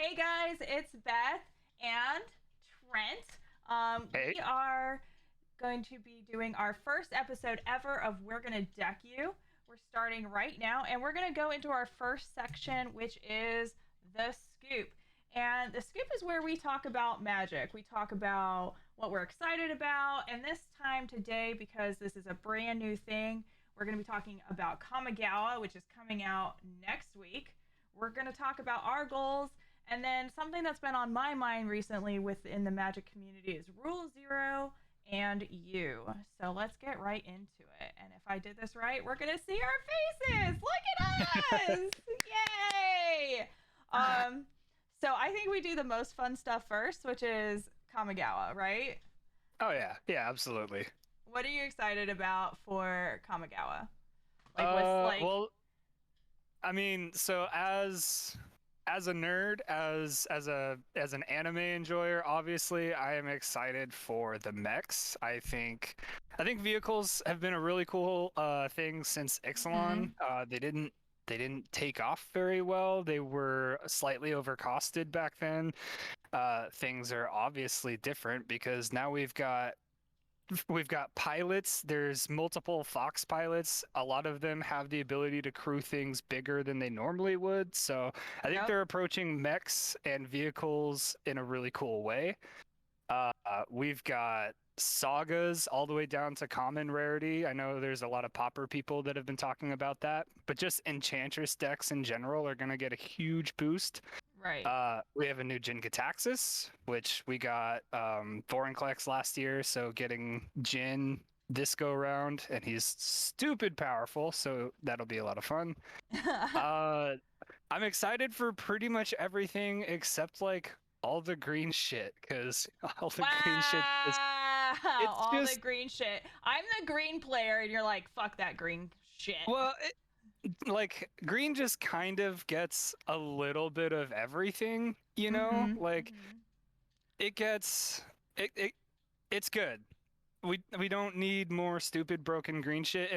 Hey guys, it's Beth and Trent. Hey. We are going to be doing our first episode ever of We're Gonna Deck You. We're starting right now, and we're gonna go into our first section, which is the scoop. And the scoop is where we talk about magic. We talk about what we're excited about, and this time today, because this is a brand new thing, we're gonna be talking about Kamigawa, which is coming out next week. We're gonna talk about our goals, and then something that's been on my mind recently within the Magic community is Rule Zero and you. So let's get right into it. And if I did this right, we're gonna see our faces. Look at us! Yay! Um, so I think we do the most fun stuff first, which is Kamigawa, right? Oh yeah, yeah, absolutely. What are you excited about for Kamigawa? Like, what's like? Well, I mean, so as a nerd, as an anime enjoyer, obviously, I am excited for the mechs. I think vehicles have been a really cool thing since Ixalan. Mhm. They didn't take off very well. They were slightly overcosted back then. Things are obviously different because now we've got pilots. There's multiple Fox pilots. A lot of them have the ability to crew things bigger than they normally would. So I think Yep. they're approaching mechs and vehicles in a really cool way. We've got sagas all the way down to common rarity. I know there's a lot of popper people that have been talking about that, but just enchantress decks in general are going to get a huge boost. Right. We have a new Jin Gitaxias, which we got Vorinclex last year, so getting Jin this go around, and he's stupid powerful, so that'll be a lot of fun. Uh, I'm excited for pretty much everything except like all the green shit, because all the green shit is Wow, it's all the just green shit. I'm the green player, and you're like, fuck that green shit. well, like green just kind of gets a little bit of everything, you know? Mm-hmm. Like Mm-hmm. it gets it it's good. We don't need more stupid broken green shit,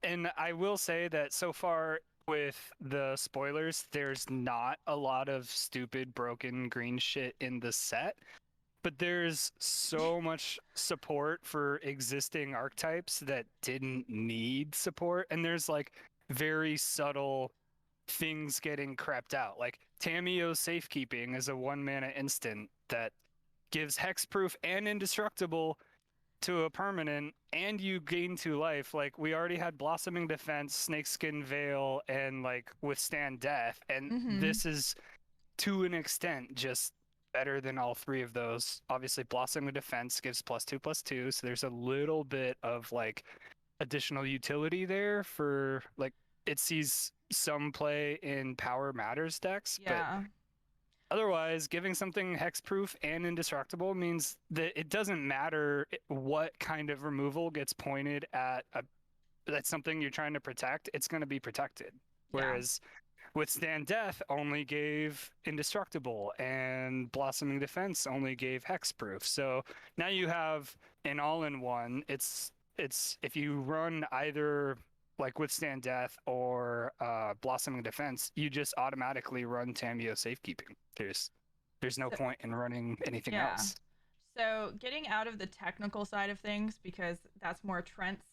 and I will say that so far with the spoilers there's not a lot of stupid broken green shit in the set, but there's so much support for existing archetypes that didn't need support, and there's like very subtle things getting crept out, like Tamiyo's safekeeping is a 1 mana instant that gives hexproof and indestructible to a permanent, and you gain 2 life. Like we already had blossoming defense, snakeskin veil, and like withstand death, and Mm-hmm. this is to an extent just better than all three of those. Obviously blossoming defense gives +2/+2, so there's a little bit of like additional utility there for like it sees some play in power matters decks, but Yeah. otherwise, giving something hexproof and indestructible means that it doesn't matter what kind of removal gets pointed at that's something you're trying to protect, it's going to be protected. Yeah. Whereas Withstand Death only gave indestructible and Blossoming Defense only gave hexproof. So now you have an all-in-one. It's if you run either like Withstand Death or Blossoming Defense, you just automatically run Tamiyo Safekeeping. There's no So, point in running anything yeah. else. So getting out of the technical side of things, because that's more Trent's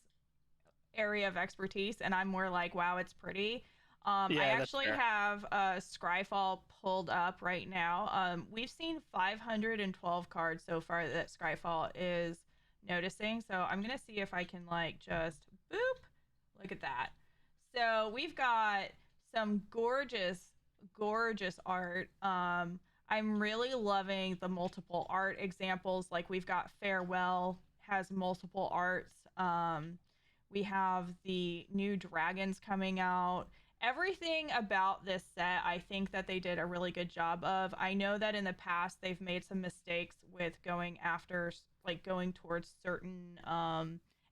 area of expertise, and I'm more like, wow, it's pretty. I Yeah, that's actually fair. have Scryfall pulled up right now. We've seen 512 cards so far that Scryfall is noticing. So I'm gonna see if I can like just boop. Look at that. So we've got some gorgeous, gorgeous art. I'm really loving the multiple art examples. Like we've got Farewell has multiple arts. We have the new dragons coming out. Everything about this set, I think that they did a really good job of. I know that in the past they've made some mistakes with going after, like going towards certain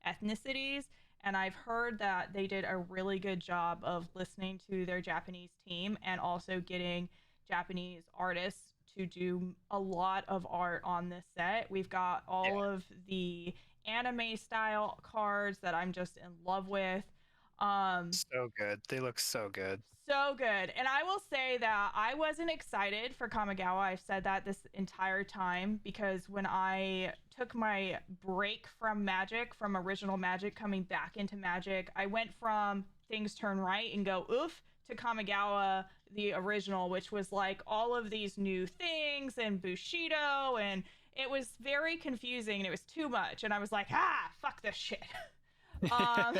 ethnicities. And I've heard that they did a really good job of listening to their Japanese team and also getting Japanese artists to do a lot of art on this set. We've got Yeah. all of the anime style cards that I'm just in love with. So good. They look so good. So good. And I will say that I wasn't excited for Kamigawa. I've said that this entire time because when I took my break from Magic, from original Magic, coming back into Magic, I went from things turn right and go oof to Kamigawa, the original, which was like all of these new things and Bushido, and it was very confusing and it was too much. And I was like, fuck this shit. um,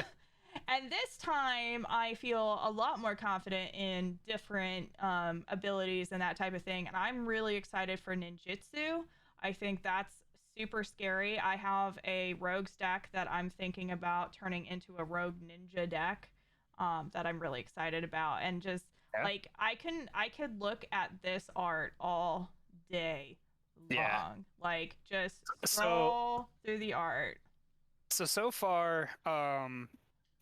and this time, I feel a lot more confident in different abilities and that type of thing. And I'm really excited for ninjutsu. I think that's super scary. I have a rogue stack that I'm thinking about turning into a rogue ninja deck that I'm really excited about. And just Yeah. like I could look at this art all day Yeah. long. Like just So scroll through the art. so far,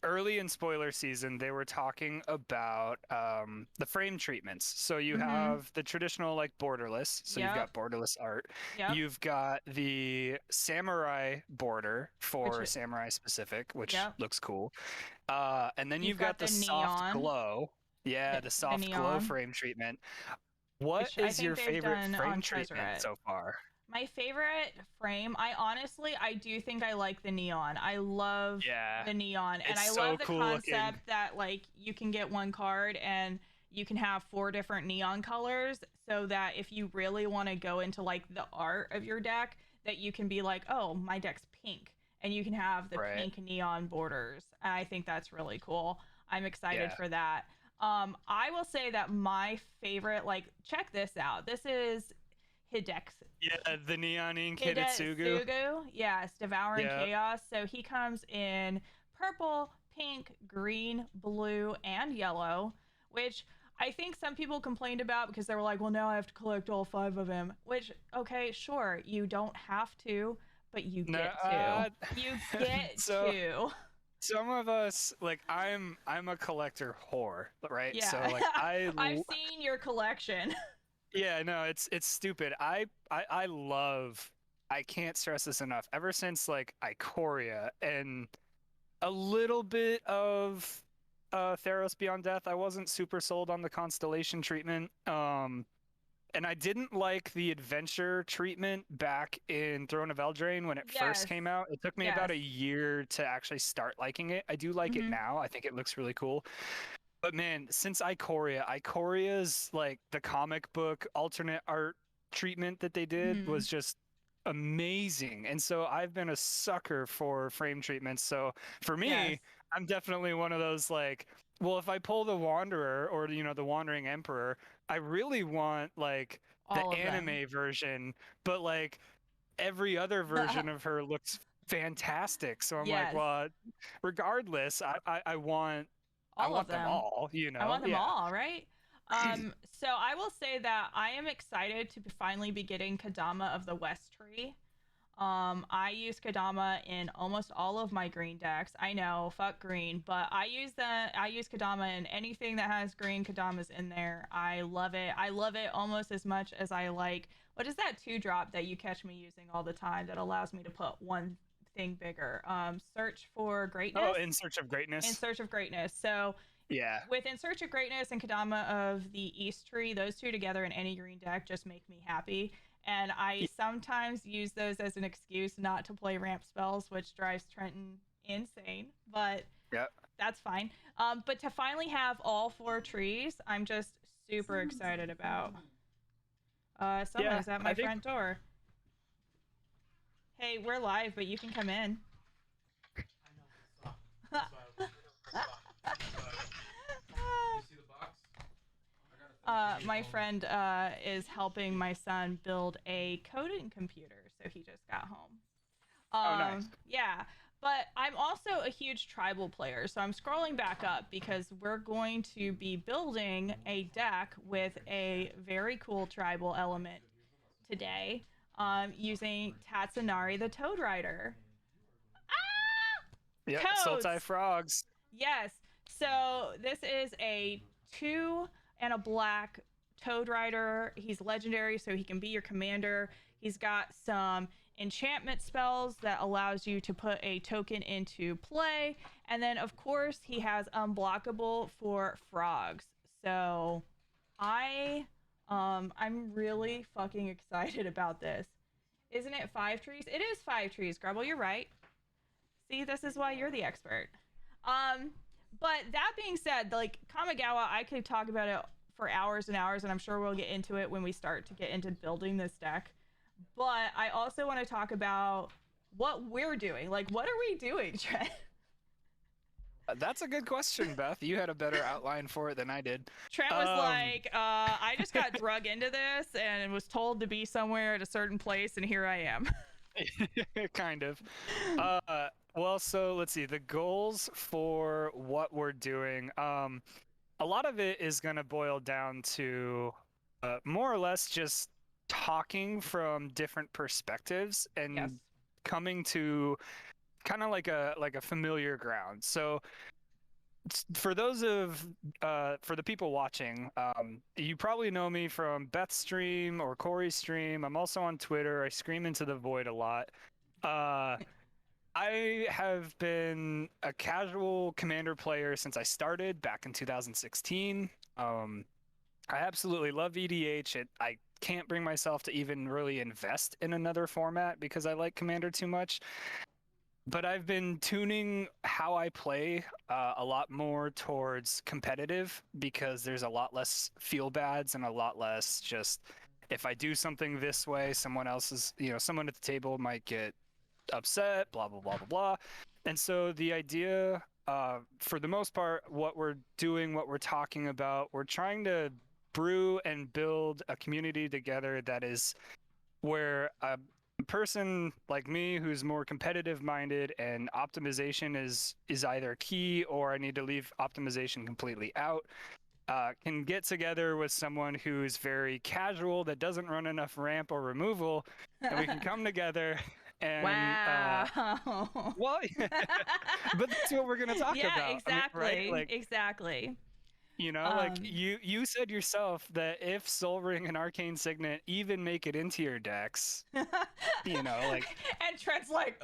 early in spoiler season, they were talking about the frame treatments. So you Mm-hmm. have the traditional like borderless. So you've Yep. got borderless art. Yep. You've got the samurai border Which for samurai specific, which yep. looks cool. And then You've you've got got the the soft neon, glow. Yeah, the the soft glow neon, frame treatment. What which I is think your they've favorite done frame on treatment Tezzeret. so far? My favorite frame, I do think I like the neon. I love Yeah, the neon, and it's I so love the cool looking. concept that like you can get one card and you can have four different neon colors, so that if you really want to go into like the art of your deck, that you can be like, oh, my deck's pink, and you can have the Right. pink neon borders. And I think that's really cool. I'm excited Yeah. for that. I will say that my favorite, like, check this out. This is Hidex Yeah, the neon ink Hidetsugu. Hidetsugu. Yes, Devouring Yeah. Chaos. So he comes in purple, pink, green, blue, and yellow, which I think some people complained about because they were like, well, now I have to collect all five of them. Which, okay, sure, you don't have to, but you No, get to. You get so to. some of us like I'm a collector whore, right? So Yeah. like I've seen your collection. yeah, no, it's stupid. I love I can't stress this enough. Ever since like Ikoria and a little bit of Theros Beyond Death, I wasn't super sold on the constellation treatment. And I didn't like the adventure treatment back in Throne of Eldraine when it first Yes. came out. It took me about Yes. a year to actually start liking it. I do like it Mm-hmm. now. I think it looks really cool. But man, since Ikoria's like the comic book alternate art treatment that they did Mm-hmm. was just amazing. And so I've been a sucker for frame treatments. So for Yes. me, I'm definitely one of those like, well, if I pull the Wanderer or the Wandering Emperor, I really want like the All of them. anime version, but like every other version of her looks fantastic. So I'm like, Yes. well, regardless, I want I All of want them them. all, I want them Yeah. all, right? So I will say that I am excited to finally be getting Kadama of the West Tree. I use Kadama in almost all of my green decks. I know, fuck green, but I use Kadama in anything that has green. Kadama's in there. I love it. I love it almost as much as I like, what is that 2-drop that you catch me using all the time that allows me to put one thing bigger? Search for Oh, Greatness. In Search of In Greatness. Search of Greatness. So Yeah. with In Search of Greatness and Kadama of the East Tree, those two together in any green deck just make me happy. And I sometimes use those as an excuse not to play ramp spells, which drives Trenton insane, but Yep. that's fine. But to finally have all four trees, I'm just super excited about. Yeah, Someone's at I my think front door. Hey, we're live, but you can come in. My friend is helping my son build a coding computer, so he just got home. oh nice. Yeah, but I'm also a huge tribal player, so I'm scrolling back up because we're going to be building a deck with a very cool tribal element today, using Tatsunari the Toad Rider. Yeah, Toads! Sultai Frogs. Yes. So this is a 2 and a black Toad Rider. He's legendary, so he can be your commander. He's got some enchantment spells that allows you to put a token into play. And then of course he has unblockable for frogs. So I'm really fucking excited about this. Isn't it 5 trees? It is 5 trees, Grubble, you're right. See, this is why you're the expert. But that being said, like Kamigawa, I could talk about it for hours and hours, and I'm sure we'll get into it when we start to get into building this deck. But I also want to talk about what we're doing. Like, what are we doing, Trent? That's a good question, Beth. You had a better outline for it than I did. Trent was like, I just got drug into this and was told to be somewhere at a certain place, and here I am. Kind of. Well, so let's see. The goals for what we're doing. A lot of it is going to boil down to more or less just talking from different perspectives and Yes. coming to kind of like a familiar ground. So for those of for the people watching, you probably know me from Beth's stream or Corey's stream. I'm also on Twitter. I scream into the void a lot. I have been a casual Commander player since I started back in 2016. I absolutely love EDH. I can't bring myself to even really invest in another format because I like Commander too much. But I've been tuning how I play a lot more towards competitive because there's a lot less feel bads and a lot less just if I do something this way, someone else's, someone at the table might get upset, blah, blah, blah, blah, blah. And so the idea, for the most part, what we're doing, what we're talking about, we're trying to brew and build a community together that is where a person like me who's more competitive minded and optimization is either key or I need to leave optimization completely out, can get together with someone who's very casual that doesn't run enough ramp or removal, and we can come together and wow. well, but that's what we're going to talk Yeah, about. exactly. I mean, right? Like, exactly. like you said yourself that if Soul Ring and Arcane Signet even make it into your decks, like, and Trent's like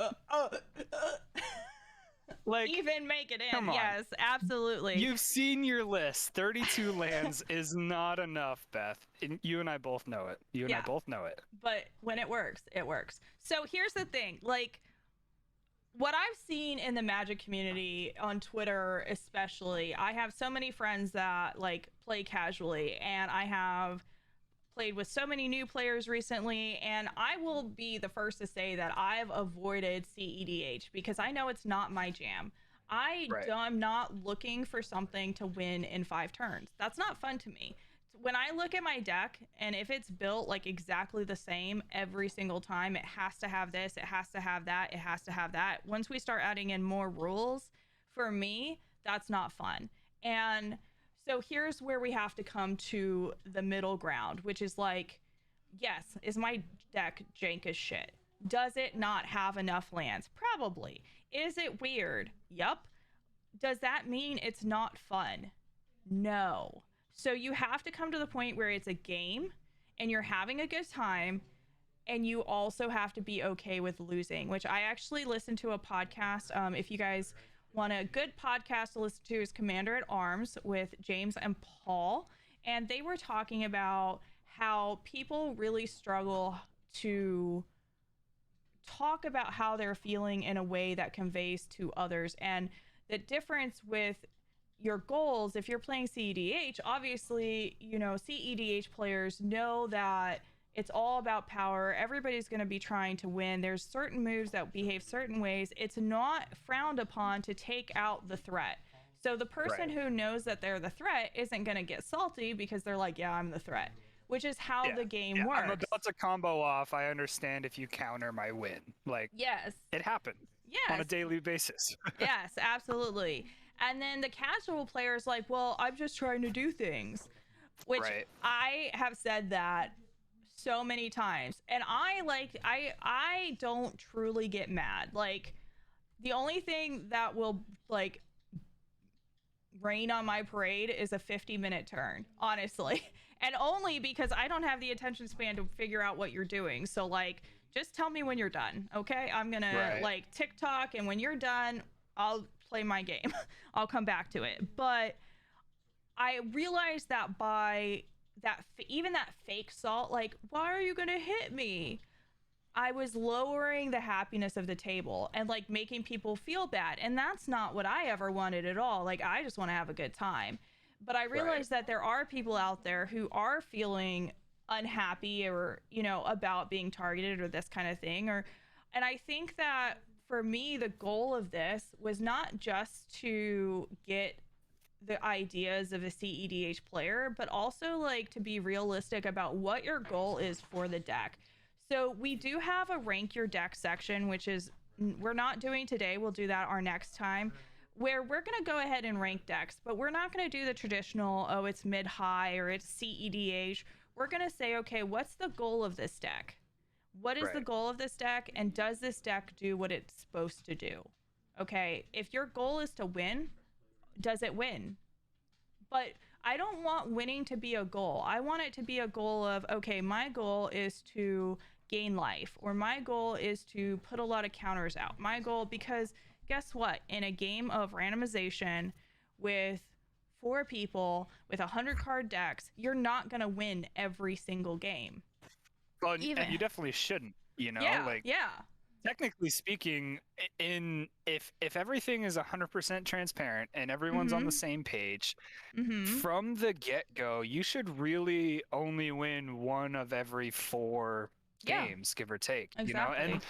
like even make it in. come on. Yes, absolutely. You've seen your list. 32 lands is not enough, Beth. And you and I both know it. I both know it. But when it works, it works. So here's the thing, like what I've seen in the Magic community on Twitter, especially, I have so many friends that like play casually, and I have played with so many new players recently, and I will be the first to say that I've avoided CEDH because I know it's not my jam. I'm not looking for something to win in 5 turns. That's not fun to me. When I look at my deck, and if it's built like exactly the same every single time, it has to have this, it has to have that, it has to have that. Once we start adding in more rules, for me, that's not fun. And so here's where we have to come to the middle ground, which is like, yes, is my deck jank as shit? Does it not have enough lands? Probably. Is it weird? Yup. Does that mean it's not fun? No. So you have to come to the point where it's a game and you're having a good time, and you also have to be okay with losing, which I actually listened to a podcast. If you guys want a good podcast to listen to, is Commander at Arms with James and Paul. And they were talking about how people really struggle to talk about how they're feeling in a way that conveys to others. And the difference with your goals, if you're playing CEDH, obviously, CEDH players know that it's all about power. Everybody's going to be trying to win. There's certain moves that behave certain ways. It's not frowned upon to take out the threat. So the person who knows that they're the threat isn't going to get salty because they're like, yeah, I'm the threat, which is how the game works. I'm about to combo off. I understand if you counter my win. Like, yes, it happens on a daily basis. Yes, absolutely. And then the casual player is like, well, I'm just trying to do things, which I have said that so many times. And I don't truly get mad. Like, the only thing that will like rain on my parade is a 50-minute turn, honestly. And only because I don't have the attention span to figure out what you're doing. So like just tell me when you're done, okay? I'm gonna Right. like TikTok, and when you're done, I'll play my game. I'll come back to it. But I realized that by that, even that fake salt, like, why are you gonna hit me? I was lowering the happiness of the table and like making people feel bad. And that's not what I ever wanted at all. Like, I just want to have a good time. But I Right. realized that there are people out there who are feeling unhappy or, about being targeted or this kind of thing. And I think that for me, the goal of this was not just to get the ideas of a CEDH player, but also like to be realistic about what your goal is for the deck. So we do have a rank your deck section, which is we're not doing today. We'll do that our next time, where we're going to go ahead and rank decks, but we're not going to do the traditional, oh, it's mid high or it's CEDH. We're going to say, okay, what's the goal of this deck? What is the Right. goal of this deck? And does this deck do what it's supposed to do? Okay, if your goal is to win, does it win? But I don't want winning to be a goal. I want it to be a goal of, okay, my goal is to gain life, or my goal is to put a lot of counters out. My goal, because guess what? In a game of randomization with four people with 100 card decks, you're not going to win every single game. Well, Even, and you definitely shouldn't, yeah, like yeah. technically speaking, in if everything is 100% transparent and everyone's on the Mm same page hmm. Mm hmm. from the get-go, you should really only win one of every four Yeah, games, give or take, exactly. and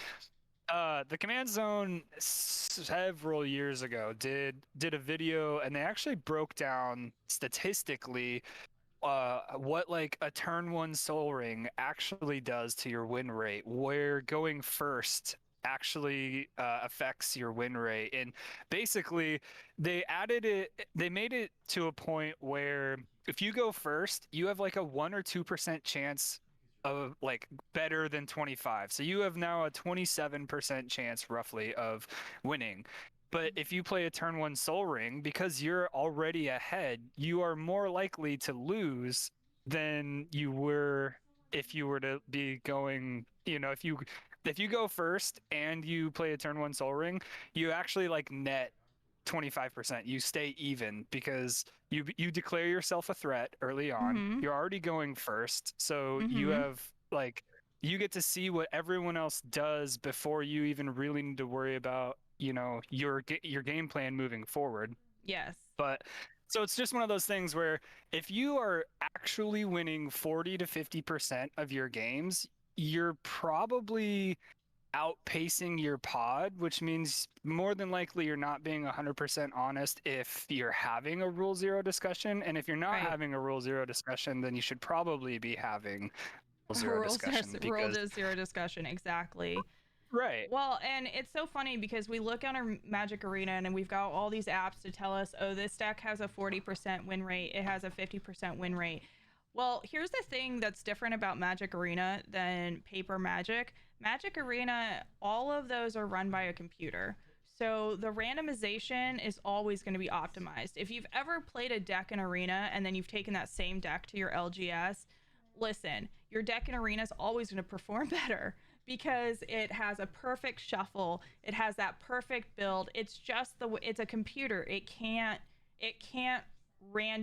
the Command Zone several years ago did a video, and they actually broke down statistically what like a turn one Soul Ring actually does to your win rate, where going first actually affects your win rate. And basically they made it to a point where if you go first, you have like a 1 or 2% chance of like better than 25. So you have now a 27% chance roughly of winning. But if you play a turn one Soul Ring, because you're already ahead, you are more likely to lose than you were if you were to be going, if you go first and you play a turn one Soul Ring, you actually like net 25%. You stay even because you declare yourself a threat early Mm on. hmm. You're already going first, so Mm you hmm. have like you get to see what everyone else does before you even really need to worry about your game plan moving forward. Yes. But so it's just one of those things where if you are actually winning 40 to 50% of your games, you're probably outpacing your pod, which means more than likely you're not being 100% honest if you're having a rule zero discussion. And if you're not Right. having a rule zero discussion, then you should probably be having rule zero discussion Rule because zero discussion, exactly. right. Well, and it's so funny because we look on our Magic Arena and we've got all these apps to tell us, oh, this deck has a 40% win rate, it has a 50% win rate. Well, here's the thing that's different about Magic Arena than paper Magic. Magic Arena, all of those are run by a computer. So the randomization is always going to be optimized. If you've ever played a deck in Arena and then you've taken that same deck to your LGS, listen, your deck in Arena is always going to perform better because it has a perfect shuffle. It has that perfect build. It's just it's a computer. It can't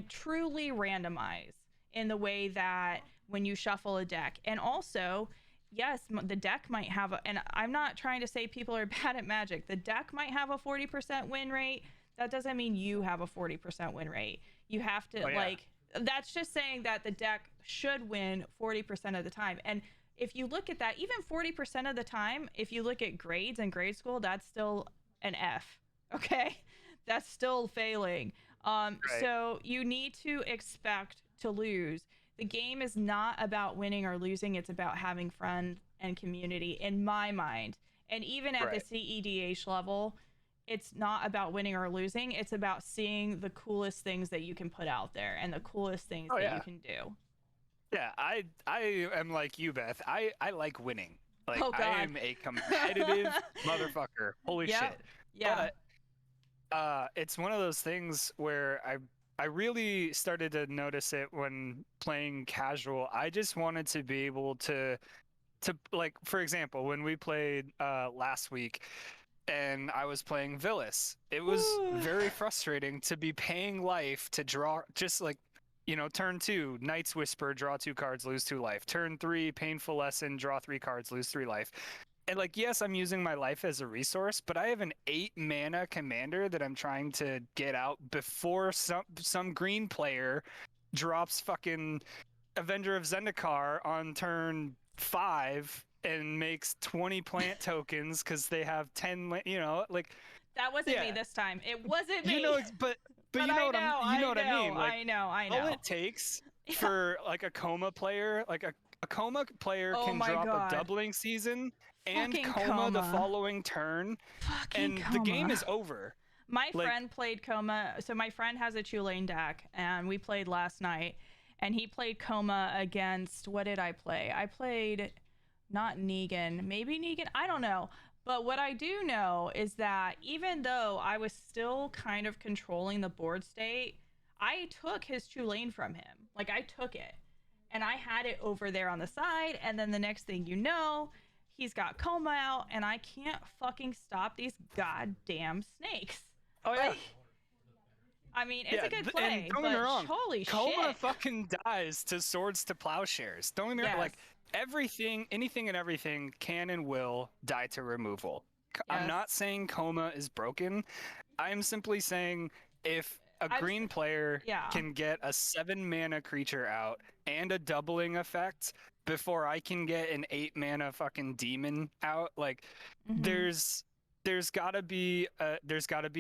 truly randomize in the way that when you shuffle a deck. And also, yes, the deck might have and I'm not trying to say people are bad at Magic. The deck might have a 40% win rate. That doesn't mean you have a 40% win rate. You have to Oh yeah. that's just saying that the deck should win 40% of the time. And if you look at that, even 40% of the time, if you look at grades in grade school, that's still an F. Okay? That's still failing. Right. So you need to expect to lose. The game is not about winning or losing, it's about having fun and community, in my mind. And even at the Right. CEDH level, it's not about winning or losing. It's about seeing the coolest things that you can put out there and the coolest things Oh that you yeah. can do. Yeah, I am like you, Beth. I like winning. Like Oh I God. am a competitive motherfucker. Holy Yep. shit. Yeah. But it's one of those things where I really started to notice it when playing casual. I just wanted to be able to to like, for example, when we played last week and I was playing Villas, it was Whew. very frustrating to be paying life to draw just like, turn 2, Knight's Whisper, draw 2 cards, lose 2 life. Turn 3, Painful Lesson, draw 3 cards, lose 3 life. And like, yes, I'm using my life as a resource, but I have an 8 mana commander that I'm trying to get out before some green player drops fucking Avenger of Zendikar on turn 5 and makes 20 plant tokens because they have 10, like, That wasn't me yeah, this time. It wasn't me. but But you know I what know, you know what I mean. Like, I know, I all know. it takes Yeah. for like a coma player, like a coma player Oh can my drop a god. doubling season and Fucking coma the coma. following turn, Fucking and the game coma. is over. My Like, friend played coma. So my friend has a Tulane deck, and we played last night. And he played coma against, what did I play? I played not Negan, maybe Negan. I don't know. But what I do know is that even though I was still kind of controlling the board state, I took his Tulane from him. Like, I took it. And I had it over there on the side. And then the next thing you know, he's got coma out, and I can't fucking stop these goddamn snakes. oh yeah. Like, I mean, it's Yeah, a good and play, don't get me but wrong, holy Coma shit. fucking dies to Swords to Plowshares. Don't get me wrong, Yes. like, everything, anything and everything can and will die to removal. I'm Yes. not saying Coma is broken. I'm simply saying if a I'm green player yeah. can get a 7 mana creature out and a doubling effect before I can get an 8 mana fucking demon out, like, Mhm. there's gotta be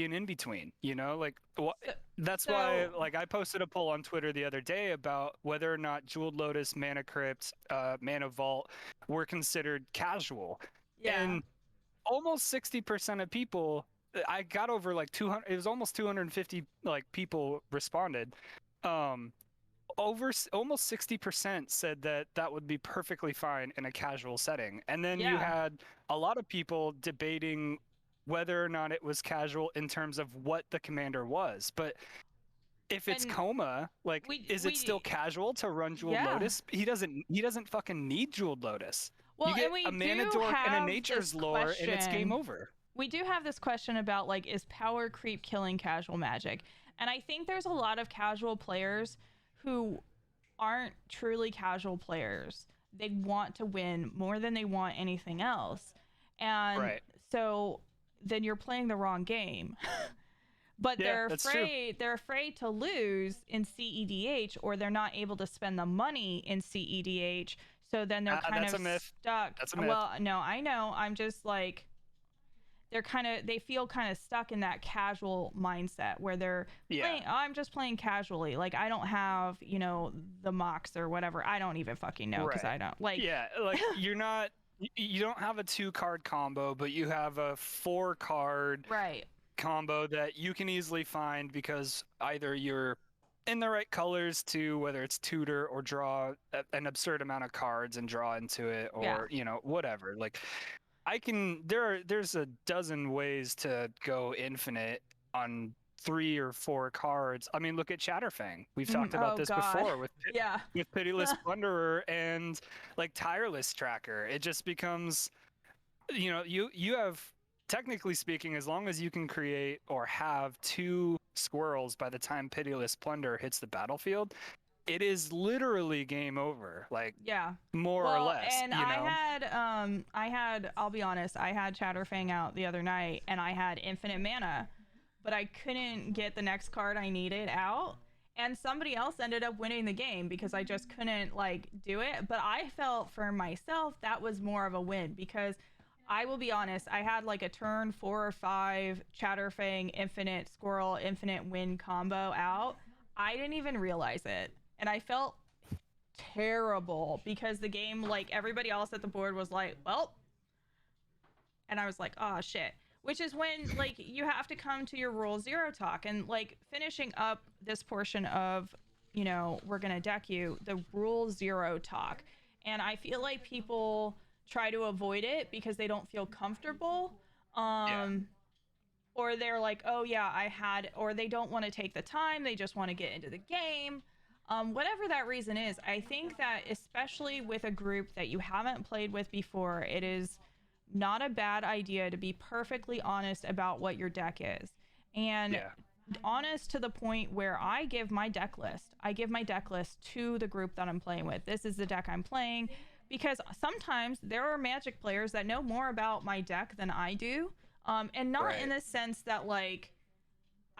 an in between, like So, that's why, so like, I posted a poll on Twitter the other day about whether or not Jeweled Lotus, Mana Crypt, Mana Vault were considered casual, yeah. and almost 60% of people, I got over like 200, it was almost 250 like people responded, over almost 60% said that that would be perfectly fine in a casual setting. And then you Yeah. had a lot of people debating whether or not it was casual in terms of what the commander was. But if it's And coma, like, is it still we casual to run Jeweled yeah. Lotus? He doesn't fucking need Jeweled Lotus. You Well, and get we a Mana do Dork and a have this Nature's Lore and it's game question. over. We do have this question about, like, is power creep killing casual Magic? And I think there's a lot of casual players who aren't truly casual players. They want to win more than they want anything else. And Right. so then you're playing the wrong game. But Yeah, that's true. they're afraid to lose in CEDH, or they're not able to spend the money in CEDH. So then they're kind That's of a myth. stuck. That's a myth. Well, no, I know. I'm just like, they feel kind of stuck in that casual mindset where they're Yeah. playing, oh, I'm just playing casually. Like, I don't have, the mocks or whatever. I don't even fucking know because Right. I don't like. Yeah, like, you don't have a 2-card combo, but you have a 4-card Right. combo that you can easily find because either you're in the right colors to, whether it's tutor or draw an absurd amount of cards and draw into it, or whatever. Like, there's a dozen ways to go infinite on 3 or 4 cards. I mean, look at Chatterfang. We've talked about Oh this God. before with Yeah. Pitiless Plunderer and like Tireless Tracker. It just becomes, you have, technically speaking, as long as you can create or have 2 squirrels by the time Pitiless Plunder hits the battlefield, it is literally game over. Like, Yeah. more or less. And I had, I'll be honest, I had Chatterfang out the other night, and I had infinite mana, but I couldn't get the next card I needed out. And somebody else ended up winning the game because I just couldn't, like, do it. But I felt for myself that was more of a win, because I will be honest, I had like a turn 4 or 5 Chatterfang infinite squirrel infinite win combo out. I didn't even realize it, and I felt terrible because the game, like, everybody else at the board was like, well, and I was like, oh shit. Which is when, like, you have to come to your rule 0 talk, and, like, finishing up this portion of, we're gonna deck you, the rule 0 talk. And I feel like people try to avoid it because they don't feel comfortable. Or they're like, oh yeah, or they don't want to take the time, they just want to get into the game. Whatever that reason is, I think that especially with a group that you haven't played with before, it is not a bad idea to be perfectly honest about what your deck is. And Yeah. honest to the point where I give my deck list. I give my deck list to the group that I'm playing with. This is the deck I'm playing because sometimes there are Magic players that know more about my deck than I do. And not in Right. the sense that like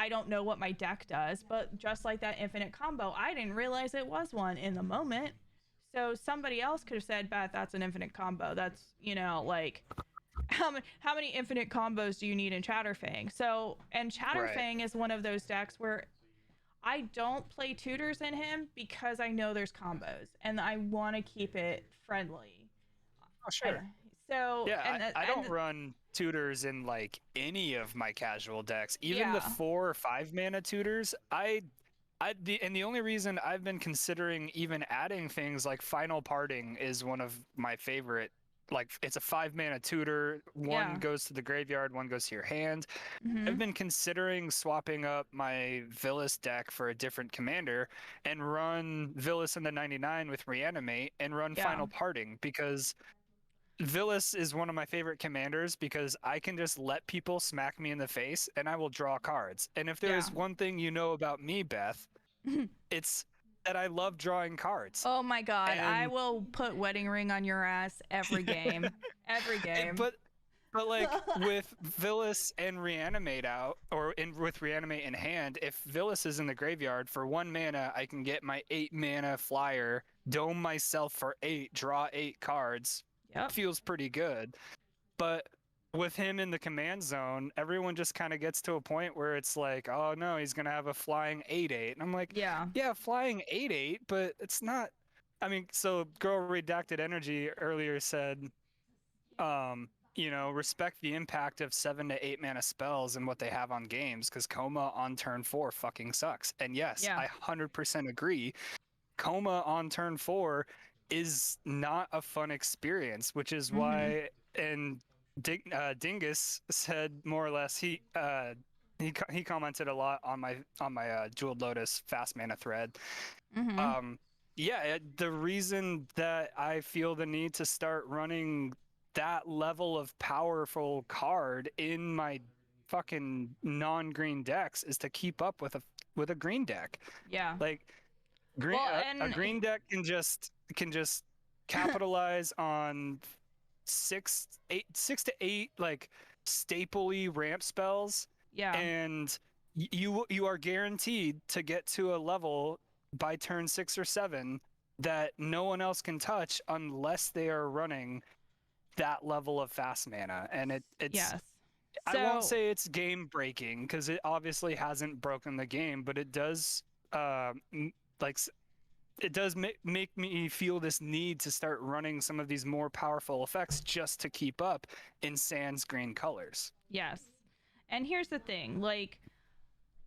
I don't know what my deck does, but just like that infinite combo, I didn't realize it was one in the moment. So somebody else could have said, Beth, that's an infinite combo. That's, like how many infinite combos do you need in Chatterfang? So, and Right. Chatterfang is one of those decks where I don't play tutors in him because I know there's combos and I want to keep it friendly. Oh, I, sure. so, Yeah, I don't and run tutors in like any of my casual decks. Even the yeah, 4 or 5 mana tutors, the only reason I've been considering even adding things like Final Parting is one of my favorite. Like it's a 5 mana tutor. One yeah. goes to the graveyard, one goes to your hand. I've Hmm. been considering swapping up my Villas deck for a different commander and run Villas in the 99 with Reanimate and run Yeah. Final Parting because Villas is one of my favorite commanders because I can just let people smack me in the face and I will draw cards. And if there Yeah. is one thing you know about me, Beth, it's that I love drawing cards. Oh my god, I And will put wedding ring on your ass every game. Every game. but like with Villas and Reanimate out, or with Reanimate in hand, if Villas is in the graveyard for 1 mana, I can get my 8 mana flyer, dome myself for 8, draw 8 cards. Yep. Feels pretty good. But with him in the command zone, everyone just kind of gets to a point where it's like, oh no, he's gonna have a flying 8/8. And I'm like, Yeah. yeah, flying 8/8, but it's not. I mean, so Girl Redacted Energy earlier said, respect the impact of 7 to 8 mana spells and what they have on games, because Coma on turn 4 fucking sucks. And yes, Yeah. I 100% agree. Coma on turn 4 is not a fun experience, which is Mhm. why, and Dingus said more or less, he commented a lot on my Jeweled Lotus fast mana thread. Mhm. um yeah, the reason that I feel the need to start running that level of powerful card in my fucking non-green decks is to keep up with a green deck. Yeah. Like green Well, a and green deck can just capitalize on 6 to 8 like stapley ramp spells, yeah. and you are guaranteed to get to a level by turn 6 or 7 that no one else can touch unless they are running that level of fast mana. And it's Yes. I won't So, say it's game breaking because it obviously hasn't broken the game, but it does like it does make me feel this need to start running some of these more powerful effects just to keep up in sans green colors. yes. And here's the thing, like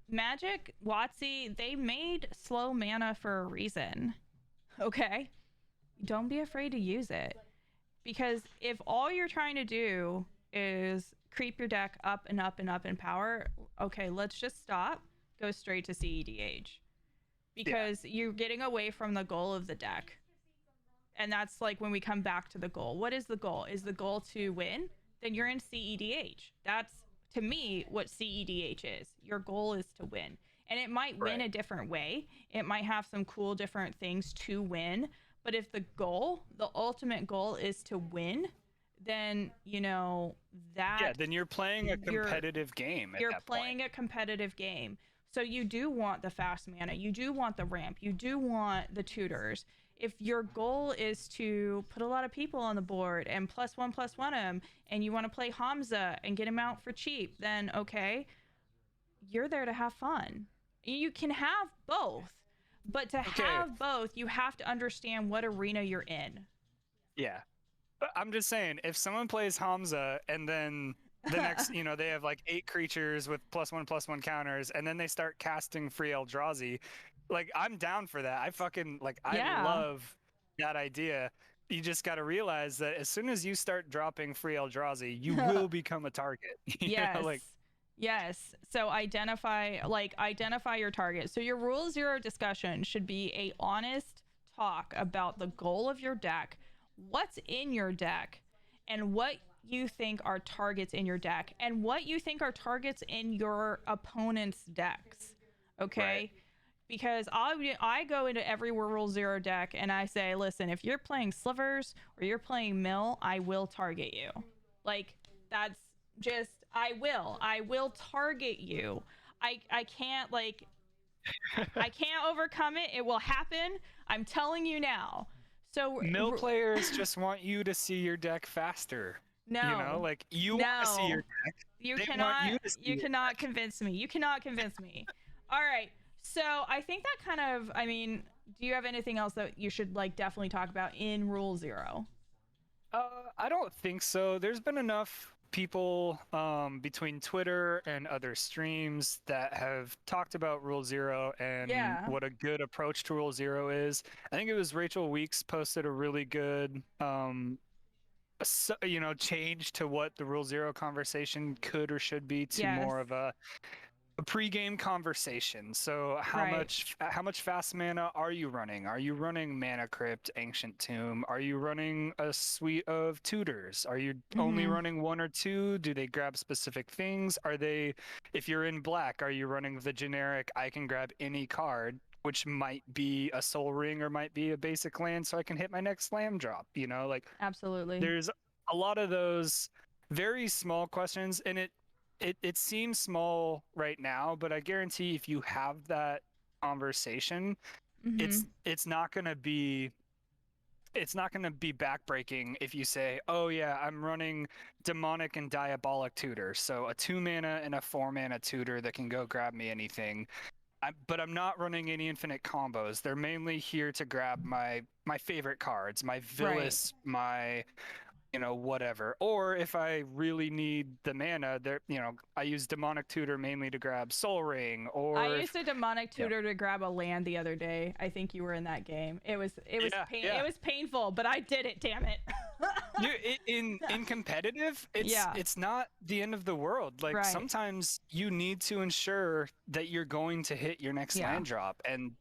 Magic, WotC, they made slow mana for a reason. Okay? Don't be afraid to use it. Because if all you're trying to do is creep your deck up and up and up in power, okay, let's just stop, go straight to CEDH. Yeah. Because you're getting away from the goal of the deck. And that's like when we come back to the goal. What is the goal? Is the goal to win? Then you're in CEDH. That's to me what CEDH is. Your goal is to win. And it might win Right. a different way. It might have some cool different things to win. But if the goal, the ultimate goal is to win, then, Yeah, that then you're playing a you're competitive game at you're that point. playing a competitive game. So you do want the fast mana, you do want the ramp, you do want the tutors. If your goal is to put a lot of people on the board and +1/+1 them, and you want to play Hamza and get him out for cheap, then okay, you're there to have fun. You can have both, but to Okay. have both, you have to understand what arena you're in. Yeah. But I'm just saying, if someone plays Hamza and then the next, they have like 8 creatures with +1/+1 counters, and then they start casting free Eldrazi, like I'm down for that. I fucking like I Yeah. love that idea. You just got to realize that as soon as you start dropping free Eldrazi, you will become a target. Yes. Like Yes. So identify your target. So your rule zero discussion should be a honest talk about the goal of your deck, what's in your deck, and what you think are targets in your deck, and what you think are targets in your opponent's decks. Right. Okay? Because I go into every rule zero deck and I say, listen, if you're playing slivers or you're playing mill, I will target you. Like that's just I will target you. I can't like I can't overcome it. It will happen. I'm telling you now. So Mill players just want you to see your deck faster. You know, no, like you want to see your no, deck. you They want cannot you to see you your cannot deck. convince me. You cannot convince me. All right. So I think that kind of I mean, do you have anything else that you should like definitely talk about in Rule Zero? I don't think so. There's been enough people between Twitter and other streams that have talked about Rule Zero and Yeah. what a good approach to Rule Zero is. I think it was Rachel Weeks posted a really good change to what the Rule Zero conversation could or should be to Yes. more of a pre-game conversation. So Right. how much fast mana are you running? Are you running Mana Crypt, Ancient Tomb? Are you running a suite of tutors? Are you only Mm-hmm. running one or two? Do they grab specific things? Are they, if you're in black, are you running the generic I can grab any card, which might be a Soul Ring or might be a basic land so I can hit my next slam drop, like Absolutely. there's a lot of those very small questions, and it seems small right now, but I guarantee if you have that conversation, Mm-hmm. it's not going to be backbreaking if you say, "Oh yeah, I'm running demonic and diabolic tutor, so a 2 mana and a 4 mana tutor that can go grab me anything." But I'm not running any infinite combos. They're mainly here to grab my favorite cards, my Right. Villas, my whatever. Or if I really need the mana, I use Demonic Tutor mainly to grab Soul Ring. I Or used if a demonic yeah, tutor to grab a land the other day. I think you were in that game. yeah, It yeah. was painful, but I did it. Damn it. In competitive, Yeah. it's not the end of the world. Like Right. sometimes you need to ensure that you're going to hit your next Yeah. land drop, and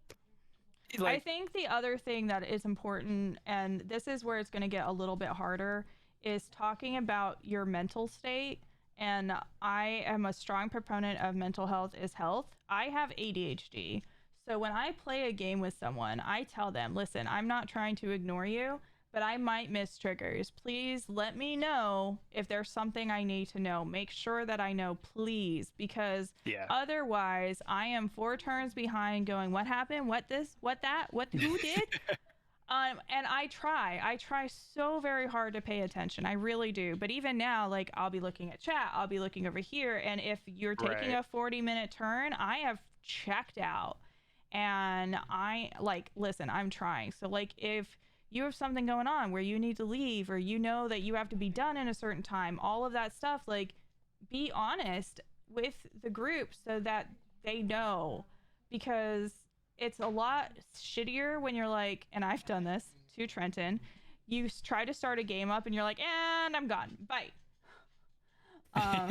I like think the other thing that is important, and this is where it's going to get a little bit harder, is talking about your mental state. And I am a strong proponent of mental health is health. I have ADHD. So when I play a game with someone, I tell them, listen, I'm not trying to ignore you, but I might miss triggers. Please let me know if there's something I need to know. Make sure that I know, please, because yeah. otherwise I am 4 turns behind going, what happened? What this? What that? What who did? And I try so very hard to pay attention. I really do. But even now, like I'll be looking at chat, I'll be looking over here, and if you're taking Right. a 40-minute turn, I have checked out. And I like listen, I'm trying. So like if you have something going on where you need to leave or you know that you have to be done in a certain time, all of that stuff, like be honest with the group so that they know because it's a lot shittier when you're like, and I've done this to Trenton. You try to start a game up and you're like, and I'm gone. Bye. Um,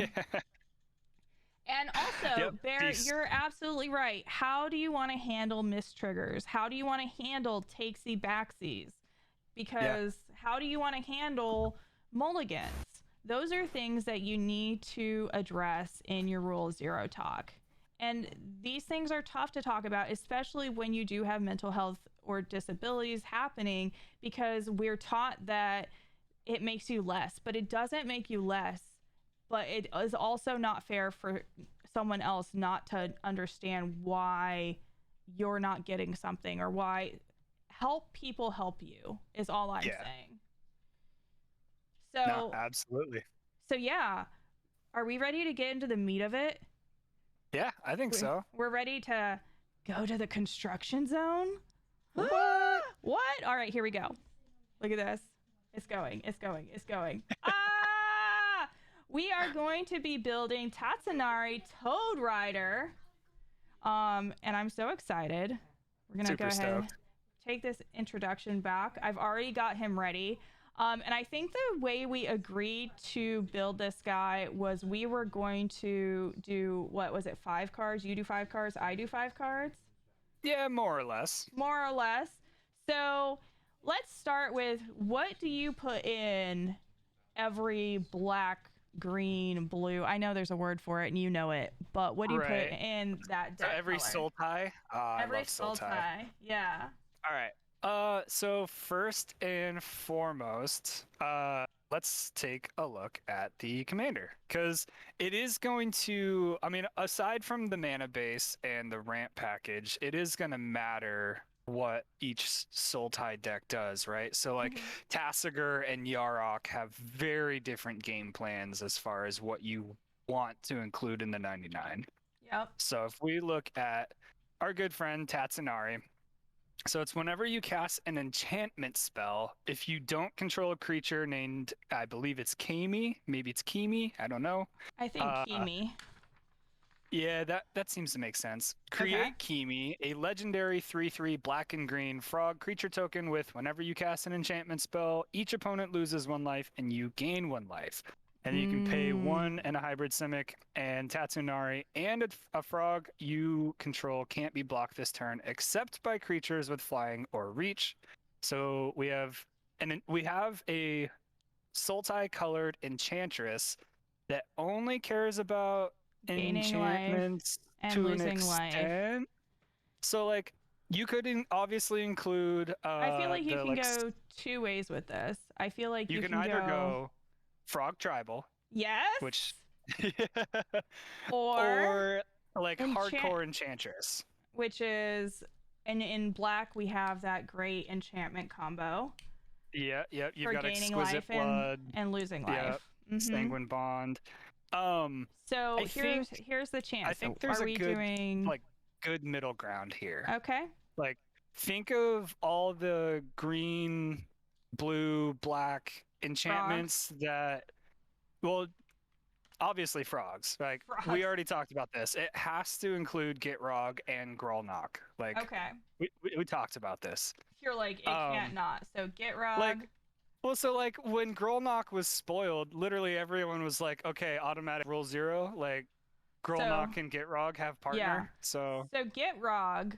and also, Yep. Bear, Peace. you're absolutely right. How do you want to handle miss triggers? How do you want to handle takesy backsies? Yeah. Because how do you want to handle mulligans? Those are things that you need to address in your Rule Zero talk. And these things are tough to talk about, especially when you do have mental health or disabilities happening, because we're taught that it makes you less, but it doesn't make you less. But it is also not fair for someone else not to understand why you're not getting something or why help people help you is all I'm Yeah. saying. No, So, absolutely. so yeah, are we ready to get into the meat of it? Yeah, I think so. We're ready to go to the construction zone? What? What? All right, here we go. Look at this. It's going. It's going. It's going. Ah! We are going to be building Tatsunari Toad Rider. And I'm so excited. We're gonna go Super ahead and stoked. take this introduction back. I've already got him ready. And I think the way we agreed to build this guy was we were going to do, what was it, 5 cards? You do 5 cards, I do 5 cards? Yeah, more or less. More or less. So let's start with, what do you put in every black, green, blue? I know there's a word for it and you know it, but what do you put Right. in that So deck every color? soul tie. I Every love soul soul tie. tie. Yeah. All right. So first and foremost, let's take a look at the commander, because it is going to, I mean, aside from the mana base and the ramp package, it is going to matter what each soul tie deck does, right? So like Mhm. Tasigur and Yarok have very different game plans as far as what you want to include in the 99. Yep. So if we look at our good friend Tatsunari, so it's whenever you cast an enchantment spell, if you don't control a creature named, I believe it's Kami, maybe it's Kimi, I don't know. I think Uh, Kimi. yeah, that seems to make sense. Okay. Create Kimi, a legendary 3/3 black and green frog creature token with whenever you cast an enchantment spell, each opponent loses 1 life and you gain 1 life. And you can pay 1 and a hybrid Simic, and Tatsunari and a frog you control can't be blocked this turn except by creatures with flying or reach. So we have a Sultai colored enchantress that only cares about Gaining life enchantments and to an losing life. extent. So like you could obviously include I feel like you the can like go 2 ways with this. I feel like you you can can either go go frog tribal, yes, which or or like enchant, hardcore enchantress. which is, and in black we have that great enchantment combo Yeah, yep. You've for got gaining exquisite life blood. and losing Yeah, life. Mm-hmm. sanguine bond. Um, So I think here's the I chance. think So there's are a we good doing like good middle ground here. okay? Like think of all the green, blue, black Frogs. enchantments that well, obviously frogs. Like we Frogs. already talked about this. It has to include Gitrog and Grolnok. Like Okay. we talked about this. You're like, it can't Um not. So Gitrog. like well, so like when Grolnok was spoiled, literally everyone was like, okay, automatic rule 0. Like So Grolnok and Gitrog have yeah. partner. So So Gitrog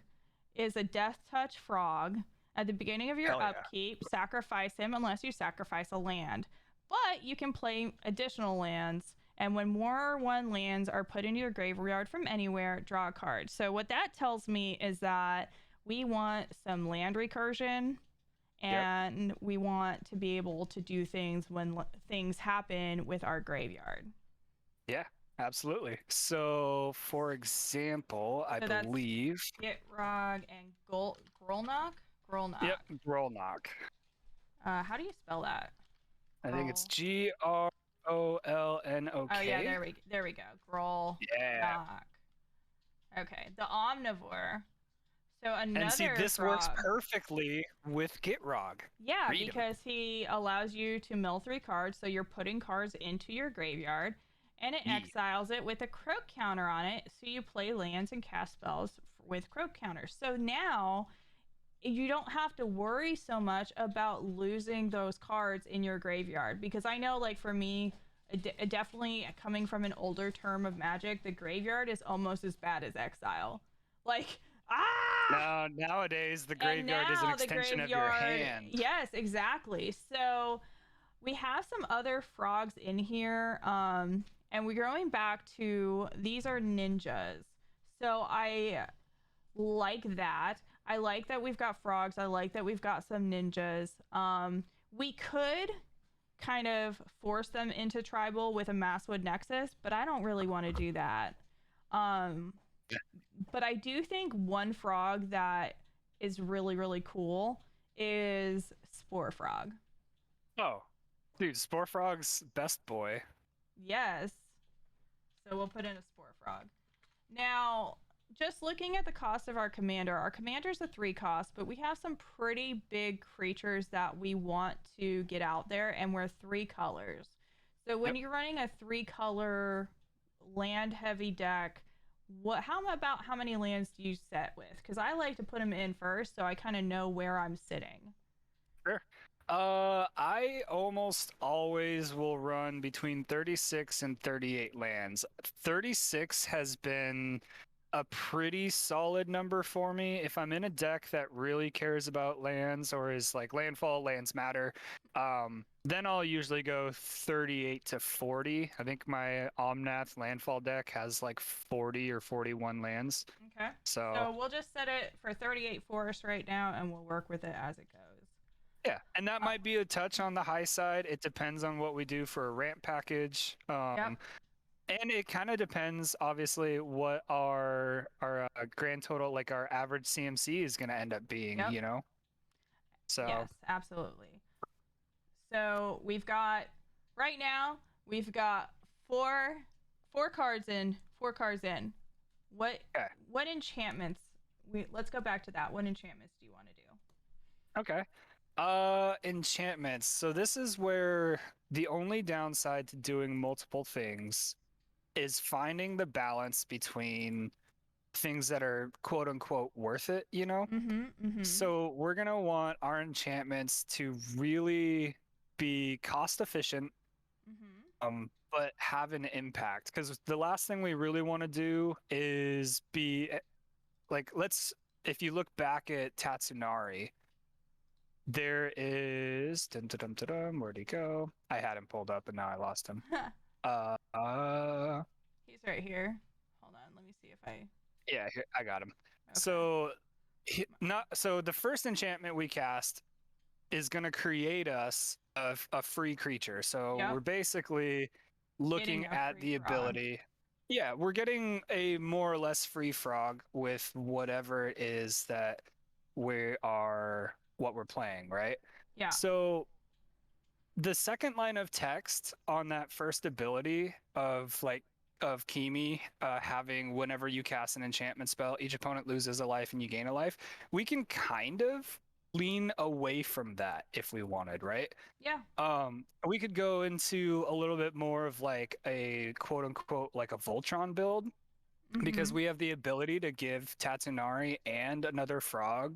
is a death touch frog. At the beginning of your hell yeah. upkeep, sacrifice him unless you sacrifice a land. But you can play additional lands, and when more 1 lands are put into your graveyard from anywhere, draw a card. So what that tells me is that we want some land recursion, Yep. and we want to be able to do things when things happen with our graveyard. Yeah, absolutely. So for example, I So that's believe Gitrog and Grolnok? Grolnok. yep, Grolnok. How do you spell that? I think it's Grol. Grolnok. Oh yeah, there we go. Grol. Yeah. Okay, the omnivore. So another And see, this frog. works perfectly with Gitrog. Yeah, Read 'em. because he allows you to mill 3 cards, so you're putting cards into your graveyard, and it Yeah. exiles it with a croak counter on it, so you play lands and cast spells with croak counters. So now you don't have to worry so much about losing those cards in your graveyard, because I know, like, for me, definitely coming from an older term of Magic, the graveyard is almost as bad as exile. Like, No, nowadays the graveyard is an extension of your hand. Yes, exactly. So we have some other frogs in here, and we're going back to, these are ninjas. So I like that. I like that we've got frogs. I like that we've got some ninjas. We could kind of force them into tribal with a Masswood Nexus, but I don't really want to do that. But I do think one frog that is really, really cool is Spore Frog. Oh, dude, Spore Frog's best boy. Yes. So we'll put in a Spore Frog. Now, just looking at the cost of our commander's a 3 cost, but we have some pretty big creatures that we want to get out there, and we're 3 colors. So when you're running a 3 color land heavy deck, how many lands do you set with? Because I like to put them in first, so I kind of know where I'm sitting. Sure. I almost always will run between 36 and 38 lands. 36 has been a pretty solid number for me. If I'm in a deck that really cares about lands or is like landfall, lands matter, then I'll usually go 38 to 40. I think my Omnath landfall deck has like 40 or 41 lands. Okay. So So we'll just set it for 38 forest right now, and we'll work with it as it goes. yeah, and that Uh, might be a touch on the high side. It depends on what we do for a ramp package. yep. And it kind of depends, obviously, what our grand total, like our average CMC, is going to end up being. Yep. So Yes, absolutely. So we've got right now we've got four cards in, four cards in. What okay, what enchantments? Let's go back to that. What enchantments do you want to do? okay. Enchantments. So this is where the only downside to doing multiple things is finding the balance between things that are quote unquote worth it, you know? Mm-hmm. Mm-hmm. So we're gonna want our enchantments to really be cost efficient, Mm-hmm. but have an impact. Because the last thing we really want to do is be like, if you look back at Tatsunari, there is where'd he go? I had him pulled up and now I lost him. Uh, uh He's right here. Hold on. Let me see if I. yeah, here, I got him. Okay. So not so the first enchantment we cast is going to create us a free creature. So Yep. we're basically looking Getting a at free the frog. ability. Yeah, we're getting a more or less free frog with whatever it is that what we're playing, right? Yeah. So the second line of text on that first ability of Kimi having whenever you cast an enchantment spell, each opponent loses a life and you gain a life. We can kind of lean away from that if we wanted, right? Yeah. We could go into a little bit more of like a quote unquote like a Voltron build Mm-hmm. because we have the ability to give Tatsunari and another frog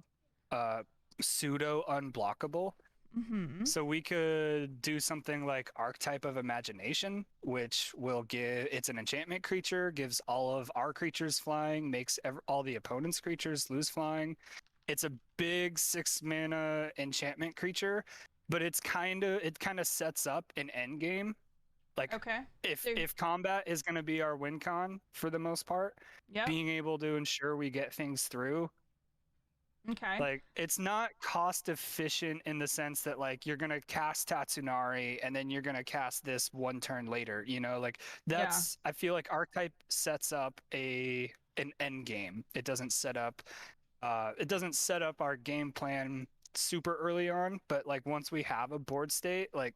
uh pseudo unblockable. Mm-hmm. So we could do something like Archetype of Imagination, which will give it's an enchantment creature, gives all of our creatures flying, makes all the opponent's creatures lose flying. It's a big 6 mana enchantment creature, but it kind of sets up an end game. Like Okay. if So. if combat is going to be our win con for the most part, Yep. being able to ensure we get things through Okay. like it's not cost efficient in the sense that like you're gonna cast Tatsunari and then you're gonna cast this one turn later, you know, like Yeah. that's I feel like Archetype sets up an end game. It doesn't set up our game plan super early on, but like once we have a board state, like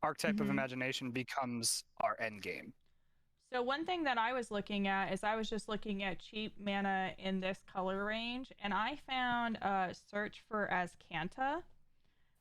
Archetype of Mm-hmm. Imagination becomes our end game. So one thing that I was looking at is I was just looking at cheap mana in this color range, and I found Search for Azcanta,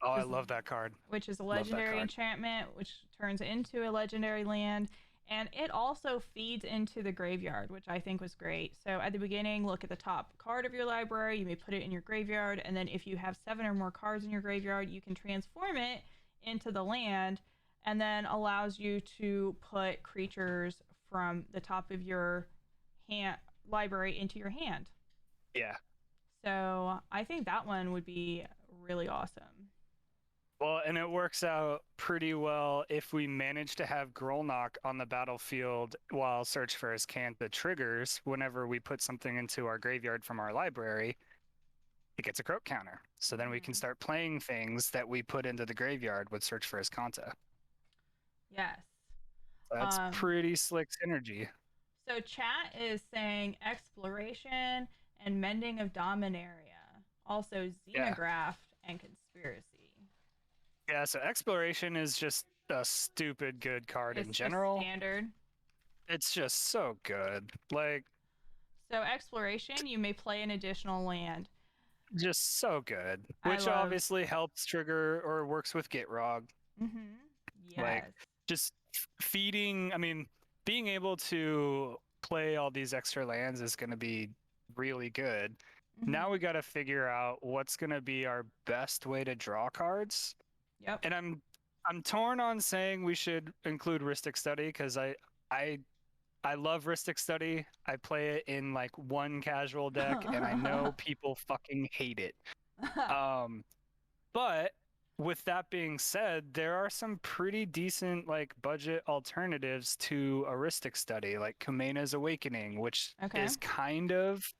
Oh, which I is love that card. a Love that legendary card. enchantment, which turns into a legendary land, and it also feeds into the graveyard, which I think was great. So at the beginning, look at the top card of your library. You may put it in your graveyard, and then if you have 7 or more cards in your graveyard, you can transform it into the land, and then allows you to put creatures from the top of your hand library into your hand. Yeah. So I think that one would be really awesome. Well, and it works out pretty well if we manage to have Grolnok on the battlefield while Search for Azcanta triggers whenever we put something into our graveyard from our library, it gets a croak counter. So then we can Hmm. start playing things that we put into the graveyard with Search for Azcanta. Yes. That's Um, pretty slick synergy. so chat is saying exploration and mending of Dominaria, also Yeah. xenograph and conspiracy. Yeah, so Exploration is just a stupid good card in It's just general. standard. It's just so good. Like, So exploration, you may play an additional land. just so good. I Which love. obviously helps trigger or works with Gitrog. Mm-hmm. Like Yes. just feeding, I mean, being able to play all these extra lands is going to be really good. Now we Mm-hmm. got to figure out what's going to be our best way to draw cards. Yep. And I'm torn on saying we should include Rhystic Study because I I love Rhystic Study. I play it in like one casual deck, and I know people fucking hate it. Um, but with that being said, there are some pretty decent like budget alternatives to a Rhystic Study, like Kumena's Awakening, which Okay. is kind of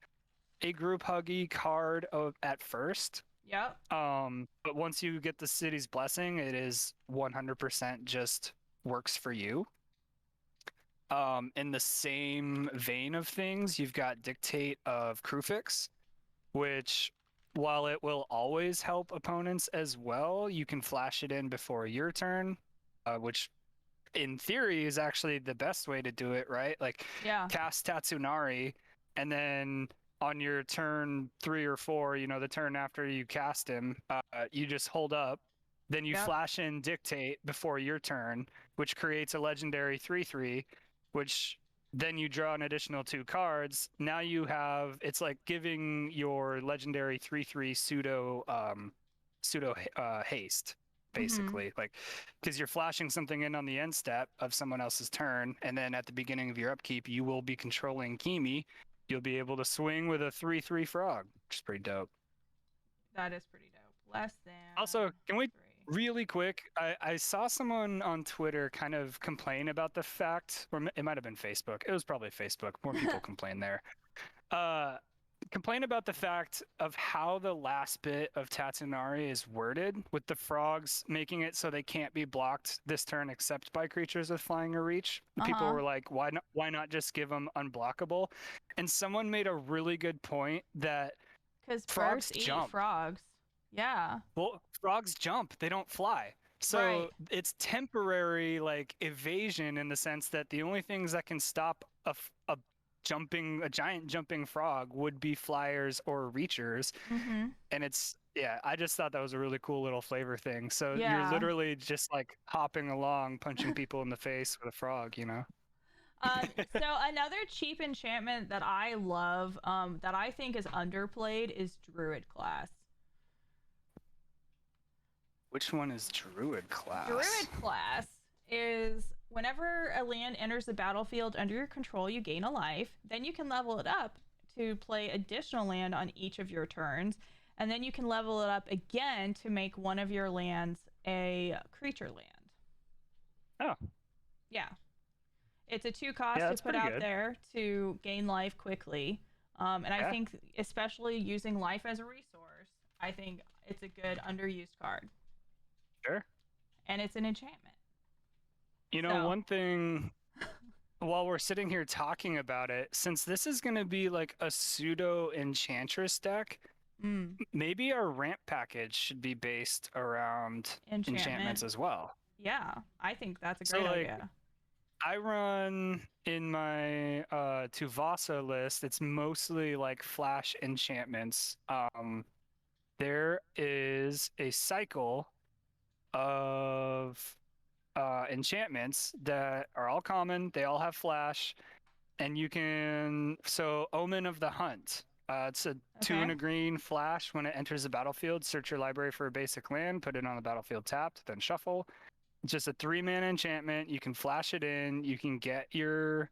a group huggy card at first. Yep. But once you get the city's blessing, it is 100% just works for you. In the same vein of things, you've got Dictate of Krufix, which while it will always help opponents as well, you can flash it in before your turn, which in theory is actually the best way to do it, right? Like Yeah. cast Tatsunari, and then on your turn 3 or 4, the turn after you cast him, you just hold up. Then you Yep. flash in Dictate before your turn, which creates a legendary 3/3, which then you draw an additional 2 cards. Now you have it's like giving your legendary 3/3 pseudo haste, Mhm. basically, like because you're flashing something in on the end step of someone else's turn, and then at the beginning of your upkeep, you will be controlling Kimi. You'll be able to swing with a 3/3 frog, which is pretty dope. That is pretty dope. Less than Also, can we 3. really quick? I saw someone on Twitter kind of complain about the fact, or it might have been Facebook. It was probably Facebook. More people complain there. Uh, Complain about the fact of how the last bit of Tatsunari is worded, with the frogs making it so they can't be blocked this turn except by creatures with flying or reach. People Uh-huh. were like, why not just give them unblockable? And someone made a really good point that Cuz birds frogs eat jump. frogs. Yeah. Well, frogs jump, they don't fly. Right. So it's temporary like evasion in the sense that the only things that can stop a giant jumping frog would be flyers or reachers. Mhm. And yeah, I just thought that was a really cool little flavor thing. So you're Yeah. literally just like hopping along, punching people in the face with a frog. So another cheap enchantment that I love, that I think is underplayed is Druid class. Which one is Druid class? Druid class is whenever a land enters the battlefield under your control, you gain a life. Then you can level it up to play additional land on each of your turns. And then you can level it up again to make one of your lands a creature land. Oh, Yeah. It's a 2 cost yeah, to that's put pretty out good. there to gain life quickly. And I Yeah, think, especially using life as a resource, I think it's a good underused card. sure. And it's an enchantment. So, One thing while we're sitting here talking about it, since this is going to be like a pseudo enchantress deck, mm, maybe our ramp package should be based around enchantment. enchantments as well. Yeah, I think that's a So great like idea. I run in my Tuvasa list, it's mostly like flash enchantments. There is a cycle of enchantments that are all common. They all have flash, and you can Omen of the Hunt. It's a 2 Okay. and a green flash. When it enters the battlefield, search your library for a basic land, put it on the battlefield tapped, then shuffle. It's just a 3-mana enchantment. You can flash it in. You get your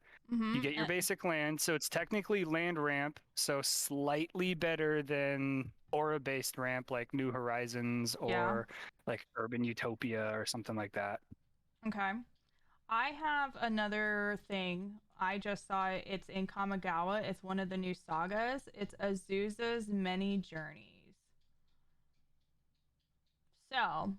basic land. So it's technically land ramp, so slightly better than aura-based ramp like New Horizons Yeah. or like Urban Utopia or something like that. Okay. I have another thing. I just saw it. It's in Kamigawa. It's one of the new sagas. It's Azusa's Many Journeys. So,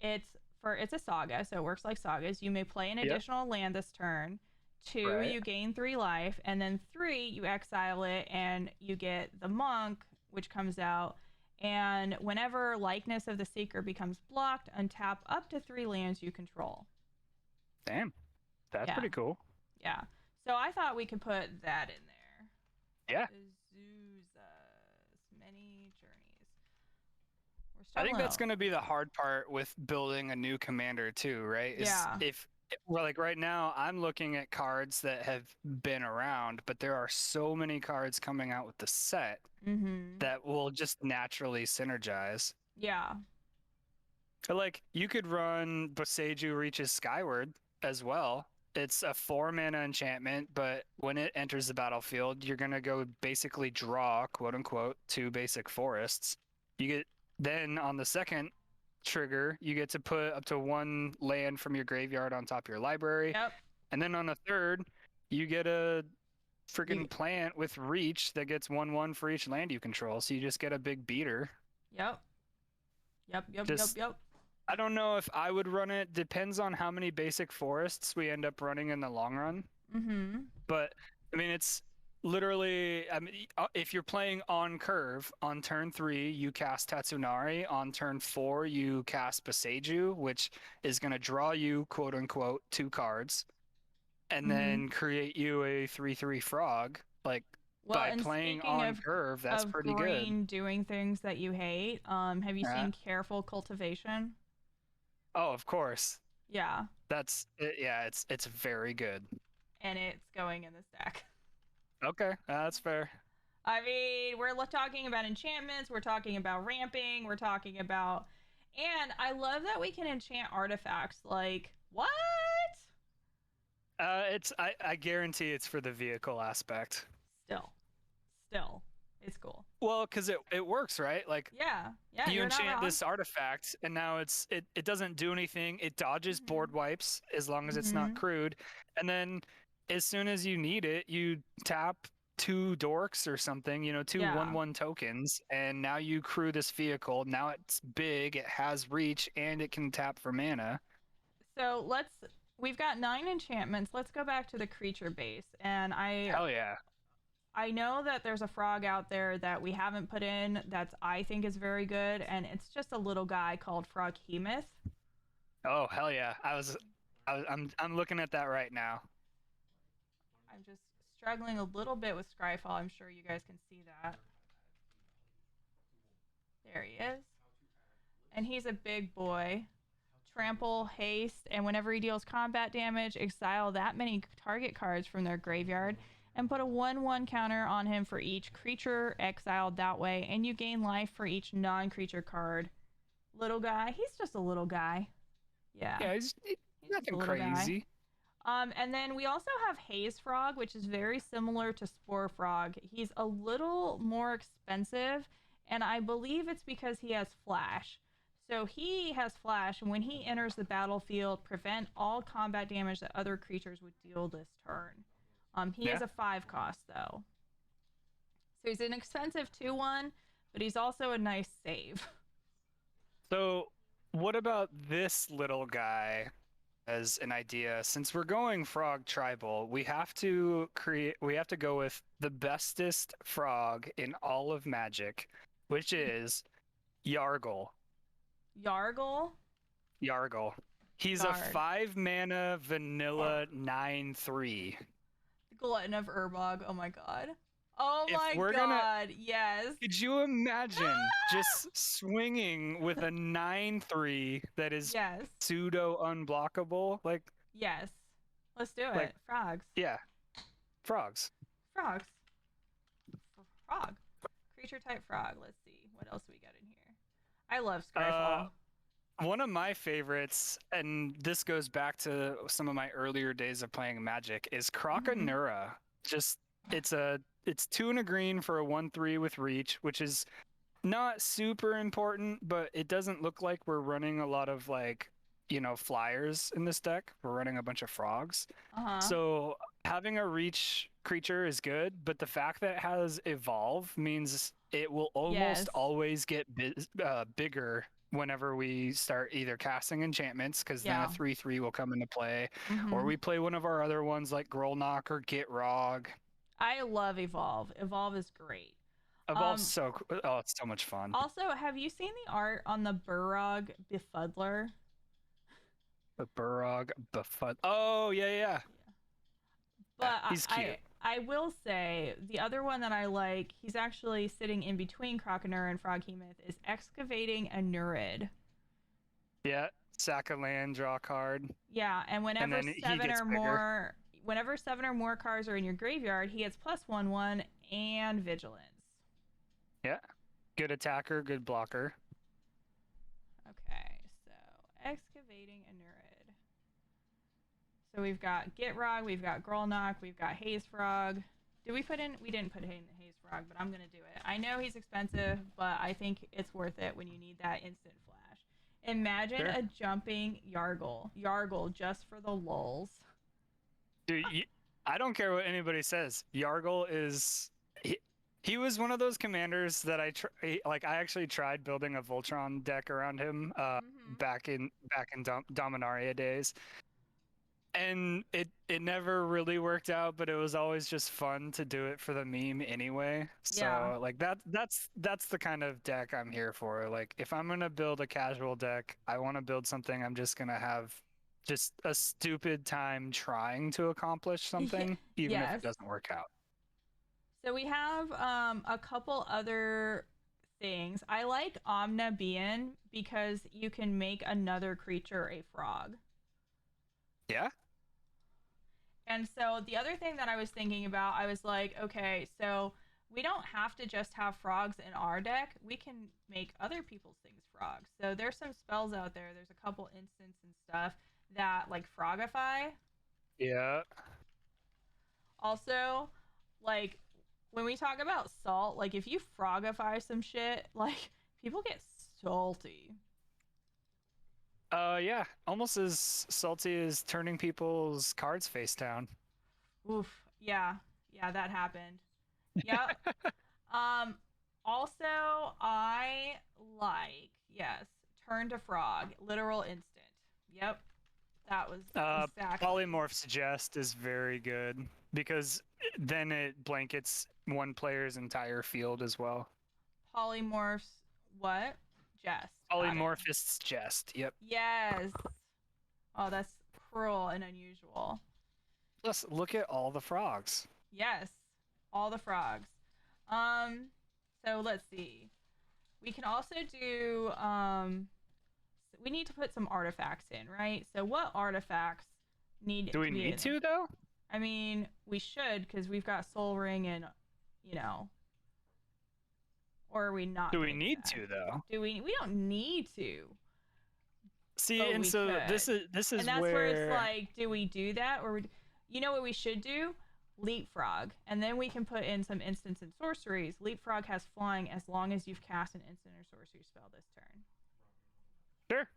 it's a saga, so it works like sagas. You may play an Yep. additional land this turn. 2, Right. you gain 3 life, and then 3, you exile it and you get the monk, which comes out. And whenever likeness of the seeker becomes blocked, untap up to 3 lands you control. Damn. That's Yeah, pretty cool. yeah. So I thought we could put that in there. Yeah. Azusa's Many Journeys. We're I think struggling. that's going to be the hard part with building a new commander too, right? Is Yeah. if well, like right now, I'm looking at cards that have been around, but there are so many cards coming out with the set Mm-hmm. that will just naturally synergize. Yeah. But like you could run Boseiju Reaches Skyward as well. It's a 4-mana enchantment, but when it enters the battlefield, you're gonna go basically draw, quote unquote, 2 basic forests. You get then on the second trigger, you get to put up to 1 land from your graveyard on top of your library. Yep. And then on the third, you get a freaking You- plant with reach that gets 1/1 for each land you control. So you just get a big beater. Yep. Yep. Just- I don't know if I would run it. Depends on how many basic forests we end up running in the long run. Mm-hmm. But I mean, it's literally. I mean, if you're playing on curve, on turn 3 you cast Tatsunari. On turn 4 you cast Boseiju, which is going to draw you, quote unquote, 2 cards, and then create you a 3/3 frog. Like Well, by and playing speaking on curve, that's of pretty green good. doing things that you hate, have you Yeah. seen Careful Cultivation? Oh, of course. Yeah, That's it. Yeah, it's very good. and it's going in this deck. Okay, that's fair. I mean, we're talking about enchantments, we're talking about ramping, we're talking about, and I love that we can enchant artifacts. Like, what? I guarantee it's for the vehicle aspect. Still, it's cool. Well, because it works, right? Like Yeah, you you're not enchant wrong. this artifact, and now it doesn't do anything. It dodges Mhm. board wipes as long as it's not Mhm. crude, and then as soon as you need it, you tap 2 dorks or something, you know, 2 Yeah. 1/1 tokens, and now you crew this vehicle. Now it's big, it has reach, and it can tap for mana. So we've got 9 enchantments. Let's go back to the creature base, and Hell yeah. I know that there's a frog out there that we haven't put in that's I think is very good, and it's just a little guy called Froghemoth. Oh hell yeah! I'm looking at that right now. I'm just struggling a little bit with Scryfall. I'm sure you guys can see that. There he is. And he's a big boy. Trample, haste, and whenever he deals combat damage, exile that many target cards from their graveyard and put a 1/1 counter on him for each creature exiled that way, and you gain life for each non-creature card. Little guy. He's just a little guy. Yeah. Yeah, he's He's just a nothing little guy. crazy. And then we also have Haze Frog, which is very similar to Spore Frog. He's a little more expensive, and I believe it's because he has Flash. So he has Flash, and when he enters the battlefield, prevent all combat damage that other creatures would deal this turn. He is Yeah. a 5 cost, though. So he's an expensive 2/1, but he's also a nice save. So, what about this little guy as an idea? Since we're going frog tribal, we have to go with the bestest frog in all of Magic, which is Yargle. Yargle? Yargle. He's Guard. a 5-mana vanilla 9/3. The Glutton of Urbog. Oh my god. Oh If my we're god. Yes. Could you imagine just swinging with a 9/3 that is Yes. pseudo unblockable? Like, Yes. Let's do it. Like- Frogs. yeah, frogs. Frogs. Frog. Creature type frog. Let's see. What else we got in here? I love Skyfall. One of my favorites, and this goes back to some of my earlier days of playing Magic, is Croconura. Just it's 2 and a green for a 1/3 with reach, which is not super important, but it doesn't look like we're running a lot of like, you know, flyers in this deck. We're running a bunch of frogs. Uh-huh. So having a reach creature is good, but the fact that it has evolve means it will almost Yes. always get bigger whenever we start either casting enchantments, because then Yeah. a 3/3 will come into play, Mhm. or we play one of our other ones like Grolnok or Get Rog. I love Evolve. Evolve is great. Evolve's it's so much fun. Also, have you seen the art on the Burrog Befuddler? The Burrog Befud. Oh yeah. But he's cute. I will say the other one that I like, he's actually sitting in between Croconur and Froghemoth, is Excavating a Nurid. Yeah, sack a land, draw a card. Yeah, and whenever then he 7 gets or bigger. more whenever 7 or more cards are in your graveyard, he gets +1/1 and Vigilance. Yeah, good attacker, good blocker. Okay, so activating a Druid. So we've got Gitrog, we've got Grolnok, we've got Haze Frog. Did we put in? We didn't put in Haze Frog, but I'm gonna do it. I know he's expensive, but I think it's worth it when you need that instant flash. Imagine Sure. a jumping Yargle just for the lulz. Dude, I don't care what anybody says. Yargle is he was one of those commanders that I actually tried building a Voltron deck around him back in Dominaria days. And it never really worked out, but it was always just fun to do it for the meme anyway. So Yeah. like that's the kind of deck I'm here for. Like if I'm gonna build a casual deck, I want to build something I'm just gonna have just a stupid time trying to accomplish something, even if Yes. it doesn't work out. So we have a couple other things. I like Omna Bien because you can make another creature a frog. Yeah. And so the other thing that I was thinking about, I was like, okay, so we don't have to just have frogs in our deck. We can make other people's things frogs. So there's some spells out there. There's a couple instants and stuff that like frogify. Yeah. Also, like when we talk about salt, like if you frogify some shit, like people get salty. Yeah, almost as salty as turning people's cards face down. Oof. Yeah. Yeah, that happened. Yep. Also I like, yes, turn to frog, literal instant. Yep. That was exactly. Polymorph Suggest is very good because then it blankets one player's entire field as well. Polymorphs what? Jest. Polymorphist's Jest. Yep. Yes. Oh, that's cruel and unusual. Plus, look at all the frogs. Yes. All the frogs. So let's see. We can also do we need to put some artifacts in, right? So what artifacts need Do we need to though? I mean, we should because we've got Soul Ring and or are we not? Do we need to though? Do we don't need to. See, and so could. this is and that's where it's like, do we do that or you know what we should do? Leapfrog, and then we can put in some instants and sorceries. Leapfrog has flying as long as you've cast an instant or sorcery spell this turn. Sure.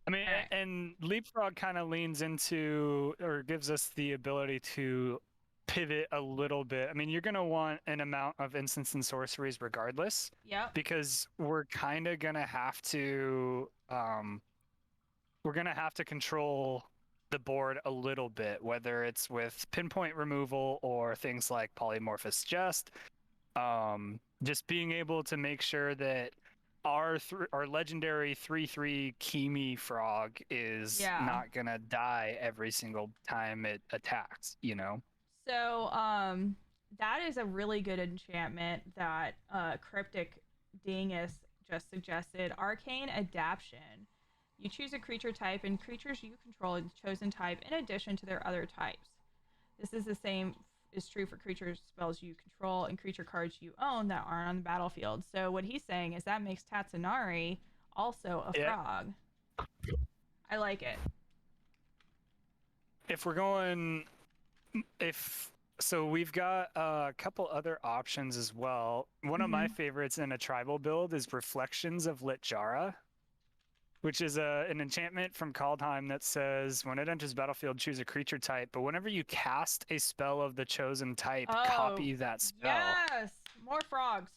I mean, and Leapfrog kind of leans into or gives us the ability to pivot a little bit. I mean, you're going to want an amount of instants and sorceries regardless. Yeah. Because we're kind of going to have to control the board a little bit, whether it's with pinpoint removal or things like Polymorphous Just being able to make sure that our legendary 3/3 Kimi frog is not gonna die every single time it attacks, you know? So that is a really good enchantment that Cryptic Dingus just suggested. Arcane Adaption. You choose a creature type, and creatures you control the chosen type in addition to their other types. This is the same is true for creature spells you control and creature cards you own that aren't on the battlefield. So what he's saying is that makes Tatsunari also a frog. I like it. If we're going, so we've got a couple other options as well. One of my favorites in a tribal build is Reflections of Litjara, which is an enchantment from Kaldheim that says when it enters battlefield, choose a creature type. But whenever you cast a spell of the chosen type, copy that spell. Yes, more frogs.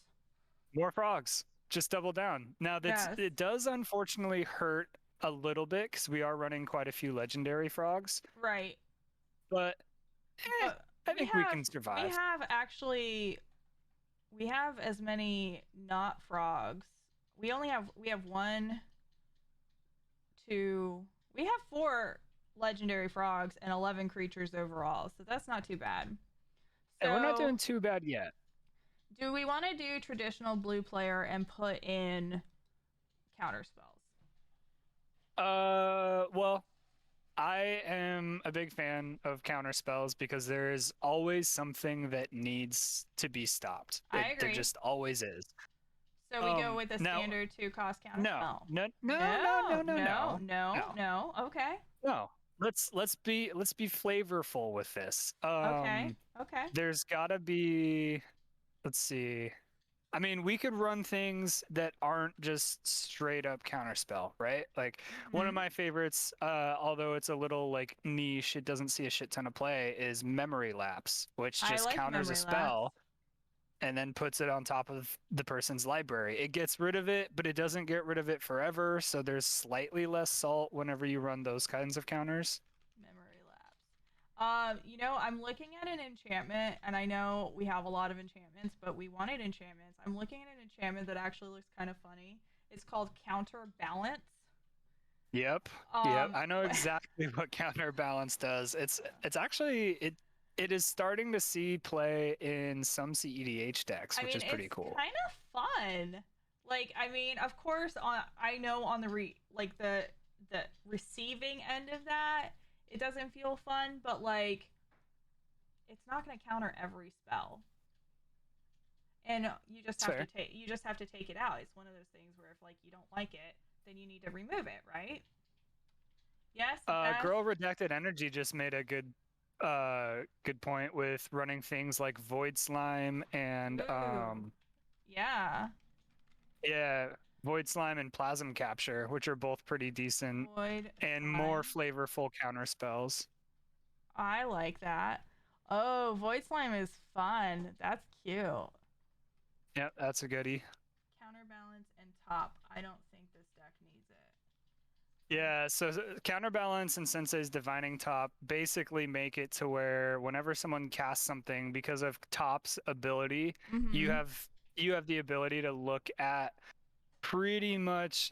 More frogs. Just double down. Now, it does unfortunately hurt a little bit because we are running quite a few legendary frogs. Right. But I think we can survive. We have as many not frogs. We have 1, 2. We have 4 legendary frogs and 11 creatures overall, so that's not too bad. So, and we're not doing too bad yet. Do we want to do traditional blue player and put in counter spells? Well, I am a big fan of counter spells because there is always something that needs to be stopped. I agree. There just always is. So we go with the Now, standard 2 cost counter no, spell. no, no, no, No, no, no, no, no, no, no, no. Okay. no. Let's be flavorful with this. Okay. Okay. There's gotta be. Let's see. I mean, we could run things that aren't just straight up counterspell, right? Like one of Hmm. my favorites, although it's a little like niche, it doesn't see a shit ton of play, is Memory Lapse, which I just like counters a memory lapse. spell and then puts it on top of the person's library. It gets rid of it, but it doesn't get rid of it forever, so there's slightly less salt whenever you run those kinds of counters. Memory lapse. I'm looking at an enchantment, and I know we have a lot of enchantments, but we wanted enchantments. I'm looking at an enchantment that actually looks kind of funny. It's called Counterbalance. Yep. Yep. Um, I know exactly what counterbalance does. It's actually it is starting to see play in some CEDH decks, I which mean, is it's pretty cool. kind of fun. Like, I mean, of course, I know on the receiving end of that, it doesn't feel fun, but like, it's not going to counter every spell, and It's fair. you just have to take it out. It's one of those things where if like you don't like it, then you need to remove it, right? Yes, yes. Girl Redacted Energy just made a good point with running things like Void Slime and Ooh, yeah. yeah, Void Slime and Plasm Capture, which are both pretty decent Void and more slime. flavorful counter spells. I like that. Oh, Void Slime is fun. That's cute. Yep, that's a goodie. Counterbalance and top. I don't think this deck needs it. Yeah, so Counterbalance and Sensei's Divining Top basically make it to where whenever someone casts something, because of Top's ability, you Mm-hmm. have you have the ability to look at pretty much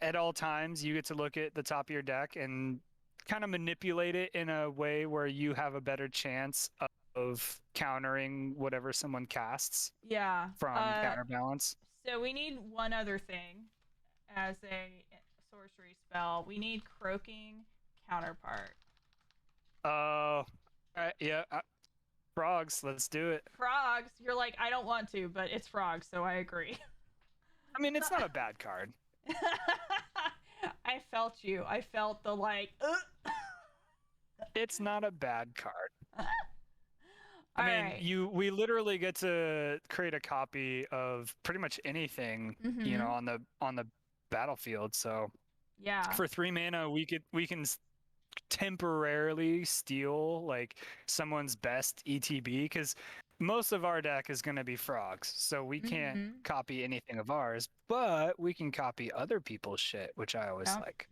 at all times. You get to look at the top of your deck and kind of manipulate it in a way where you have a better chance of countering whatever someone casts Yeah. from Counterbalance. So we need one other thing as a sorcery spell. We need croaking counterpart. Oh, yeah, frogs. Let's do it. Frogs. You're like, I don't want to, but it's frogs, so I agree. I mean, it's not a bad card. I felt you. I felt the like. It's not a bad card. I All mean, right. we literally get to create a copy of pretty much anything, Mm-hmm. on the battlefield. So Yeah. for 3 mana, we can temporarily steal like someone's best ETB because most of our deck is going to be frogs, so we can't Mm-hmm. copy anything of ours, but we can copy other people's shit, which I always Yeah. like.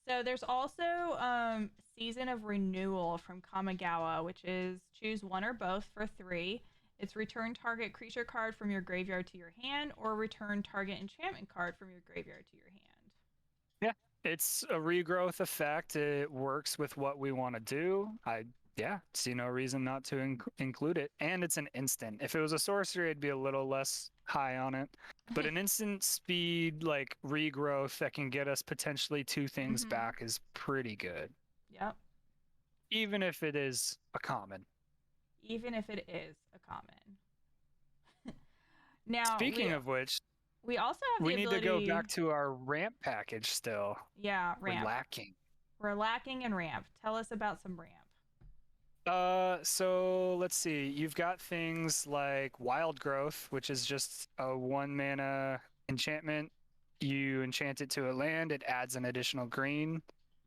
So there's also Season of Renewal from Kamigawa, which is choose one or both for 3. It's return target creature card from your graveyard to your hand, or return target enchantment card from your graveyard to your hand. Yeah, it's a regrowth effect. It works with what we want to do. I Yeah, see no reason not to include it. And it's an instant. If it was a sorcery, I'd be a little less high on it. But an instant speed like regrowth that can get us potentially 2 things Mm-hmm. back is pretty good, Yep. even if it is a common. Even if it is a common. Now Speaking of which, we also have the we need to go ability. back to our ramp package still. Yeah, We're ramp. lacking. We're lacking in ramp. Tell us about some ramp. So let's see. You've got things like Wild Growth, which is just a 1 mana enchantment. You enchant it to a land, it adds an additional green.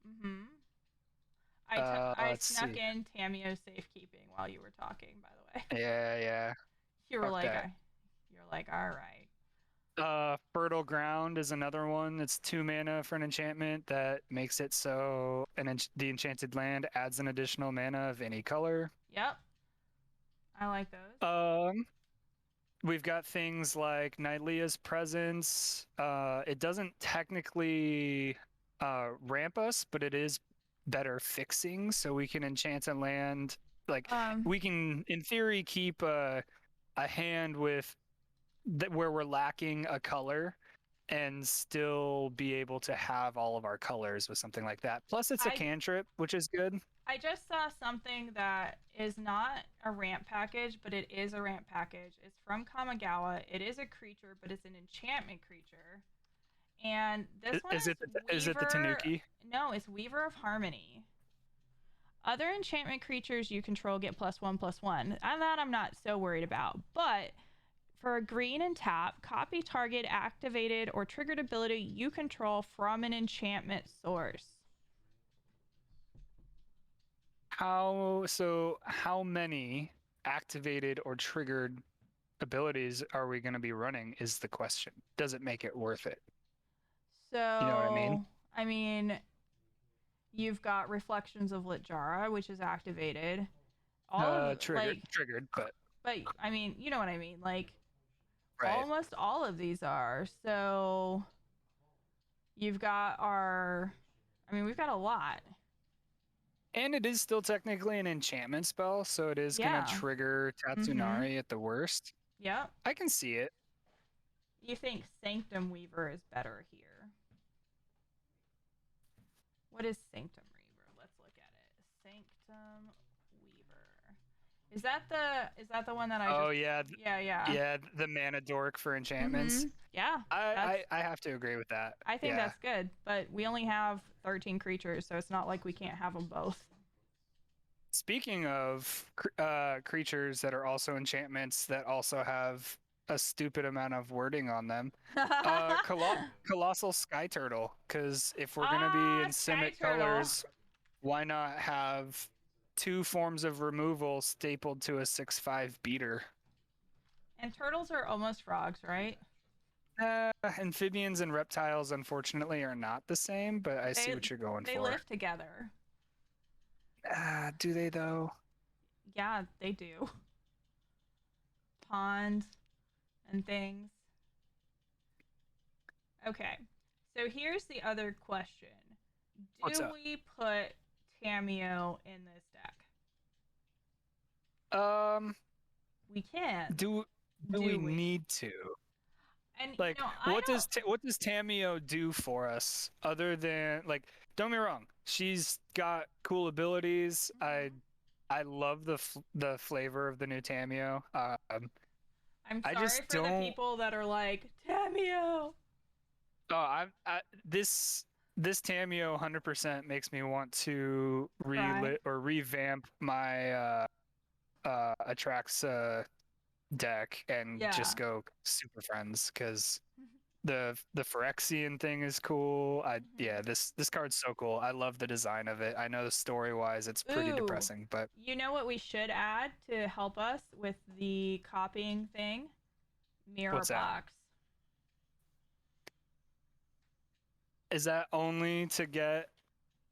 Mm-hmm. I Let's snuck see. in Tamio's safekeeping while you were talking, by the way. Yeah, yeah. You were Fuck like, that. you're like, all right. Fertile Ground is another one. It's 2 mana for an enchantment that makes it so the enchanted land adds an additional mana of any color. Yep, I like those. Um, We've got things like Nyliea's Presence. It doesn't technically ramp us, but it is better fixing, so we can enchant a land. Like Um, we can, in theory, keep a hand with where we're lacking a color, and still be able to have all of our colors with something like that. Plus, it's a I cantrip, which is good. I just saw something that is not a ramp package, but it is a ramp package. It's from Kamigawa. It is a creature, but it's an enchantment creature. And this one Is is it the Weaver. Tanuki? No, it's Weaver of Harmony. Other enchantment creatures you control get +1/+1. And that I'm not so worried about. But for a green and tap, copy target activated or triggered ability you control from an enchantment source. How many activated or triggered abilities are we going to be running is the question. Does it make it worth it? You know what I mean? So, I mean, you've got Reflections of Litjara, which is activated. All of Triggered, but I mean, you know what I mean. Like right. almost all of these are. So you've got we've got a lot. And it is still technically an enchantment spell, so it is going to trigger Tatsunari at the worst. Yep. I can see it. You think Sanctum Weaver is better here? What is Sanctum Weaver? Let's look at it. Sanctum Weaver. Is that the one that I yeah, the mana dork for enchantments. Yeah. I have to agree with that. I think that's good, but we only have 13 creatures, so it's not like we can't have them both. Speaking of creatures that are also enchantments that also have a stupid amount of wording on them, Colossal Sky Turtle, because if we're going to be in Simic colors, why not have 2 forms of removal stapled to a 6/5 beater? And turtles are almost frogs, right? Amphibians and reptiles, unfortunately, are not the same, but I see what you're going for. They live together. Do they, though? Yeah, they do. Ponds and things. Okay, so here's the other question. Do we put Tamiyo in this deck? We can. Do we need to? And like, what does Tamiyo do for us other than, like, don't get me wrong, she's got cool abilities. I love the flavor of the new Tamiyo. I'm sorry for the people that are like, Tamiyo. Oh, this Tamiyo 100% makes me want to revamp my Atraxa deck and just go super friends, because the Phyrexian thing is cool. This card's so cool. I love the design of it. I know story wise it's pretty depressing, but you know what we should add to help us with the copying thing? Mirror box. Is that only to get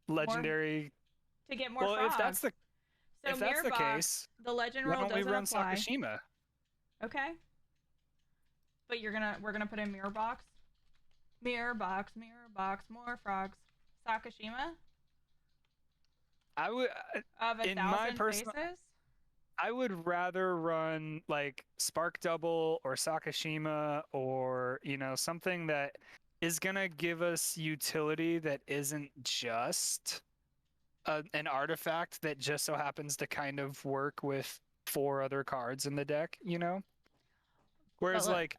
legendary? To get more frogs. If that's the case, the legend rule doesn't apply. Why don't we run Sakashima? Okay. But we're gonna put in mirror box, more frogs. Sakashima. I would I would rather run like Spark Double or Sakashima, or something that is gonna give us utility that isn't just an artifact that just so happens to kind of work with 4 other cards in the deck, Whereas like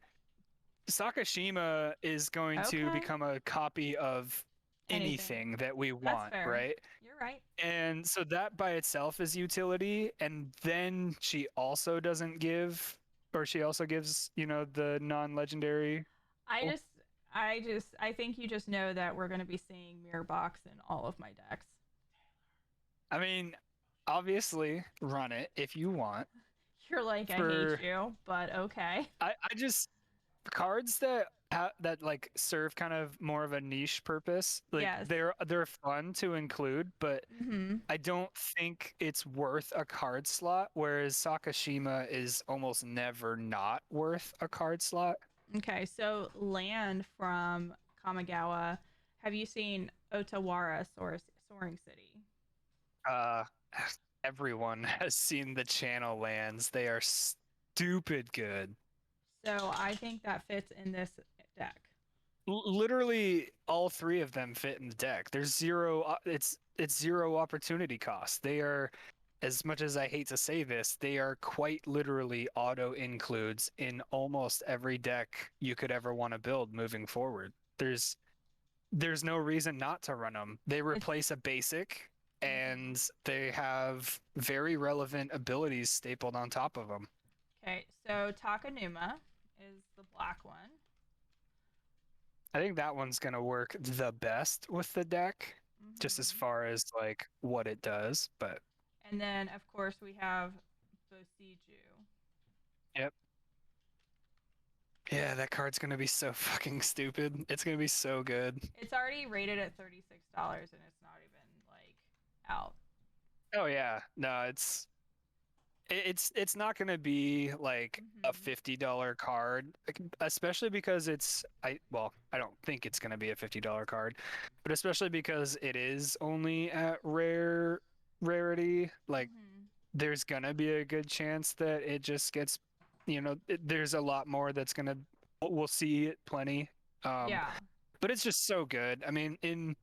Sakashima is going to become a copy of anything that we want, right? You're right. And so that by itself is utility, and then she also doesn't give, or she also gives, the non-legendary. I think you just know that we're going to be seeing mirror box in all of my decks. I mean, obviously run it if you want. You're like, I hate you, but okay. I just, cards that like serve kind of more of a niche purpose, like they're fun to include, but I don't think it's worth a card slot, whereas Sakashima is almost never not worth a card slot. Okay, so land from Kamigawa. Have you seen Otawara Soaring City? Everyone has seen the channel lands. They are stupid good. So I think that fits in this deck. literally all three of them fit in the deck. There's zero. It's zero opportunity cost. They are, as much as I hate to say this, they are quite literally auto includes in almost every deck you could ever want to build moving forward. There's no reason not to run them. They It's replace a basic, mhm. and they have very relevant abilities stapled on top of them. Okay. So Takanuma is the black one. I think that one's gonna work the best with the deck, just as Hmm. far as like what it does. But And then of course we have Bosiju. yep, yeah, that card's gonna be so fucking stupid. It's gonna be so good. It's already rated at $36 and it's not even like out. Oh yeah, no, it's not gonna be like a Hmm. $50 card, like, especially because I don't think it's gonna be a $50 card, but especially because it is only at rarity. Like Hmm. there's gonna be a good chance that it just gets, there's a lot more that's gonna, we'll see it plenty. Um, Yeah. but it's just so good. I mean,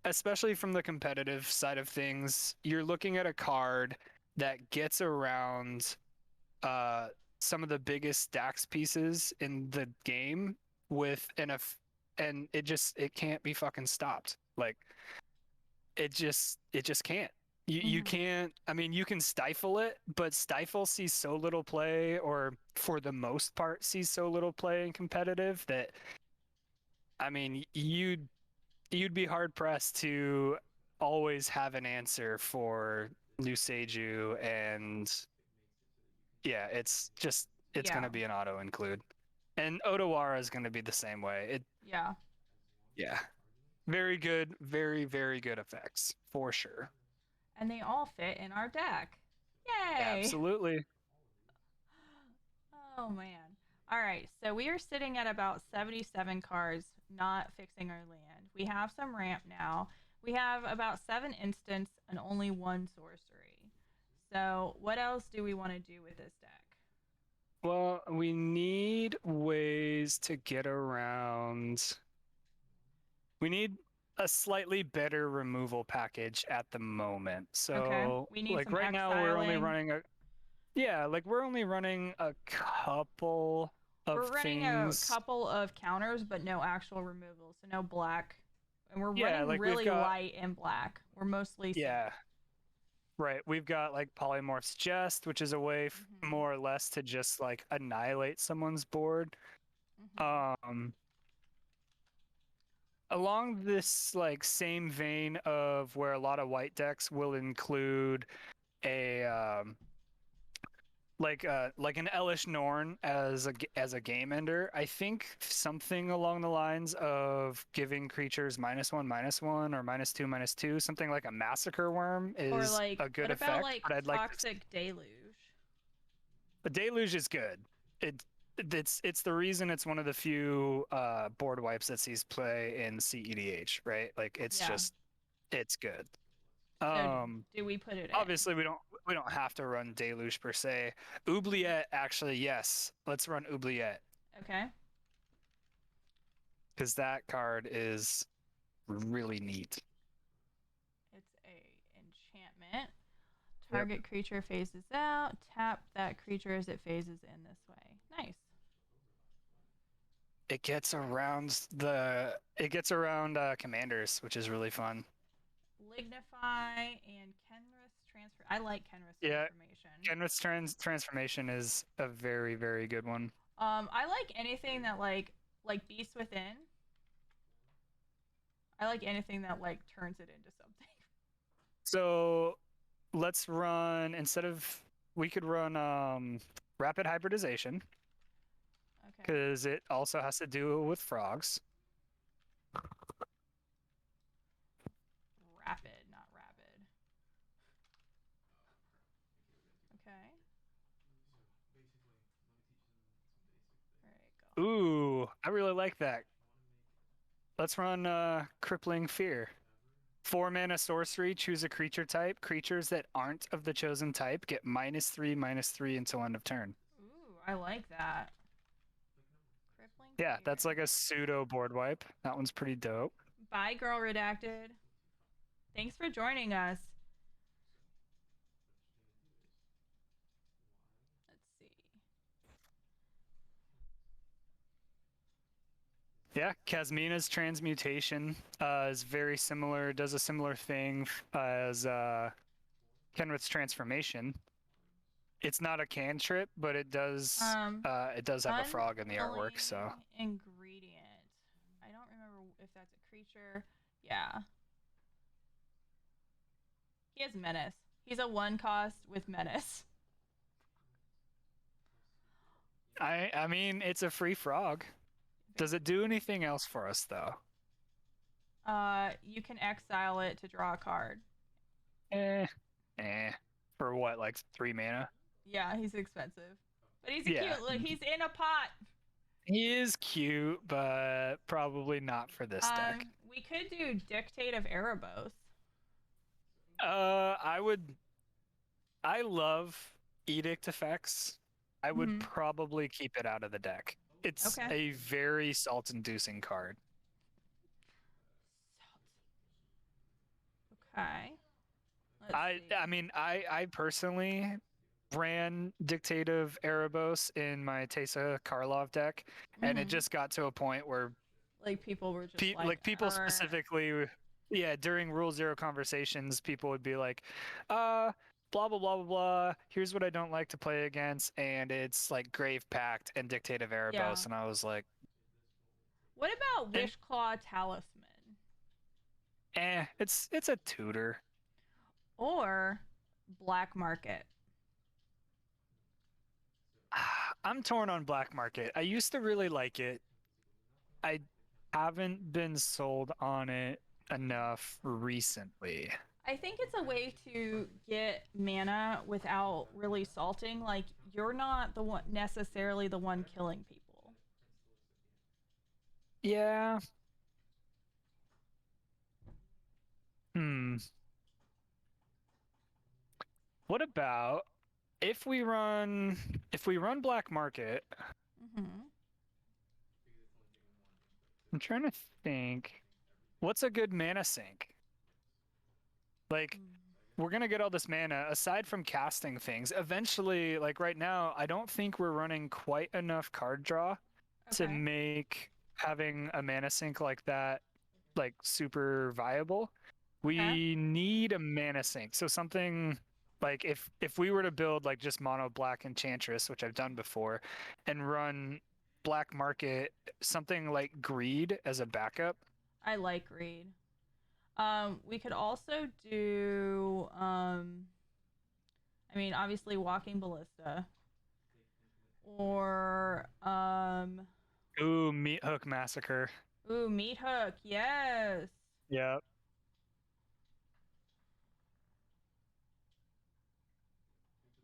especially from the competitive side of things, you're looking at a card that gets around uh, some of the biggest stacks pieces in the game with and it can't be fucking stopped. Like it just can't. You Hmm. can't. I mean, you can stifle it, but stifle sees so little play, or for the most part sees so little play in competitive that, I mean, you'd be hard pressed to always have an answer for Nuseju, and yeah, it's Yeah. gonna be an auto include, and Odawara is gonna be the same way. Yeah. Yeah, very good, very very good effects for sure. And they all fit in our deck. Yay! Absolutely. Oh man. All right, so we are sitting at about 77 cards, not fixing our land. We have some ramp now. We have about 7 instants and only one sorcery. So, what else do we want to do with this deck? Well, we need ways to get around. We need a slightly better removal package at the moment. Okay, So, we need like some right now, we're only exiling. running we're only running a couple of We're running a things. couple of counters, but no actual removal, so no black. And we're Yeah, running like we've really got light in black. We're mostly yeah, single. right. We've got like Polymorph's Jest, which is a way Hmm. more or less to just like annihilate someone's board. Hmm. Um, Along this like same vein of where a lot of white decks will include a like an Elish Norn as a game ender. I think something along the lines of giving creatures -1/-1 or -2/-2, something like a Massacre Worm Or is like, a good what about effect. like But I'd like to. toxic deluge? The Deluge is good. It it's the reason it's one of the few board wipes that sees play in CEDH, right? Like Yeah. it's good. So Um, do we put it in? Obviously we don't have to run Deluge per se. Oubliette, actually, yes. Let's run Oubliette Okay. because that card is really neat. It's a enchantment. Yep. Target creature phases out. Tap that creature as it phases in this way. Nice. It gets around commanders, which is really fun. Lignify and Kenrith's transfer. I like Kenrith's Yeah, transformation. Geneth's transformation is a very, very good one. I like anything that like Beast Within. I like anything that like turns it into something. So let's run we could run rapid hybridization Okay. because it also has to do with frogs. Rapid, not rabid. Okay. All right, go. Ooh, I really like that. Let's run crippling fear. 4 mana sorcery, choose a creature type. Creatures that aren't of the chosen type get -3/-3 until end of turn. Ooh, I like that. Crippling Yeah, Here. that's like a pseudo board wipe. That one's pretty dope. Bye, girl redacted. Thanks for joining us. Let's see. Yeah, Kasmina's transmutation is very similar, does a similar thing as Kenrith's transformation. It's not a cantrip, but it does have a frog in the artwork, so Unwilling ingredient. I don't remember if that's a creature. Yeah. He has menace. He's a 1 cost with menace. I mean it's a free frog. Does it do anything else for us though? You can exile it to draw a card. Eh. Eh. For what, like 3 mana? Yeah, he's expensive. But he's a Yeah. cute. Look, he's in a pot. He is cute, but probably not for this deck. We could do Dictate of Erebos. I love edict effects. I would Mhm. probably keep it out of the deck. It's Okay. a very salt-inducing card. Okay. I mean, I personally ran Dictative Erebos in my Teysa Karlov deck, and it Mhm. just got to a point where Like people were just like people "Arr." specifically, yeah, during Rule Zero conversations, people would be like, blah blah blah blah blah. Here's what I don't like to play against, and it's like Grave Pact and Dictative Erebos, Yeah. and I was like, What about and, Wishclaw Talisman? it's a tutor. Or Black Market? I'm torn on Black Market. I used to really like it. I haven't been sold on it enough recently. I think it's a way to get mana without really salting. Like you're not the one necessarily the one killing people. Yeah. Hmm. What about if we run Black Market? Mm-hmm. I'm trying to think. What's a good mana sink? Like, we're gonna get all this mana aside from casting things. Eventually, like right now, I don't think we're running quite enough card draw to Okay. make having a mana sink like that like super viable. We need a mana sink. So something like if we were to build like just mono black enchantress, which I've done before, and run black market, something like greed as a backup. I like Greed. We could also do I mean obviously Walking Ballista. Or Ooh, meat hook massacre. ooh, Meat Hook, yes. Yep.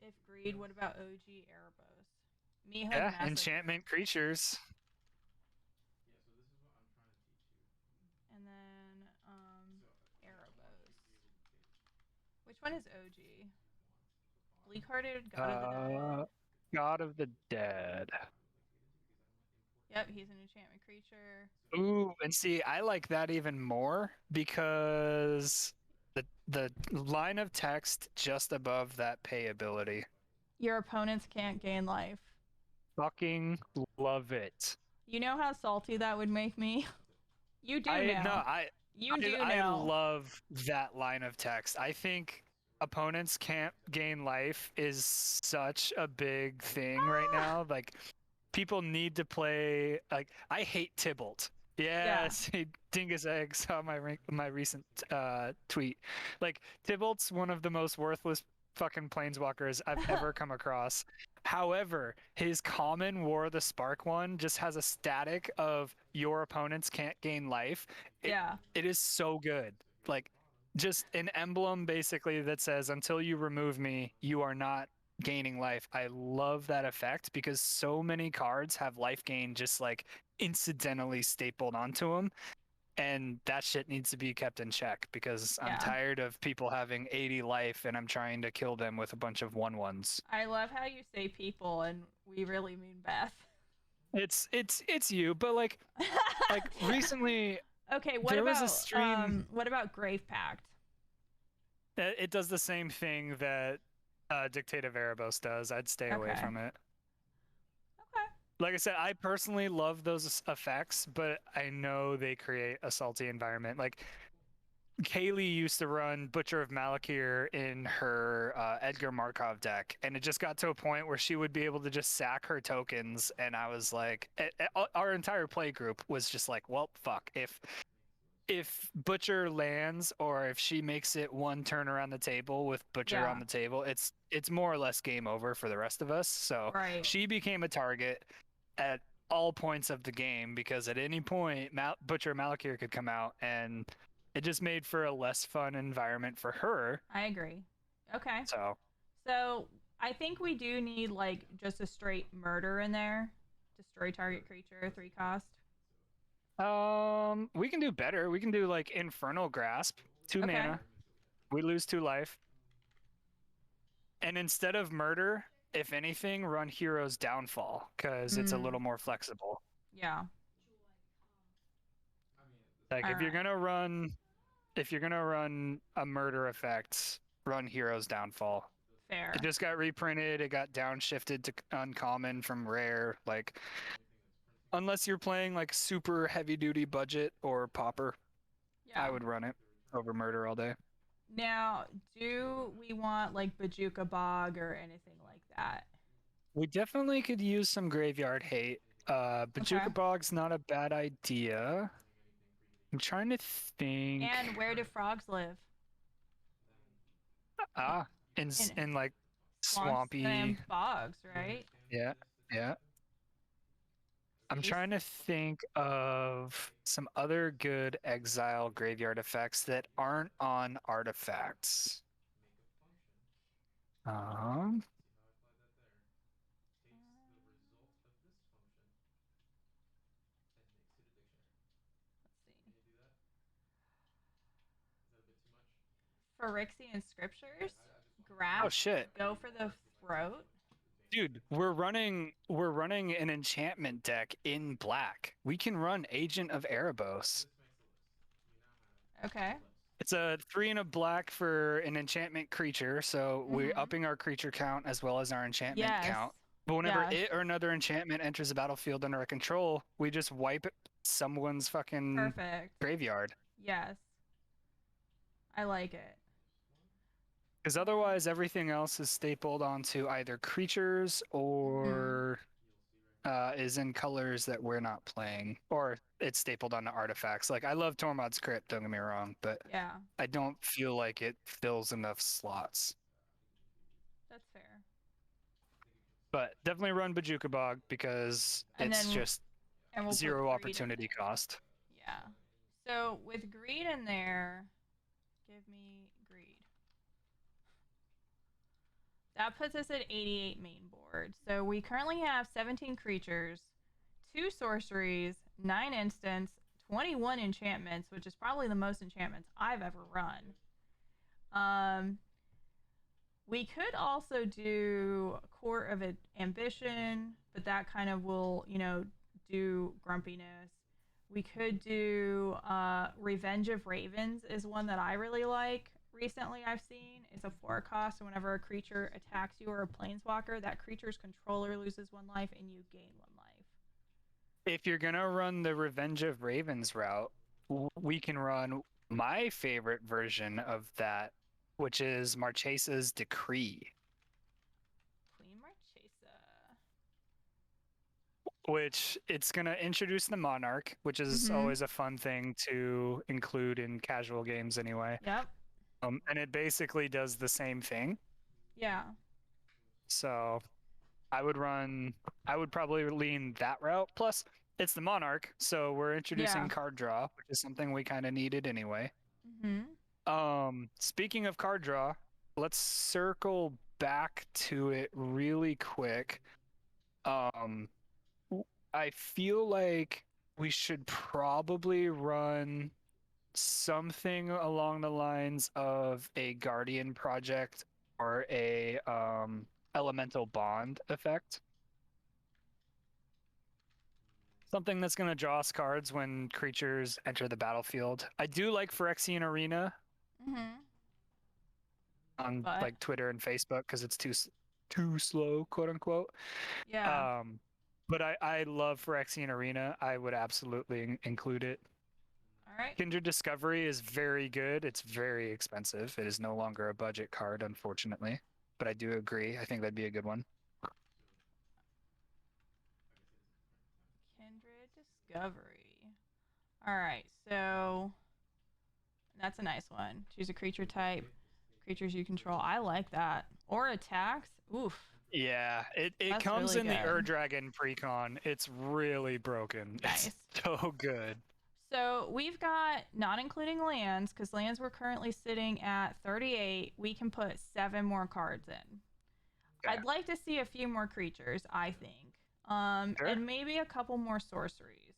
If Greed, what about OG Erebos? Meat Hook Yeah, Massacre. enchantment creatures. And then Erebos. Which one is OG? Bleak Hearted God of the Dead. God of the Dead. Yep, he's an enchantment creature. Ooh, and see, I like that even more because the line of text just above that pay ability. Your opponents can't gain life. Fucking love it. You know how salty that would make me? You do now. You do I now. love that line of text. I think opponents can't gain life is such a big thing right now. Like people need to play. Like I hate Tybalt. Yes, Dingus Egg saw my recent tweet. Like Tybalt's one of the most worthless fucking planeswalkers I've ever come across. However, his common War of the Spark one just has a static of your opponents can't gain life. It is so good. Like just an emblem basically that says until you remove me, you are not gaining life. I love that effect because so many cards have life gain just like incidentally stapled onto them. And that shit needs to be kept in check because I'm tired of people having 80 life and I'm trying to kill them with a bunch of 1/1s. I love how you say people and we really mean Beth. It's you, but like recently Okay, there was a stream. what about Grave Pact? It does the same thing that Dictative Erebos does. I'd stay away Okay. from it. Okay. Like I said, I personally love those effects, but I know they create a salty environment. Like Kaylee used to run Butcher of Malakir in her Edgar Markov deck, and it just got to a point where she would be able to just sack her tokens, and I was like, our entire play group was just like, well, fuck. If Butcher lands or if she makes it one turn around the table with Butcher Yeah. on the table, it's more or less game over for the rest of us. So Right. she became a target at all points of the game because at any point Butcher Malakir could come out, and it just made for a less fun environment for her. I agree. Okay. So So I think we do need like just a straight murder in there. Destroy target creature, 3 cost. we can do better. We can do like Infernal Grasp, 2 Okay. mana. We lose 2 life. And instead of murder, if anything, run Hero's Downfall because it's a little more flexible. Yeah. Like All if you're right. gonna run a murder effect, run Hero's Downfall. Fair. It just got reprinted. It got downshifted to uncommon from rare. Like unless you're playing like super heavy duty budget or popper, Yeah. I would run it over murder all day. Now, do we want like Bajuka Bog or anything like that? We definitely could use some graveyard hate. Okay. Bajuka Bog's not a bad idea. I'm trying to think. And where do frogs live? Ah, In in like swamps swampy. and bogs, right? Yeah, yeah. I'm Space. trying to think of some other good exile graveyard effects that aren't on artifacts. Um, Let's see. Phyrexian scriptures. oh Grasp. shit. Go for the throat. Dude, we're running an enchantment deck in black. We can run Agent of Erebos. Okay. It's a 3 and a black for an enchantment creature, so we're upping our creature count as well as our enchantment Yes. count. But whenever Yes. it or another enchantment enters the battlefield under our control, we just wipe someone's fucking Perfect. graveyard. Yes. I like it. Because otherwise, everything else is stapled onto either creatures or is in colors that we're not playing, or it's stapled onto artifacts. Like I love Tormod's Crypt, don't get me wrong, but Yeah. I don't feel like it fills enough slots. That's fair. But definitely run Bajuka Bog because And it's then just and we'll put zero greed in opportunity there. cost. Yeah. So with greed in there, give me greed. That puts us at 88 main board. So we currently have 17 creatures, 2 sorceries, 9 instants, 21 enchantments, which is probably the most enchantments I've ever run. We could also do Court of Ambition, but that kind of will, do grumpiness. We could do Revenge of Ravens is one that I really like. Recently, I've seen it's a 4 cost, and whenever a creature attacks you or a planeswalker, that creature's controller loses 1 life and you gain 1 life. If you're gonna run the Revenge of Ravens route, we can run my favorite version of that, which is Marchesa's Decree. Queen Marchesa. Which it's gonna introduce the Monarch, which is always a fun thing to include in casual games anyway. Yep. And it basically does the same thing. Yeah. So I would probably lean that route. Plus, it's the Monarch, so we're introducing card draw, which is something we kind of needed anyway. Speaking of card draw, let's circle back to it really quick. I feel like we should probably run something along the lines of a Guardian project or a Elemental Bond effect. Something that's going to draw us cards when creatures enter the battlefield. I do like Phyrexian Arena Mm-hmm. on But like Twitter and Facebook because it's too slow, quote unquote. yeah. Um, but I love Phyrexian Arena. I would absolutely include it. All right. Kindred Discovery is very good. It's very expensive. It is no longer a budget card, unfortunately. But I do agree. I think that'd be a good one. Kindred Discovery. All right. So that's a nice one. Choose a creature type. Creatures you control. I like that. Or attacks. Oof. Yeah, it That's comes really in the good. Dragon precon. It's really broken. It's Nice. so good. So we've got, not including lands, because lands we're currently sitting at 38. We can put 7 more cards in. Okay. I'd like to see a few more creatures, I think. Sure. And maybe a couple more sorceries.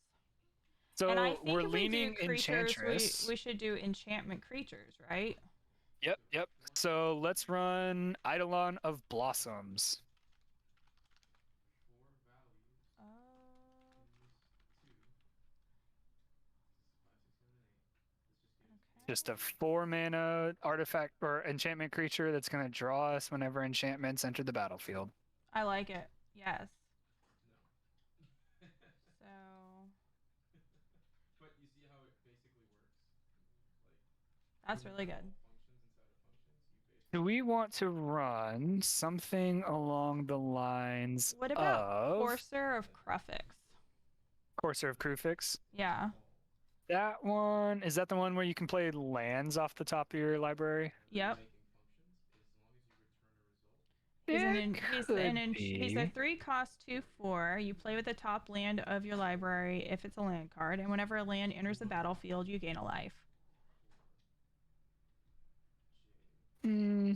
And I So think we're if we do leaning creatures, Enchantress. we should do enchantment creatures, right? Yep. So let's run Eidolon of Blossoms. Uh, Just a okay. 4 mana artifact or enchantment creature that's going to draw us whenever enchantments enter the battlefield. I like it. Yes. So that's really good. Do we want to run something along the lines What about of Courser of Kruphix? Courser of Krufix? Yeah. That one, is that the one where you can play lands off the top of your library? Yep. It could He's a be. 3 cost 2/4. You play with the top land of your library if it's a land card, and whenever a land enters the battlefield, you gain a life. Hmm.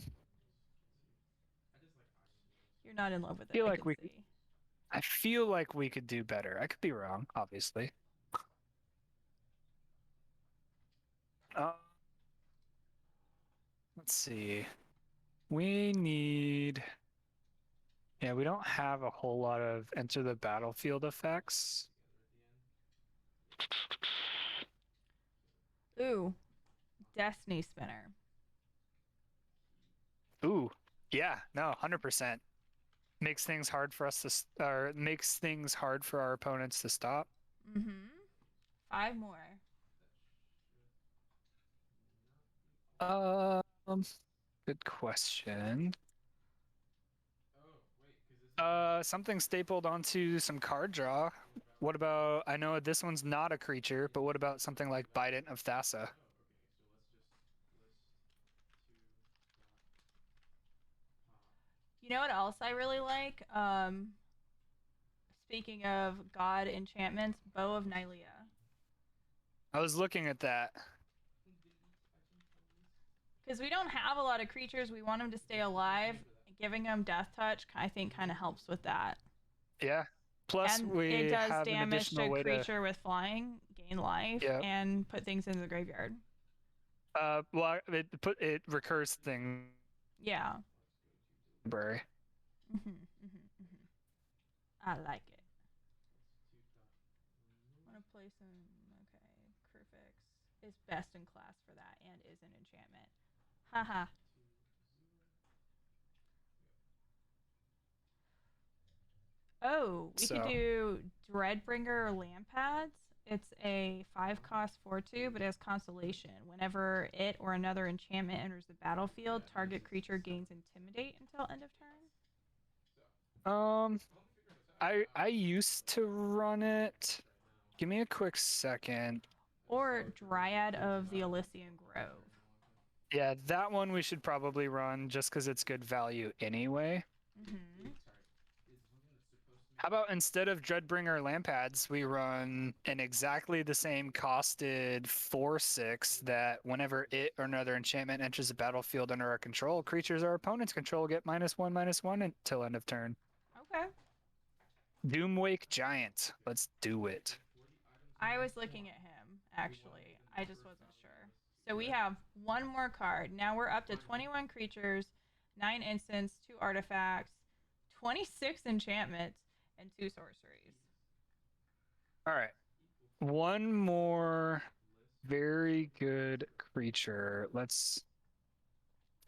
You're not in love with it, Feel I like can we see. I feel like we could do better. I could be wrong, obviously. Uh, let's see. We need. Yeah, we don't have a whole lot of enter the battlefield effects. Ooh, Destiny Spinner. Ooh, yeah, no, 100%. Makes things hard for us to, or makes things hard for our opponents to stop. Mm-hmm. 5 more. Um, good question. Something stapled onto some card draw. What about, I know this one's not a creature, but what about something like Bident of Thassa? You know what else I really like? Speaking of god enchantments, Bow of Nylea. I was looking at that. Because we don't have a lot of creatures, we want them to stay alive. Giving them Death Touch, I think, kind of helps with that. Yeah. Plus, And it we does have an damage to additional a way to, creature with flying, gain life, yeah. and put things into the graveyard. Well, it recurs thing. Yeah. Library. I like it. I want to play some. Okay. Krufix is best in class for that and is an enchantment. Haha. Oh, we could So, do Dreadbringer Lampads. It's a 5 cost 4/2, but it has Constellation. Whenever it or another enchantment enters the battlefield, target creature gains Intimidate until end of turn. um, I used to run it. Give me a quick second. Or Dryad of the Elysian Grove. Yeah, that one we should probably run just because it's good value anyway. Mm-hmm. How about instead of Dreadbringer Lampads, we run an exactly the same costed 4/6 that whenever it or another enchantment enters the battlefield under our control, creatures our opponent's control get -1/-1 until end of turn. Okay. Doomwake Giant. Let's do it. I was looking at him, actually. I just wasn't sure. So we have one more card. Now we're up to 21 creatures, 9 instants, 2 artifacts, 26 enchantments, and 2 sorceries. All right. One more very good creature. Let's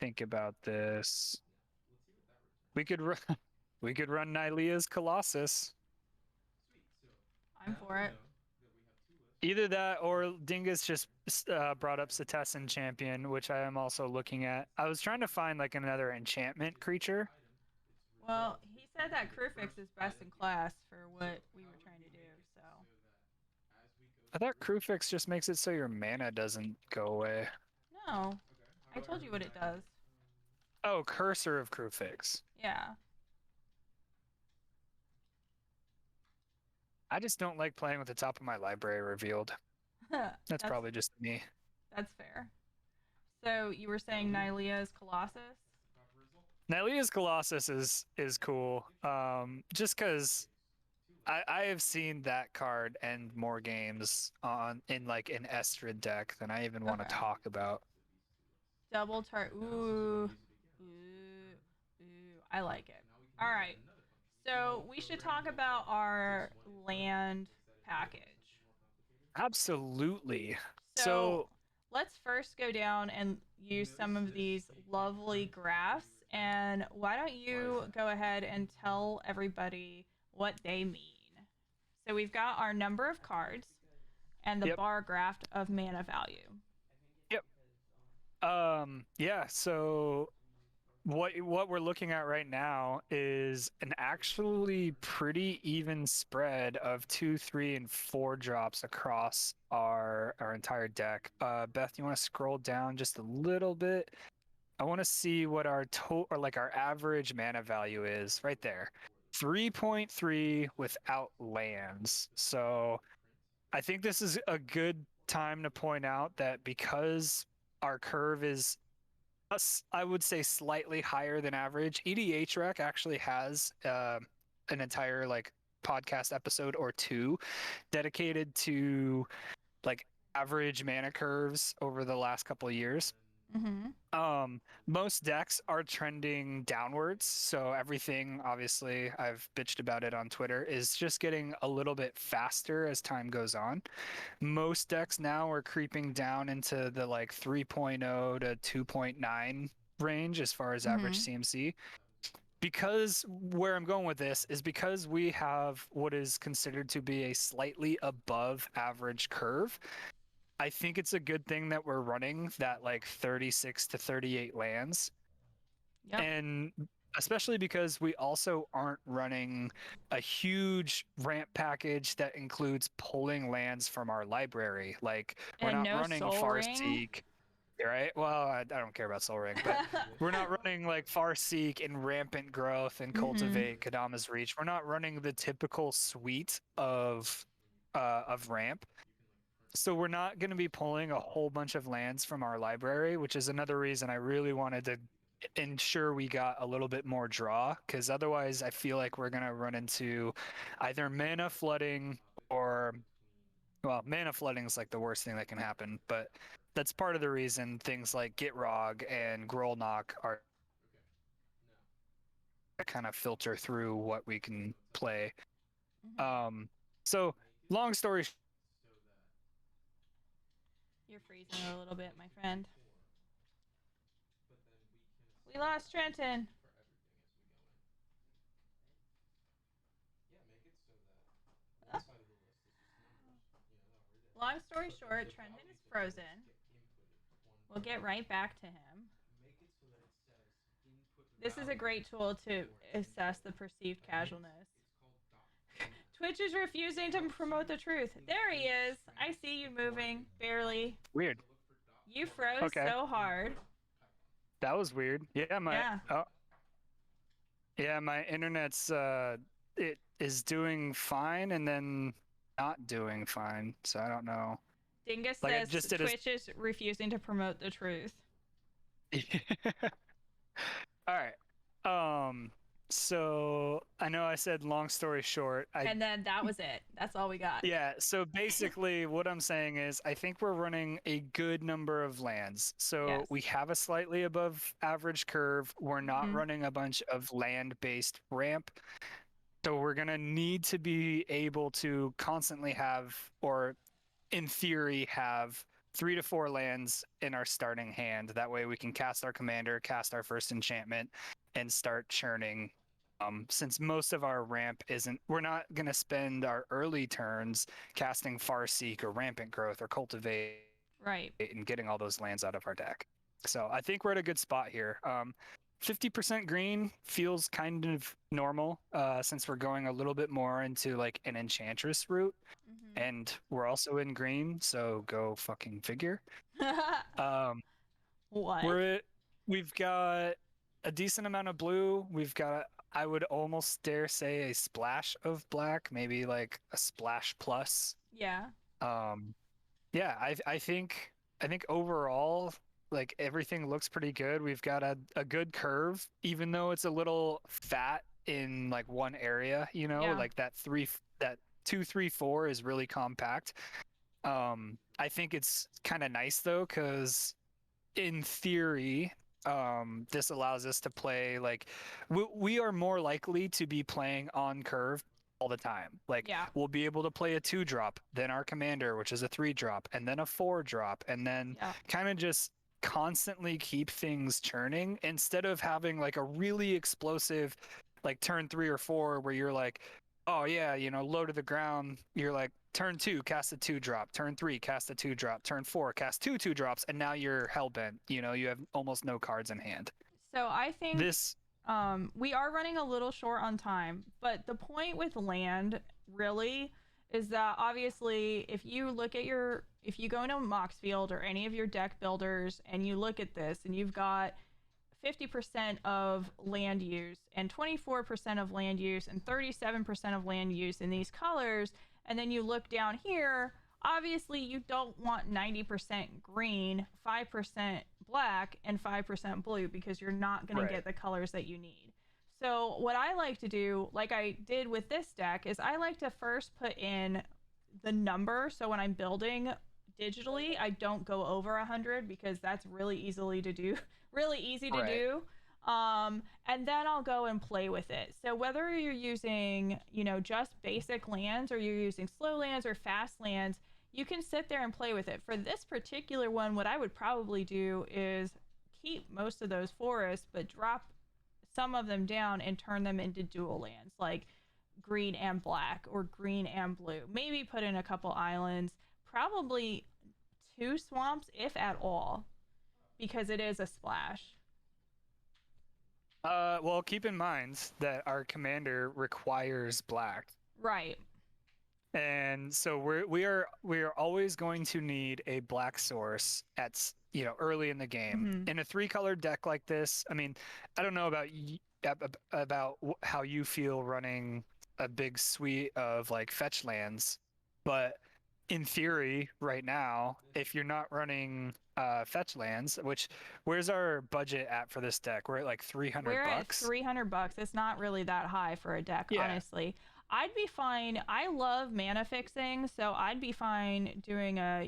think about this. We could run we could run Nylea's Colossus. I'm for it. Either that or Dingus just brought up Setessan Champion, which I am also looking at. I was trying to find like another enchantment creature. Well, he said that Crufix is best in class for what we were trying to do, so. I thought Crufix just makes it so your mana doesn't go away. No, I told you what it does. Oh, Cursor of Crufix. Yeah. I just don't like playing with the top of my library revealed. That's probably just me. That's fair. So you were saying Nylea's Colossus? Nylea's Colossus is cool. Just because I have seen that card end more games in like an Estrid deck than I even want to talk about. Double tar. Ooh. Ooh. I like it. All right. So we should talk about our land package. Absolutely. So let's first go down and use some of these lovely graphs. And why don't you go ahead and tell everybody what they mean? So we've got our number of cards and the bar graph of mana value. Yep. Yeah, so what we're looking at right now is an actually pretty even spread of 2, 3, and 4 drops across our entire deck. Beth, you want to scroll down just a little bit? I want to see what our our average mana value is right there. 3.3 without lands. So I think this is a good time to point out that because our curve is, I would say, slightly higher than average, EDHREC actually has an entire like podcast episode or two dedicated to like average mana curves over the last couple of years. Most decks are trending downwards, so everything, obviously, I've bitched about it on Twitter, is just getting a little bit faster as time goes on. Most decks now are creeping down into the like 3.0 to 2.9 range as far as average CMC. Because where I'm going with this is because we have what is considered to be a slightly above average curve. I think it's a good thing that we're running that like 36 to 38 lands. Yep. And especially because we also aren't running a huge ramp package that includes pulling lands from our library. Like we're not running Farseek. Right? Well, I don't care about Soul Ring, but we're not running like Farseek and Rampant Growth and Cultivate, Kadama's Reach. We're not running the typical suite of ramp. So we're not going to be pulling a whole bunch of lands from our library, which is another reason I really wanted to ensure we got a little bit more draw, because otherwise I feel like we're going to run into either mana flooding or, well, mana flooding is like the worst thing that can happen, but that's part of the reason things like Gitrog and Grolnok are kind of filter through what we can play. So long story short, you're freezing a little bit, my friend. We lost Trenton. Long story short, Trenton is frozen. We'll get right back to him. This is a great tool to assess the perceived casualness. Twitch is refusing to promote the truth. There he is. I see you moving, barely. Weird. You froze so hard. That was weird. Yeah, my internet's it is doing fine and then not doing fine. So I don't know. Dingus says Twitch is refusing to promote the truth. All right. So I know I said long story short. And then that was it. That's all we got. Yeah. So basically, what I'm saying is, I think we're running a good number of lands. So we have a slightly above average curve. We're not running a bunch of land-based ramp. So we're gonna need to be able to constantly have, or in theory, have 3 to 4 lands in our starting hand. That way we can cast our commander, cast our first enchantment, and start churning. Since most of our ramp isn't, we're not gonna spend our early turns casting Farseek or Rampant Growth or Cultivate Right. and getting all those lands out of our deck. So I think we're at a good spot here. 50% green feels kind of normal since we're going a little bit more into like an Enchantress route, and we're also in green, so go fucking figure. Um, What? we've got a decent amount of blue. We've got, I would almost dare say, a splash of black, maybe like a splash plus. Yeah. Um, yeah, I think overall, like everything looks pretty good. We've got a good curve, even though it's a little fat in like one area, Yeah. like that 2, 3, 4 is really compact. I think it's kind of nice though, because in theory, this allows us to play like we are more likely to be playing on curve all the time. Like Yeah. we'll be able to play a 2-drop, then our commander, which is a 3-drop, and then a 4-drop, and then Yeah. kind of just constantly keep things churning instead of having like a really explosive like turn 3 or 4 where you're like, oh yeah, low to the ground. You're like, turn 2, cast a 2-drop. Turn 3, cast a 2-drop. Turn 4, cast 2 2-drops, and now you're hellbent. You have almost no cards in hand. So I think This, we are running a little short on time, but the point with land really is that obviously if you go into Moxfield or any of your deck builders and you look at this and you've got 50% of land use and 24% of land use and 37% of land use in these colors, and then you look down here, obviously you don't want 90% green, 5% black, and 5% blue because you're not going right. to get the colors that you need. So what I like to do, like I did with this deck, is I like to first put in the number. So when I'm building digitally, I don't go over 100 because that's really easily to do, really easy to Right. do. And then I'll go and play with it. So whether you're using, just basic lands or you're using slow lands or fast lands, you can sit there and play with it. For this particular one, what I would probably do is keep most of those forests, but drop some of them down and turn them into dual lands, like green and black or green and blue. Maybe put in a couple islands, probably 2 swamps, if at all, because it is a splash. Well, keep in mind that our commander requires black. Right. And so we are always going to need a black source at early in the game. Mm-hmm. In a 3-color deck like this, I mean, I don't know about how you feel running a big suite of like fetch lands, but in theory, right now, if you're not running fetch lands, where's our budget at for this deck? We're at like $300. We're at $300. It's not really that high for a deck, Yeah. honestly. I'd be fine. I love mana fixing, so I'd be fine doing a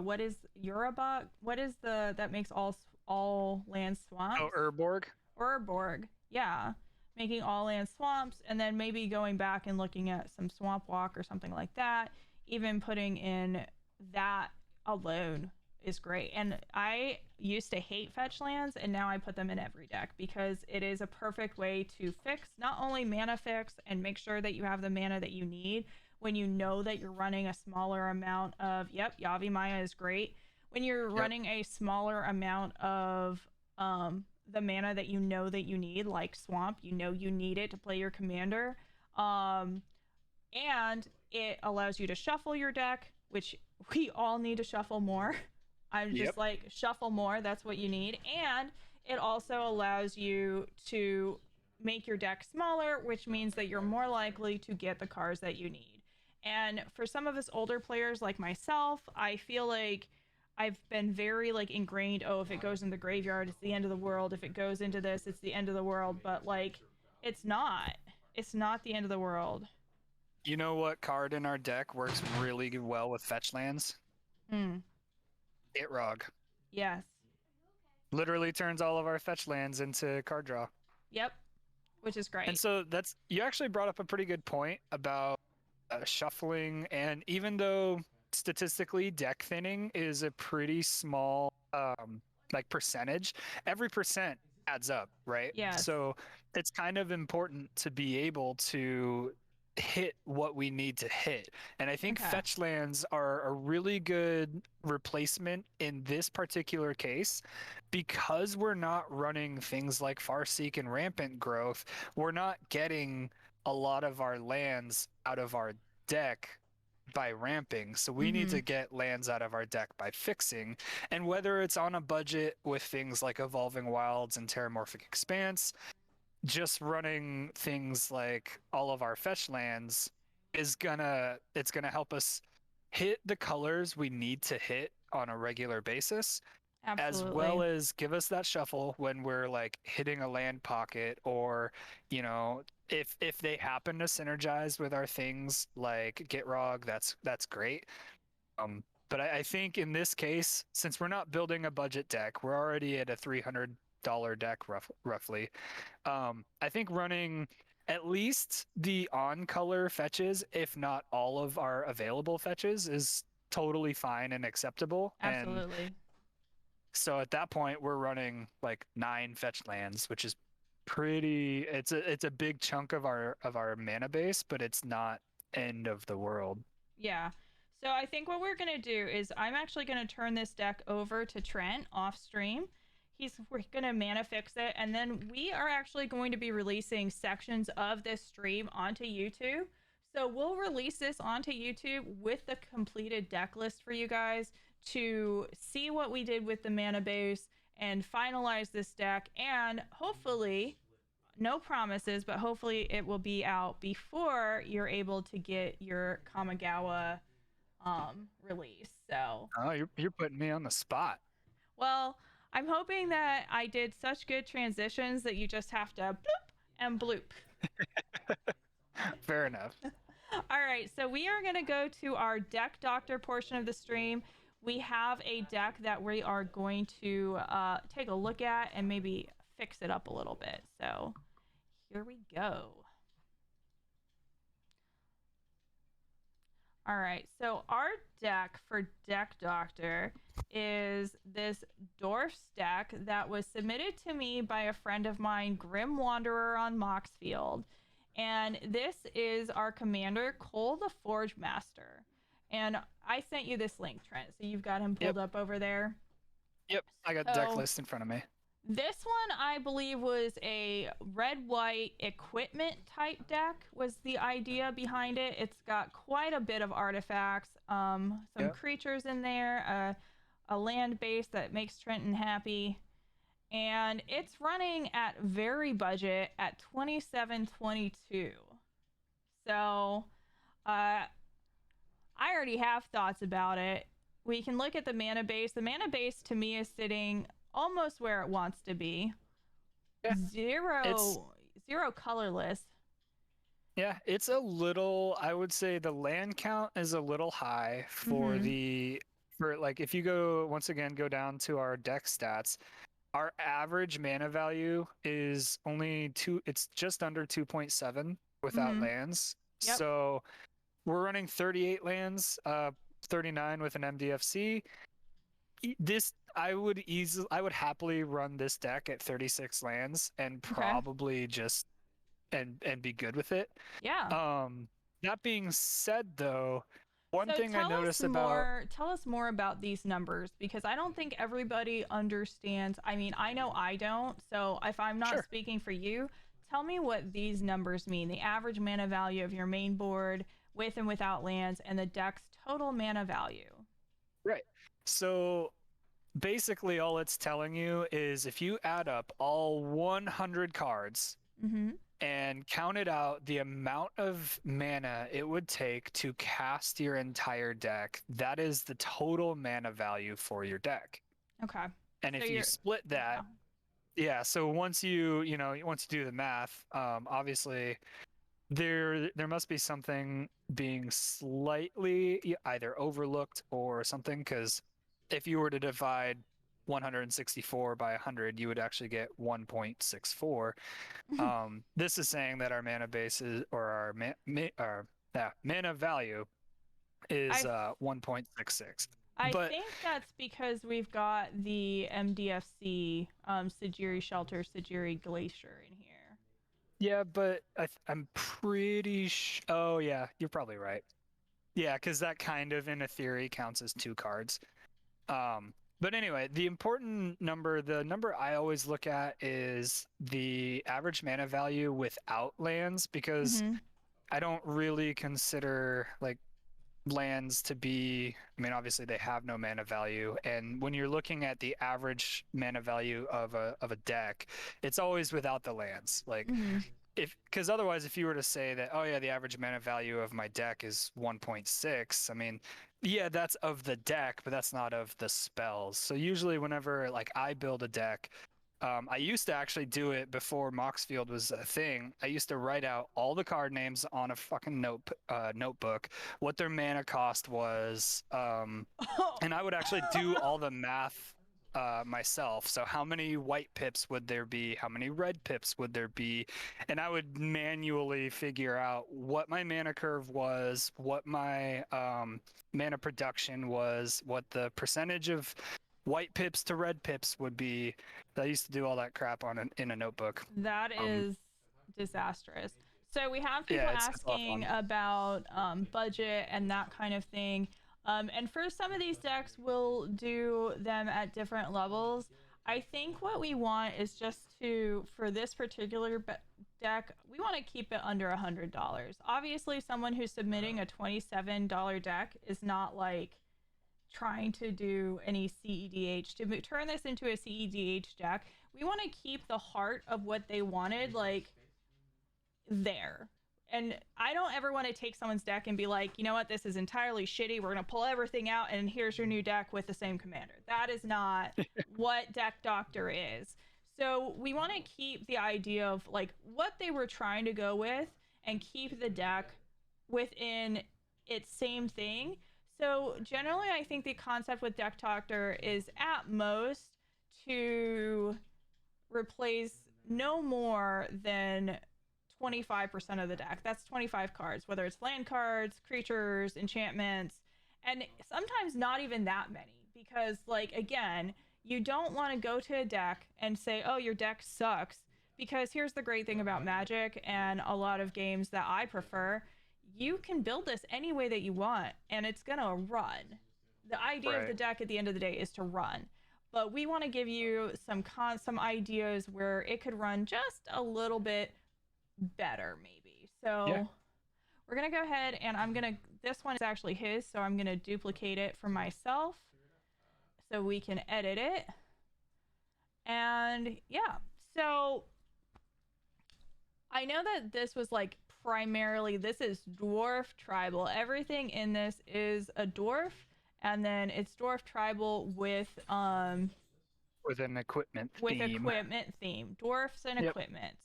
What is Urabuck? What is that makes all land swamps? Oh, Urborg. Urborg. Yeah, making all land swamps, and then maybe going back and looking at some Swamp Walk or something like that. Even putting in that alone is great. And I used to hate fetch lands, and now I put them in every deck because it is a perfect way to fix, not only mana fix and make sure that you have the mana that you need when you know that you're running a smaller amount of, Yavi Maya is great. When you're running a smaller amount of the mana that you need, like Swamp, you need it to play your commander. And it allows you to shuffle your deck, which we all need to shuffle more. I'm just like, shuffle more. That's what you need. And it also allows you to make your deck smaller, which means that you're more likely to get the cards that you need. And for some of us older players like myself, I feel like I've been very like ingrained, if it goes in the graveyard, it's the end of the world. If it goes into this, it's the end of the world. But like, it's not. It's not the end of the world. You know what card in our deck works really well with fetch lands? Itrog. Yes. Literally turns all of our fetch lands into card draw. Yep. which is And great. so that's you actually brought up a pretty good point about shuffling, and even though statistically deck thinning is a pretty small like percentage, every percent adds up, right? Yes, So it's kind of important to be able to hit what we need to hit. And I think okay. fetch lands are a really good replacement in this particular case because we're not running things like Farseek and Rampant Growth. We're not getting a lot of our lands out of our deck by ramping. So we need Mm-hmm. to get lands out of our deck by fixing. And whether it's on a budget with things like Evolving Wilds and Terramorphic Expanse, just running things like all of our fetch lands it's gonna help us hit the colors we need to hit on a regular basis, as well Absolutely. as give us that shuffle when we're like hitting a land pocket, or if they happen to synergize with our things like Gitrog, that's great. But I think in this case, since we're not building a budget deck, we're already at a $300 deck roughly. I think running at least the on color fetches, if not all of our available fetches, is totally fine and acceptable. And Absolutely. so at that point, we're running like 9 fetch lands, which is pretty. It's a big chunk of our mana base, but it's not end of the world. Yeah. So I think what we're going to do is I'm actually going to turn this deck over to Trent off stream. We're going to mana fix it, and then we are actually going to be releasing sections of this stream onto YouTube. So we'll release this onto YouTube with the completed deck list for you guys to see what we did with the mana base and finalize this deck, and hopefully, no promises, but hopefully it will be out before you're able to get your Kamigawa release. So, Oh, you're putting me on the spot. well, I'm hoping that I did such good transitions that you just have to bloop and bloop. Fair enough. All right, so we are going to go to our deck doctor portion of the stream. We have a deck that we are going to take a look at and maybe fix it up a little bit. So here we go. All right, so our deck for Deck Doctor is this Dwarfs deck that was submitted to me by a friend of mine, Grim Wanderer on Moxfield. And this is our commander, Cole the Forge Master. And I sent you this link, Trent, so you've got him Yep. pulled up over there. Yep. I got the deck list in front of me. This one, I believe, was a red-white equipment type deck was the idea behind it. It's got quite a bit of artifacts, some creatures in there, a land base that makes Trenton happy, and it's running at very budget at 27.22. So, I already have thoughts about it. We can look at the mana base. The mana base to me is sitting almost where it wants to be. Yeah. Zero colorless. Yeah, it's a little, I would say the land count is a little high for like if you go down to our deck stats, our average mana value is it's just under 2.7 without lands. Yep. So we're running 38 lands, 39 with an MDFC. I would happily run this deck at 36 lands and probably just and be good with it. Yeah. That being said, though, one thing I noticed tell us more about these numbers, because I don't think everybody understands. I mean, I know I don't. So if I'm not speaking for you, tell me what these numbers mean. The average mana value of your main board with and without lands, and the deck's total mana value. Right. So basically all it's telling you is if you add up all 100 cards and counted out the amount of mana it would take to cast your entire deck, that is the total mana value for your deck. Okay. And if you split that, so once you do the math, obviously there must be something being slightly either overlooked or something, because if you were to divide 164 by 100, you would actually get 1.64. This is saying that our mana base is, or our mana value is I 1.66. I But think that's because we've got the MDFC Sajiri Shelter, Sajiri Glacier in here. yeah, but I'm pretty oh yeah, you're probably right. Yeah, because that kind of in a theory counts as 2 cards. But anyway, the important number, the number I always look at is the average mana value without lands, because Mm-hmm. I don't really consider like lands to be, I mean, obviously they have no mana value, and when you're looking at the average mana value of a deck, it's always without the lands. Like, Mm-hmm. because otherwise, if you were to say that, oh yeah, the average mana value of my deck is 1.6, I mean, yeah, that's of the deck, but that's not of the spells. So usually whenever like I build a deck, I used to actually do it before Moxfield was a thing. I used to write out all the card names on a fucking notebook, what their mana cost was, and I would actually do all the math myself. So how many white pips would there be? How many red pips would there be? And I would manually figure out what my mana curve was, what my mana production was, what the percentage of white pips to red pips would be. I used to do all that crap in a notebook. That is disastrous. So we have people Yeah, it's a lot of asking fun. about budget and that kind of thing. And for some of these decks, we'll do them at different levels. I think what we want is just to, for this particular deck, we want to keep it under $100. Obviously, someone who's submitting a $27 deck is not like trying to do any CEDH. To turn this into a CEDH deck, we want to keep the heart of what they wanted, like, there. And I don't ever want to take someone's deck and be like, you know what, this is entirely shitty. We're going to pull everything out and here's your new deck with the same commander. That is not what Deck Doctor is. So we want to keep the idea of like what they were trying to go with and keep the deck within its same thing. So generally, I think the concept with Deck Doctor is at most to replace no more than 25% of the deck. That's 25 cards, whether it's land cards, creatures, enchantments, and sometimes not even that many. Because, like, again, you don't want to go to a deck and say, oh, your deck sucks. Because here's the great thing about Magic and a lot of games that I prefer, you can build this any way that you want, and it's going to run. The idea of the deck at the end of the day is to run. But we want to give you some ideas where it could run just a little bit better, maybe. So we're gonna go ahead and this one is actually his, so I'm gonna duplicate it for myself so we can edit it. And yeah, so I know that this was like primarily, this is dwarf tribal. Everything in this is a dwarf, and then it's dwarf tribal with an equipment theme, dwarfs and equipments.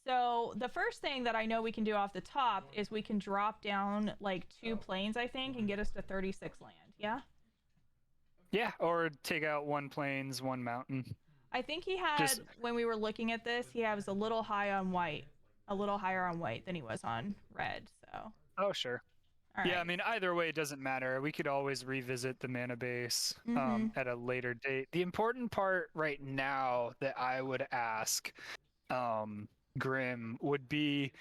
So the first thing that I know we can do off the top is we can drop down like 2 planes, I think, and get us to 36 land. Yeah? Yeah, or take out 1 plains, 1 mountain. I think he had, when we were looking at this, he was a little high on white, a little higher on white than he was on red. So. Oh, sure. All yeah, right. I mean, either way, it doesn't matter. We could always revisit the mana base at a later date. The important part right now that I would ask Grim would be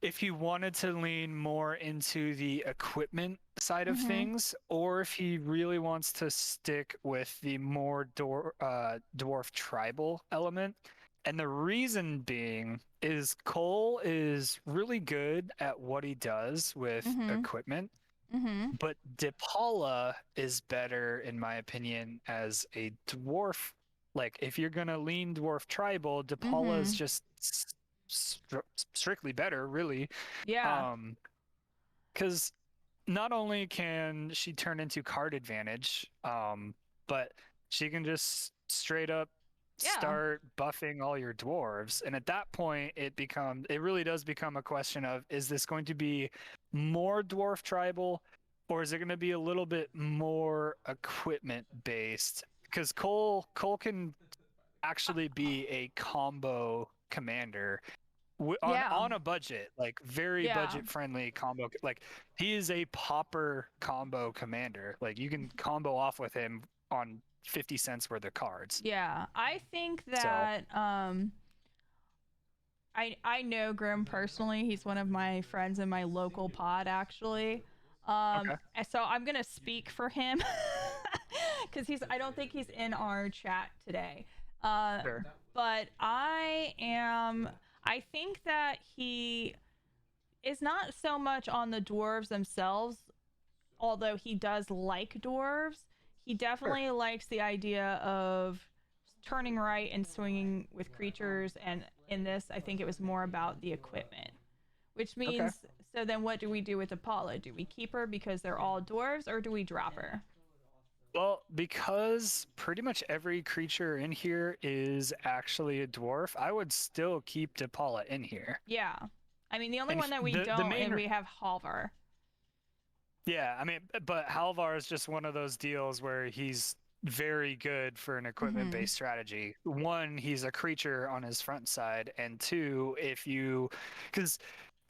if he wanted to lean more into the equipment side of things, or if he really wants to stick with the more dwarf tribal element. And the reason being is Cole is really good at what he does with equipment, but DePaula is better, in my opinion, as a dwarf. Like, if you're going to lean dwarf tribal, DePaula is just strictly better, really. Yeah. Because not only can she turn into card advantage, but she can just straight up start buffing all your dwarves. And at that point, it really does become a question of, is this going to be more dwarf tribal, or is it going to be a little bit more equipment based? because Cole can actually be a combo commander Yeah. on a budget, like very Yeah. budget friendly combo. Like he is a popper combo commander. Like you can combo off with him on 50 cents worth of cards. Yeah. I think So that I know Grim personally. He's one of my friends in my local pod actually. okay, So I'm gonna speak for him because I don't think he's in our chat today. Uh, sure, but I think that he is not so much on the dwarves themselves, although he does like dwarves. He sure, definitely likes the idea of turning right and swinging with creatures. And in this, I think it was more about the equipment, which okay. means so then what do we do with Apollo? Do we keep her because they're all dwarves, or do we drop her? Well, because pretty much every creature in here is actually a dwarf, I would still keep DePaula in here. Yeah. I mean, the only And one that we the don't, main and we have Halvar. Yeah, I mean, but Halvar is just one of those deals where he's very good for an Mm-hmm. equipment-based strategy. One, he's a creature on his front side, and two, because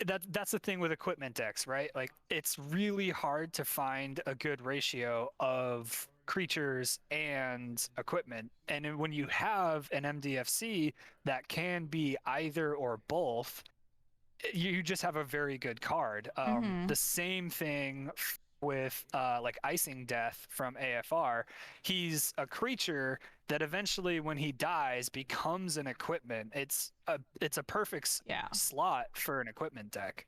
that's the thing with equipment decks, right? Like it's really hard to find a good ratio of creatures and equipment. And then when you have an MDFC that can be either or both, you just have a very good card. Mm-hmm. The same thing with like Icing Death from AFR. He's a creature that eventually, when he dies, becomes an equipment. It's a perfect Yeah. slot for an equipment deck.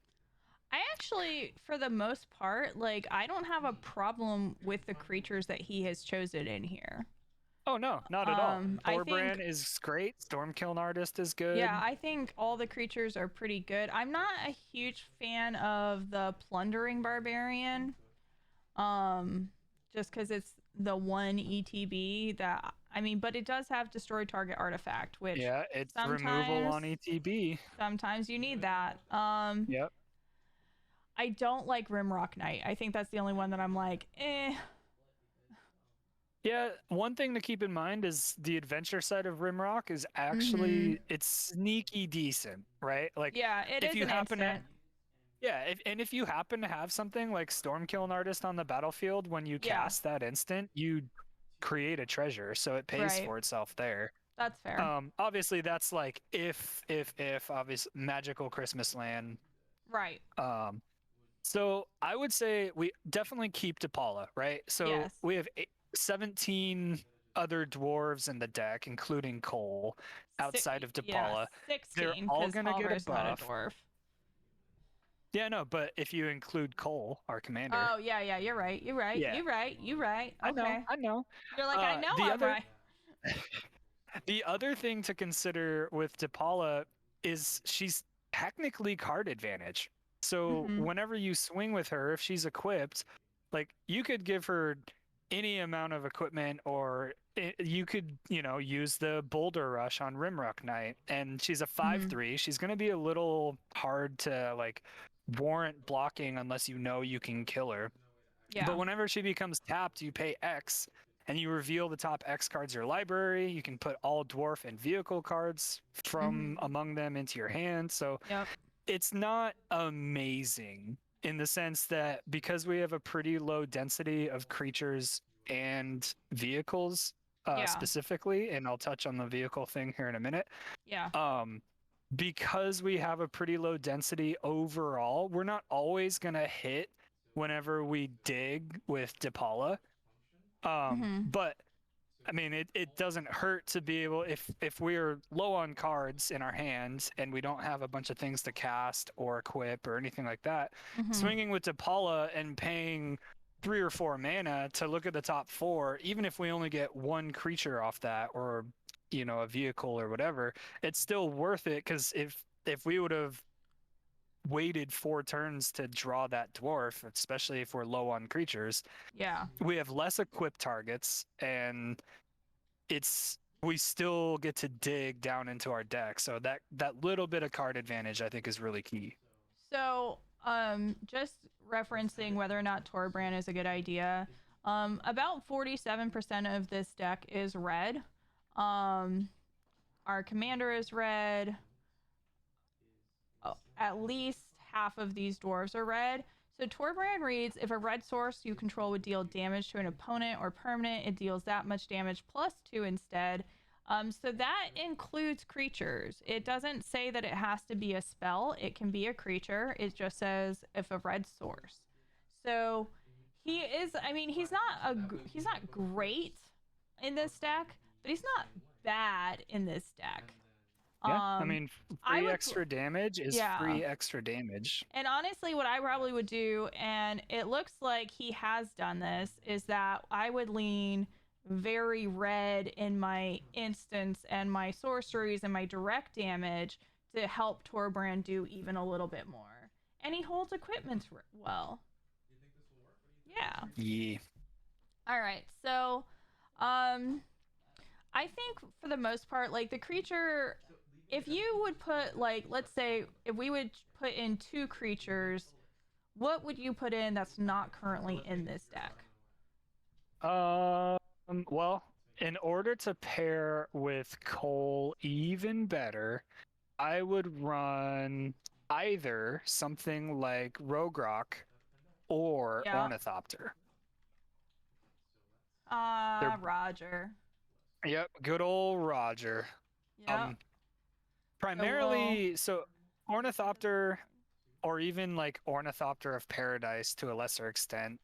I actually, for the most part, like, I don't have a problem with the creatures that he has chosen in here. Oh no, not at all. I think Thorbrand is great. Stormkiln Artist is Yeah, good. I think all the creatures are pretty good. I'm not a huge fan of the plundering barbarian. Um, just because it's the one ETB that I mean, but it does have destroy target artifact, which Yeah, it's removal sometimes on ETB. sometimes you need that. Yep. I don't like Rimrock Knight. I think that's the only one that I'm like, eh. Yeah, one thing to keep in mind is the adventure side of Rimrock is Mm-hmm. actually it's sneaky decent, right? Like Yeah, it if is you an happen to instant. yeah, if you happen to have something like Stormkiln Artist on the battlefield when you Yeah, cast that instant, you create a treasure, so it pays right. for itself there. That's fair. Obviously that's like if obvious magical Christmas land. Right. Um so I would say we definitely keep DePaula, right? So Yes. we have 17 other dwarves in the deck, including Cole, outside of Yeah, DePaula. They're 16 all because gonna get Halvar a is not a buff. dwarf. Yeah, no, but if you include Cole, our commander, Oh yeah, yeah. You're right. You're right. yeah, You're right. You're right. I know, Okay. I know. You're like, I know The I'm other right. the other thing to consider with DePaula is she's technically card advantage. So Mm-hmm. whenever you swing with her, if she's equipped, like you could give her any amount of equipment, or you could, use the Boulder Rush on Rimrock Knight, and she's a Mm-hmm. 5/3. She's going to be a little hard to like warrant blocking unless you know you can kill her. But Yeah. whenever she becomes tapped, you pay X and you reveal the top X cards of your library. You can put all dwarf and vehicle cards Mm-hmm. from among them into your hand. So Yep. it's not amazing in the sense that because we have a pretty low density of creatures and vehicles Yeah. specifically, and I'll touch on the vehicle thing here in a minute. Yeah. Um, because we have a pretty low density overall, we're not always going to hit whenever we dig with DePaula. Mm-hmm. But I mean, it doesn't hurt to be able, if we're low on cards in our hands and we don't have a bunch of things to cast or equip or anything like that, Mm-hmm. swinging with DePaula and paying 3 or 4 mana to look at the top four, even if we only get one creature off that, or a vehicle or whatever, it's still worth it, because if we would have waited 4 turns to draw that dwarf, especially if we're low on creatures, Yeah. we have less equipped targets, and we still get to dig down into our deck. So that little bit of card advantage, I think, is really key. So, just referencing whether or not Torbrand is a good idea. About 47% of this deck is red. Um, our commander is red. Oh, at least half of these dwarves are red. So Torbrand reads, if a red source you control would deal damage to an opponent or permanent, it deals that much damage plus 2 instead. So that includes creatures. It doesn't say that it has to be a spell. It can be a creature. It just says if a red source. So he is, I mean, he's not great in this deck, but he's not bad in this deck. Yeah, I Um, mean, I free would, extra damage is yeah. free extra damage. And honestly, what I probably would do, and it looks like he has done this, is that I would lean very red in my instants and my sorceries and my direct damage to help Torbrand do even a little bit more. And he holds equipment well. Yeah. Yeah. All right. So, I think for the most part, like the creature, if you would put, like, let's say if we would put in 2 creatures, what would you put in that's not currently in this deck? Well, in order to pair with Cole even better, I would run either something like Rogrock or Yeah. Ornithopter. They're Roger. Yep, good old Roger. Yep. Primarily, so Ornithopter or even like Ornithopter of Paradise to a lesser extent.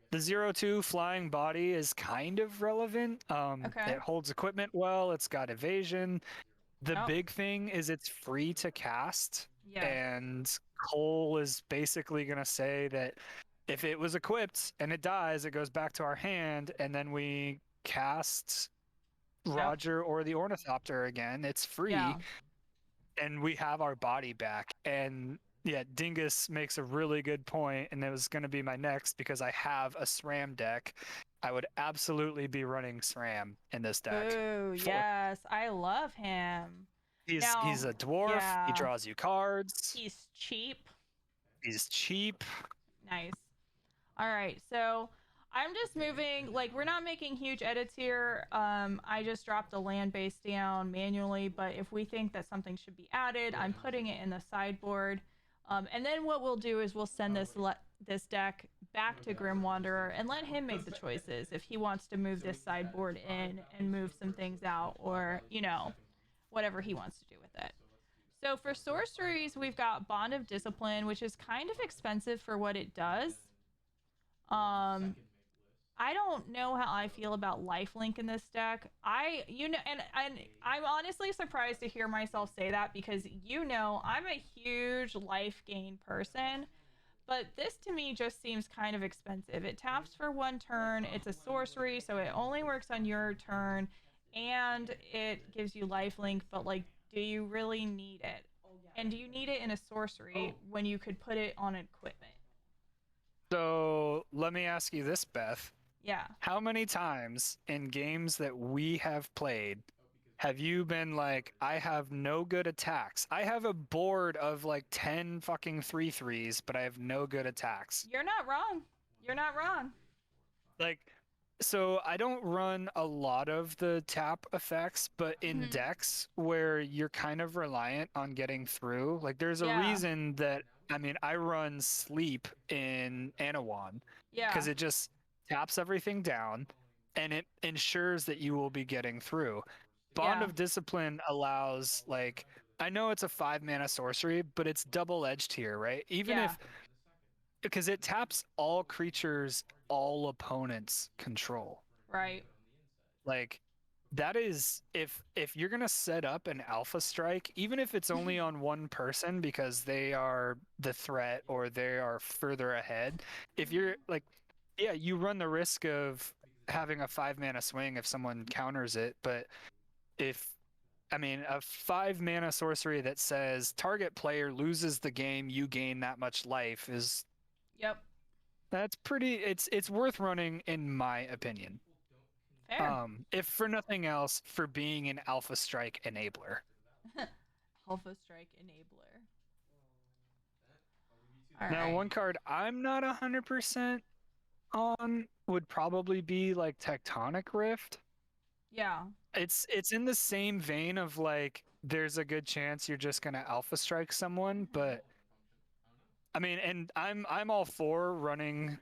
The 0/2 flying body is kind of relevant. Okay. It holds equipment well, it's got evasion. The Yep. big thing is it's free to cast, Yes. and Cole is basically going to say that if it was equipped and it dies, it goes back to our hand, and then we cast Roger or the Ornithopter again. It's free, Yeah. and we have our body back. And yeah, Dingus makes a really good point, and it was going to be my next because I have a SRAM deck. I would absolutely be running SRAM in this deck. Ooh, yes. I love him. He's a dwarf. He Yeah. draws you cards. He's cheap. He's cheap. Nice. All right. So I'm just moving, like, we're not making huge edits here. I just dropped the land base down manually, but if we think that something should be added, I'm putting it in the sideboard. And then what we'll do is we'll send this deck back to Grim Wanderer and let him make the choices if he wants to move this sideboard in and move some things out, or, you know, whatever he wants to do with it. So for sorceries, we've got Bond of Discipline, which is kind of expensive for what it does. I don't know how I feel about lifelink in this deck. And I'm honestly surprised to hear myself say that because I'm a huge life gain person, but this to me just seems kind of expensive. It taps for 1 turn. It's a sorcery, so it only works on your turn, and it gives you lifelink. But like, do you really need it? And do you need it in a sorcery when you could put it on equipment? So let me ask you this, Beth. Yeah. How many times in games that we have played have you been like, I have no good attacks? I have a board of like 10 fucking 3/3s, but I have no good attacks. You're not wrong. You're not wrong. Like, so I don't run a lot of the tap effects, but in decks where you're kind of reliant on getting through, like there's a reason that, I mean, I run sleep in Anawan because it just taps everything down and it ensures that you will be getting through. Bond of Discipline allows, like, I know it's a 5-mana sorcery, but it's double-edged here, right? Even if, because it taps all creatures all opponents control. Right. Like, that is, if you're gonna set up an alpha strike, even if it's only on one person because they are the threat or they are further ahead, if you're like, yeah, you run the risk of having a 5-mana swing if someone counters it, but if, I mean, a 5-mana sorcery that says target player loses the game, you gain that much life is, that's pretty, it's worth running in my opinion. Fair. If for nothing else, for being an alpha strike enabler. Alpha strike enabler. Now, one card I'm not 100% on would probably be like Tectonic Rift. Yeah. It's in the same vein of like there's a good chance you're just gonna alpha strike someone, Mhm. but I mean, and I'm all for running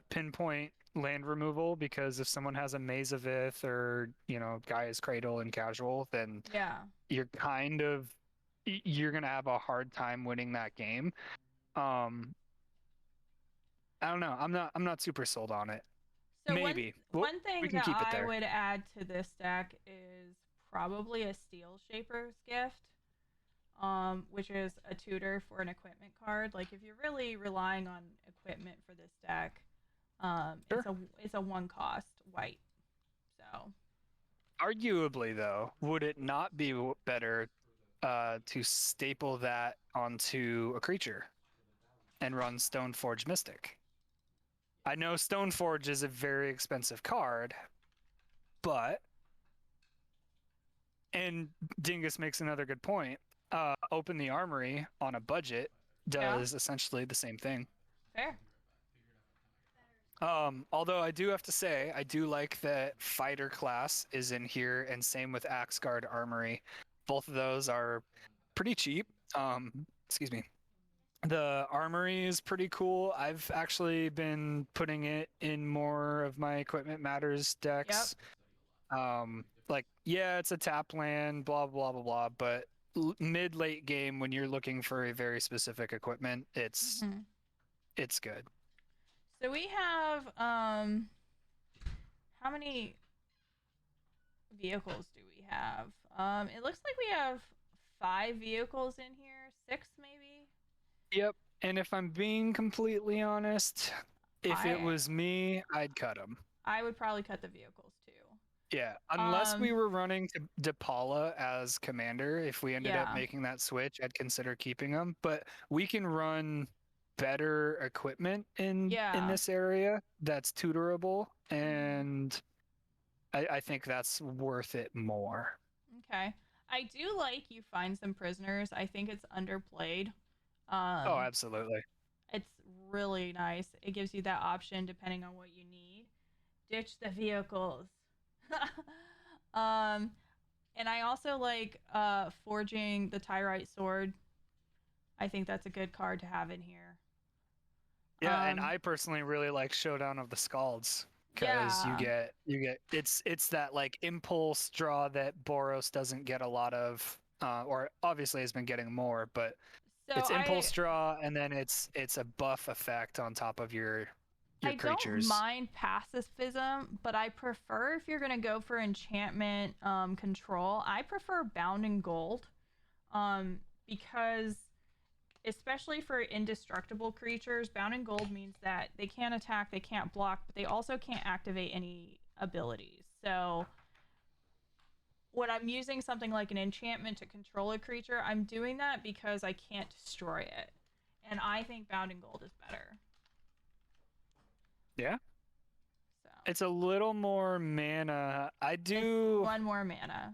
pinpoint land removal because if someone has a Maze of Ith or Gaia's Cradle and casual, then Yeah. you're kind of you're gonna have a hard time winning that game. Um, I don't know. I'm not super sold on it. So one Maybe one we thing can that keep it I there. would add to this deck is probably a Steel Shaper's Gift, which is a tutor for an equipment card. Like if you're really relying on equipment for this deck, Sure. it's a one cost white. So Arguably, though, would it not be better to staple that onto a creature and run Stoneforge Mystic? I know Stoneforge is a very expensive card, but and Dingus makes another good point. Open the Armory on a budget yeah, does essentially the same thing. fair. Although I do have to say, I do like that fighter class is in here, and same with Axe Guard Armory. Both of those are pretty cheap. Excuse me. The armory is pretty cool. I've actually been putting it in more of my Equipment Matters Yep. decks. Like, yeah, it's a tap land, blah, blah, blah, blah, but mid late game when you're looking for a very specific equipment, Hmm. it's good. So we have how many vehicles do we have? It looks like we have 5 vehicles in here, 6 maybe. Yep. And if I'm being completely honest, if it I was me, I'd cut them. I would probably cut the vehicles too. Yeah, unless we Um, were running to Depala as commander, if we ended up yeah, making that switch, I'd consider keeping him. But we can run better equipment in yeah. this area that's tutorable, Hmm. and I think that's worth it more. Okay. I do like you find some prisoners. I think it's underplayed. Oh, Um, absolutely. it's really nice. It gives you that option depending on what you need. Ditch the vehicles. um, and I also like forging the Tyrite sword. I think that's a good card to have in here. Yeah, and Um, I personally really like Showdown of the Scalds because you yeah. get it's that like impulse draw that Boros doesn't get a lot of, or obviously has been getting more, but So it's impulse draw and then it's a buff effect on top of your I don't creatures. mind pacifism, but I prefer if you're gonna go for enchantment control. I prefer bound in gold, because especially for indestructible creatures, bound in gold means that they can't attack, they can't block, but they also can't activate any abilities. So when I'm using something like an enchantment to control a creature, I'm doing that because I can't destroy it, and I think bound in gold is better. Yeah, So it's a little more mana. I it's do. one more mana.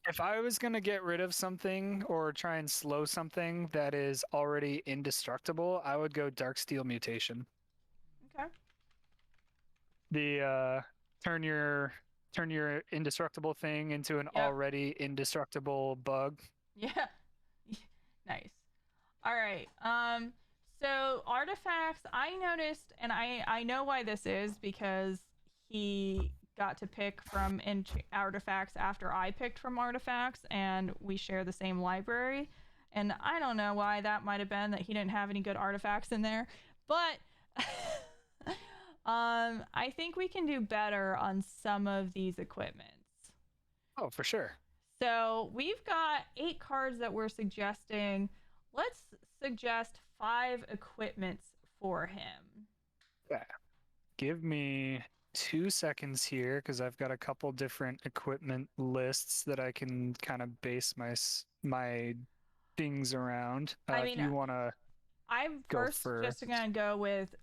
If I was gonna get rid of something or try and slow something that is already indestructible, I would go Darksteel Mutation. Okay. The turn your turn your indestructible thing into an Yep. already indestructible bug. Yeah. Nice. All right. So artifacts, I noticed, and I know why this is because he got to pick from artifacts after I picked from artifacts, and we share the same library. And I don't know why that might have been that he didn't have any good artifacts in there, but I think we can do better on some of these equipments. Oh, for sure. So we've got 8 cards that we're suggesting. Let's suggest 5 equipments for him. Yeah. Give me 2 seconds here because I've got a couple different equipment lists that I can kind of base my things around. I If mean, you want to I'm go first just first. going to go with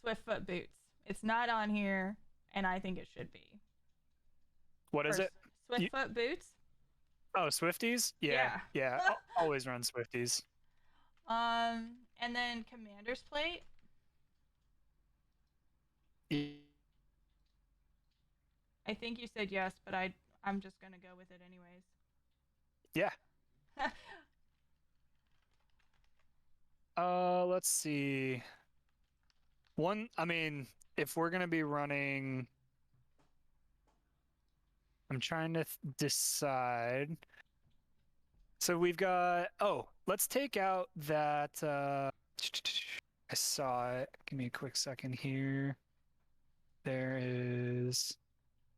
Swiftfoot Boots. It's not on here, and I think it should be. What is First, it? You, Swiftfoot Boots. oh, Swifties? Yeah, Yeah. yeah. Always run Swifties. And then Commander's Plate. Y- I think you said yes, but I'm just gonna go with it anyways. Yeah. Let's see. I mean, if we're gonna be running, I'm trying to decide. So we've got, let's take out that, I saw it. Give me a quick second here. There is,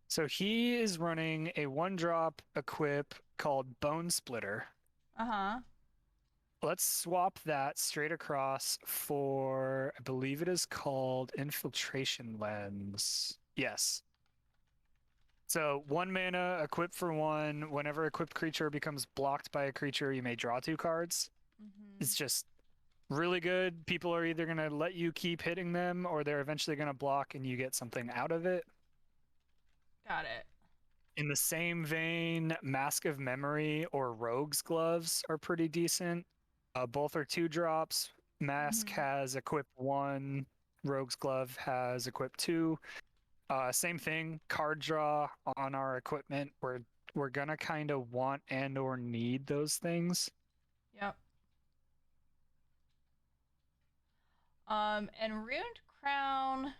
so he is running a 1-drop equip called Bone Splitter. Uh-huh. Let's swap that straight across for, I believe it is called Infiltration Lens. Yes. So 1 mana, equip for 1. Whenever equipped creature becomes blocked by a creature, you may draw 2 cards. It's just really good. People are either going to let you keep hitting them or they're eventually going to block and you get something out of it. Got it. In the same vein, Mask of Memory or Rogue's Gloves are pretty decent. Both are 2 drops. Mask has equip 1, Rogue's Glove has equip 2. Same thing, card draw on our equipment. We're gonna kind of want and or need those things. Yep. And Ruined Crown,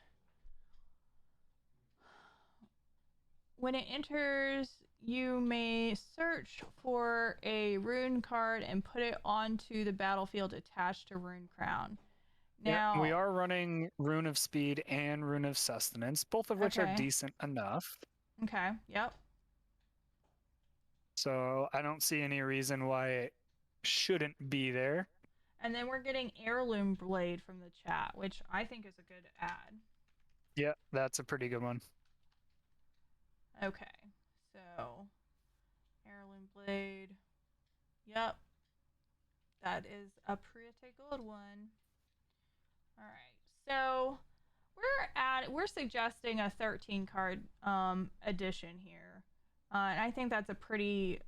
when it enters, you may search for a rune card and put it onto the battlefield attached to Rune Crown. Now, we are running Rune of Speed and Rune of Sustenance, both of which are decent enough. Okay, yep. So I don't see any reason why it shouldn't be there. And then we're getting Heirloom Blade from the chat, which I think is a good add. Yeah, that's a pretty good one. Okay, so Heirloom Blade. Yep. That is a pretty good one. All right. So we're suggesting a 13 card edition here. And I think that's pretty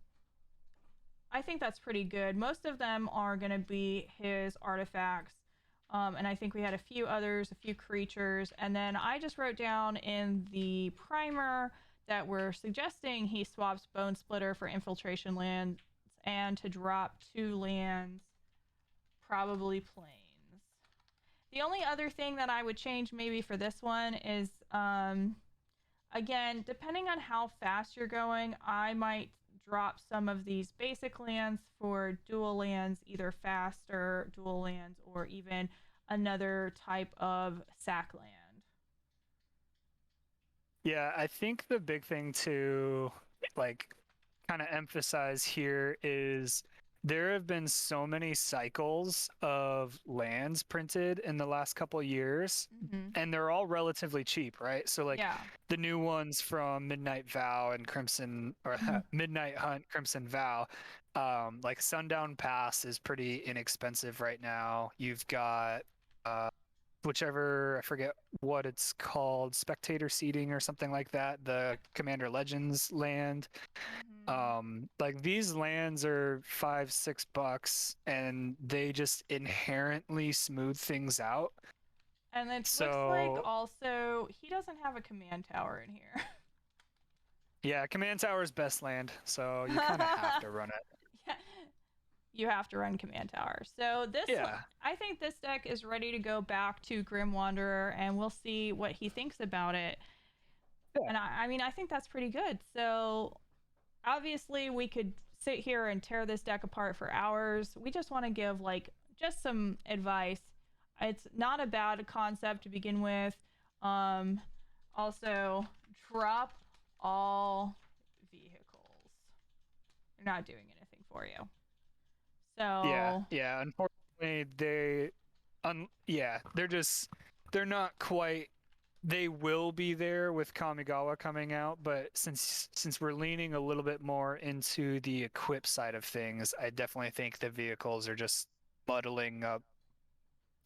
good. Most of them are going to be his artifacts. And I think we had a few others, a few creatures. And then I just wrote down in the primer that we're suggesting he swaps Bone Splitter for Infiltration Lands and to drop 2 lands, probably plains. The only other thing that I would change maybe for this one is, again, depending on how fast you're going, I might drop some of these basic lands for dual lands, either faster dual lands or even another type of sack land. Yeah, I think the big thing to kind of emphasize here is there have been so many cycles of lands printed in the last couple years, and they're all relatively cheap, right? So the new ones from Midnight Vow and Crimson, or Midnight Hunt, Crimson Vow, like Sundown Pass is pretty inexpensive right now. You've got whichever, I forget what it's called, spectator seating or something like that, the Commander Legends land. Like these lands are $5-6 and they just inherently smooth things out. And it looks like also he doesn't have a command tower in here. Yeah, command tower's best land, so you kind of have to run it. Yeah, you have to run command tower. So I think this deck is ready to go back to Grim Wanderer, and we'll see what he thinks about it. Yeah. And I mean, I think that's pretty good. So obviously we could sit here and tear this deck apart for hours. We just want to give just some advice. It's not a bad concept to begin with. Also, drop all vehicles. They're not doing anything for you. So yeah. Unfortunately, they're not quite. They will be there with Kamigawa coming out, but since we're leaning a little bit more into the equip side of things, I definitely think the vehicles are just muddling up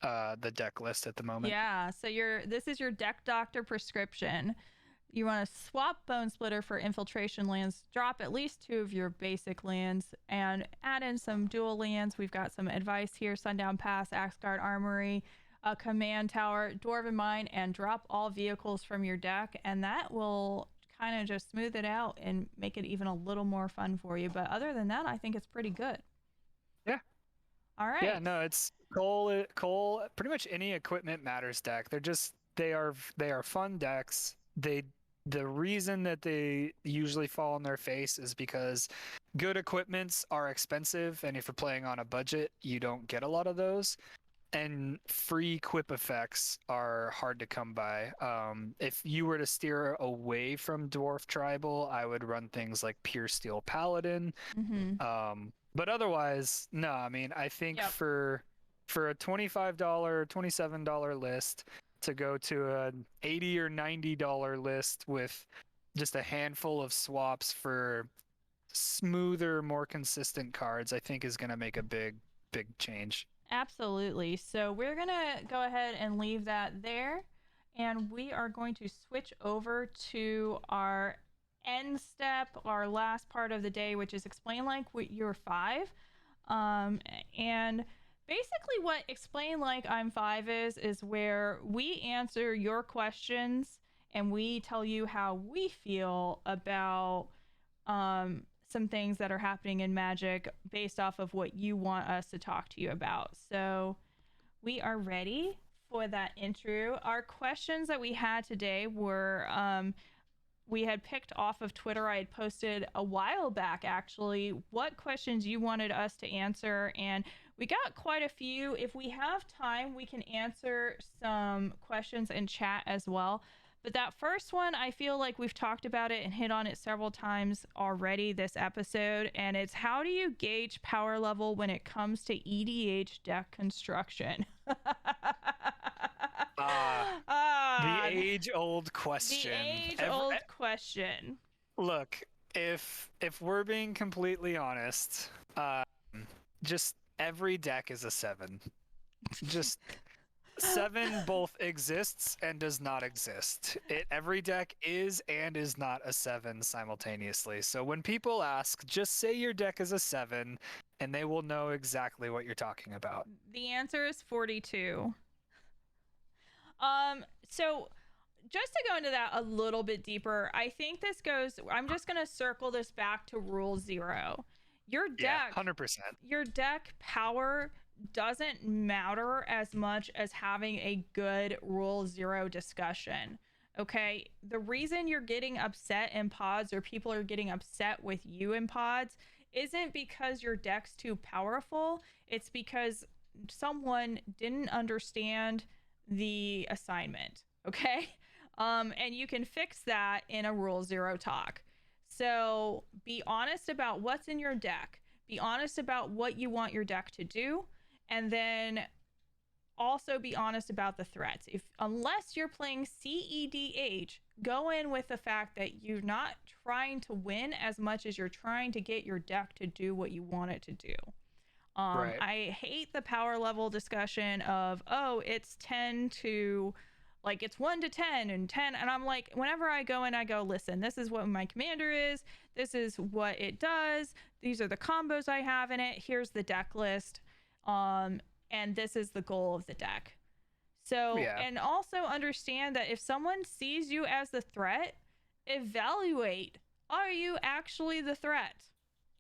the deck list at the moment. Yeah, so this is your deck doctor prescription. You want to swap Bone Splitter for Infiltration lands, drop at least 2 of your basic lands, and add in some dual lands. We've got some advice here: Sundown Pass, Axeguard Armory. a command tower, Dwarven Mine, and drop all vehicles from your deck, and that will kind of just smooth it out and make it even a little more fun for you. But other than that, I think it's pretty good. Yeah. All Yeah, right. no, it's Cole, pretty much any equipment matters deck. They are fun decks. The reason that they usually fall on their face is because good equipments are expensive, and if you're playing on a budget, you don't get a lot of those. And free quip effects are hard to come by. If you were to steer away from Dwarf Tribal, I would run things like Pure Steel Paladin. Mm-hmm. But otherwise, no. I mean, I think Yep. for a $25, $27 list to go to an $80 or $90 list with just a handful of swaps for smoother, more consistent cards, I think is going to make a big change. Absolutely. So we're going to go ahead and leave that there. And we are going to switch over to our end step, our last part of the day, which is explain like you're five. And basically, what explain like I'm five is where we answer your questions and we tell you how we feel about some things that are happening in Magic based off of what you want us to talk to you about. So we are ready for that intro. Our questions that we had today were we had picked off of Twitter. I had posted a while back, actually, what questions you wanted us to answer. And we got quite a few. If we have time, we can answer some questions in chat as well. But that first one, I feel like we've talked about it and hit on it several times already this episode. And it's how do you gauge power level when it comes to EDH deck construction? The age-old question. The age-old question. Look, if we're being completely honest, just every deck is a 7. Just 7 both exists and does not exist. Every deck is and is not a 7 simultaneously. So when people ask, just say your deck is a 7 and they will know exactly what you're talking about. The answer is 42. So just to go into that a little bit deeper, I think this goes, I'm just going to circle this back to rule 0. Your deck, 100%. Your deck power doesn't matter as much as having a good rule 0 discussion. Okay, the reason you're getting upset in pods or people are getting upset with you in pods isn't because your deck's too powerful. It's because someone didn't understand the assignment. Okay, and you can fix that in a rule 0 talk. So be honest about what's in your deck. Be honest about what you want your deck to do, and then also be honest about the threats. Unless you're playing CEDH, go in with the fact that you're not trying to win as much as you're trying to get your deck to do what you want it to do. Right. I hate the power level discussion of, oh, it's 10 to, like, it's 1 to 10 and 10. And I'm like, whenever I go in, I go, listen, this is what my commander is. This is what it does. These are the combos I have in it. Here's the deck list. And this is the goal of the deck. So, Yeah. And also understand that if someone sees you as the threat, evaluate, are you actually the threat?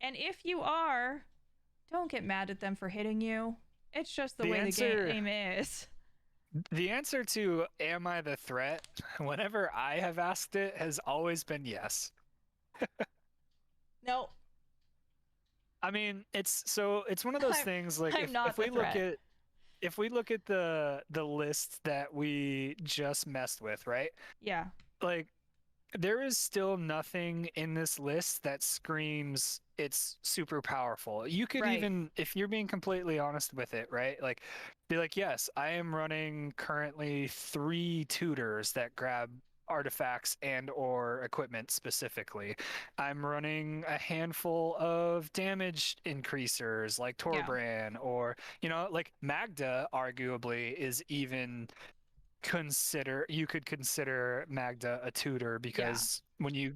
And if you are, don't get mad at them for hitting you. It's just the way the game is. The answer to am I the threat, whenever I have asked it, has always been yes. No. I mean, it's one of those things like if we look at the list that we just messed with, right? Yeah. Like there is still nothing in this list that screams it's super powerful. You could even, if you're being completely honest with it, right? Like be like, yes, I am running currently 3 tutors that grab artifacts and or equipment specifically. I'm running a handful of damage increasers like Torbrand, or like Magda arguably is even you could consider Magda a tutor because when you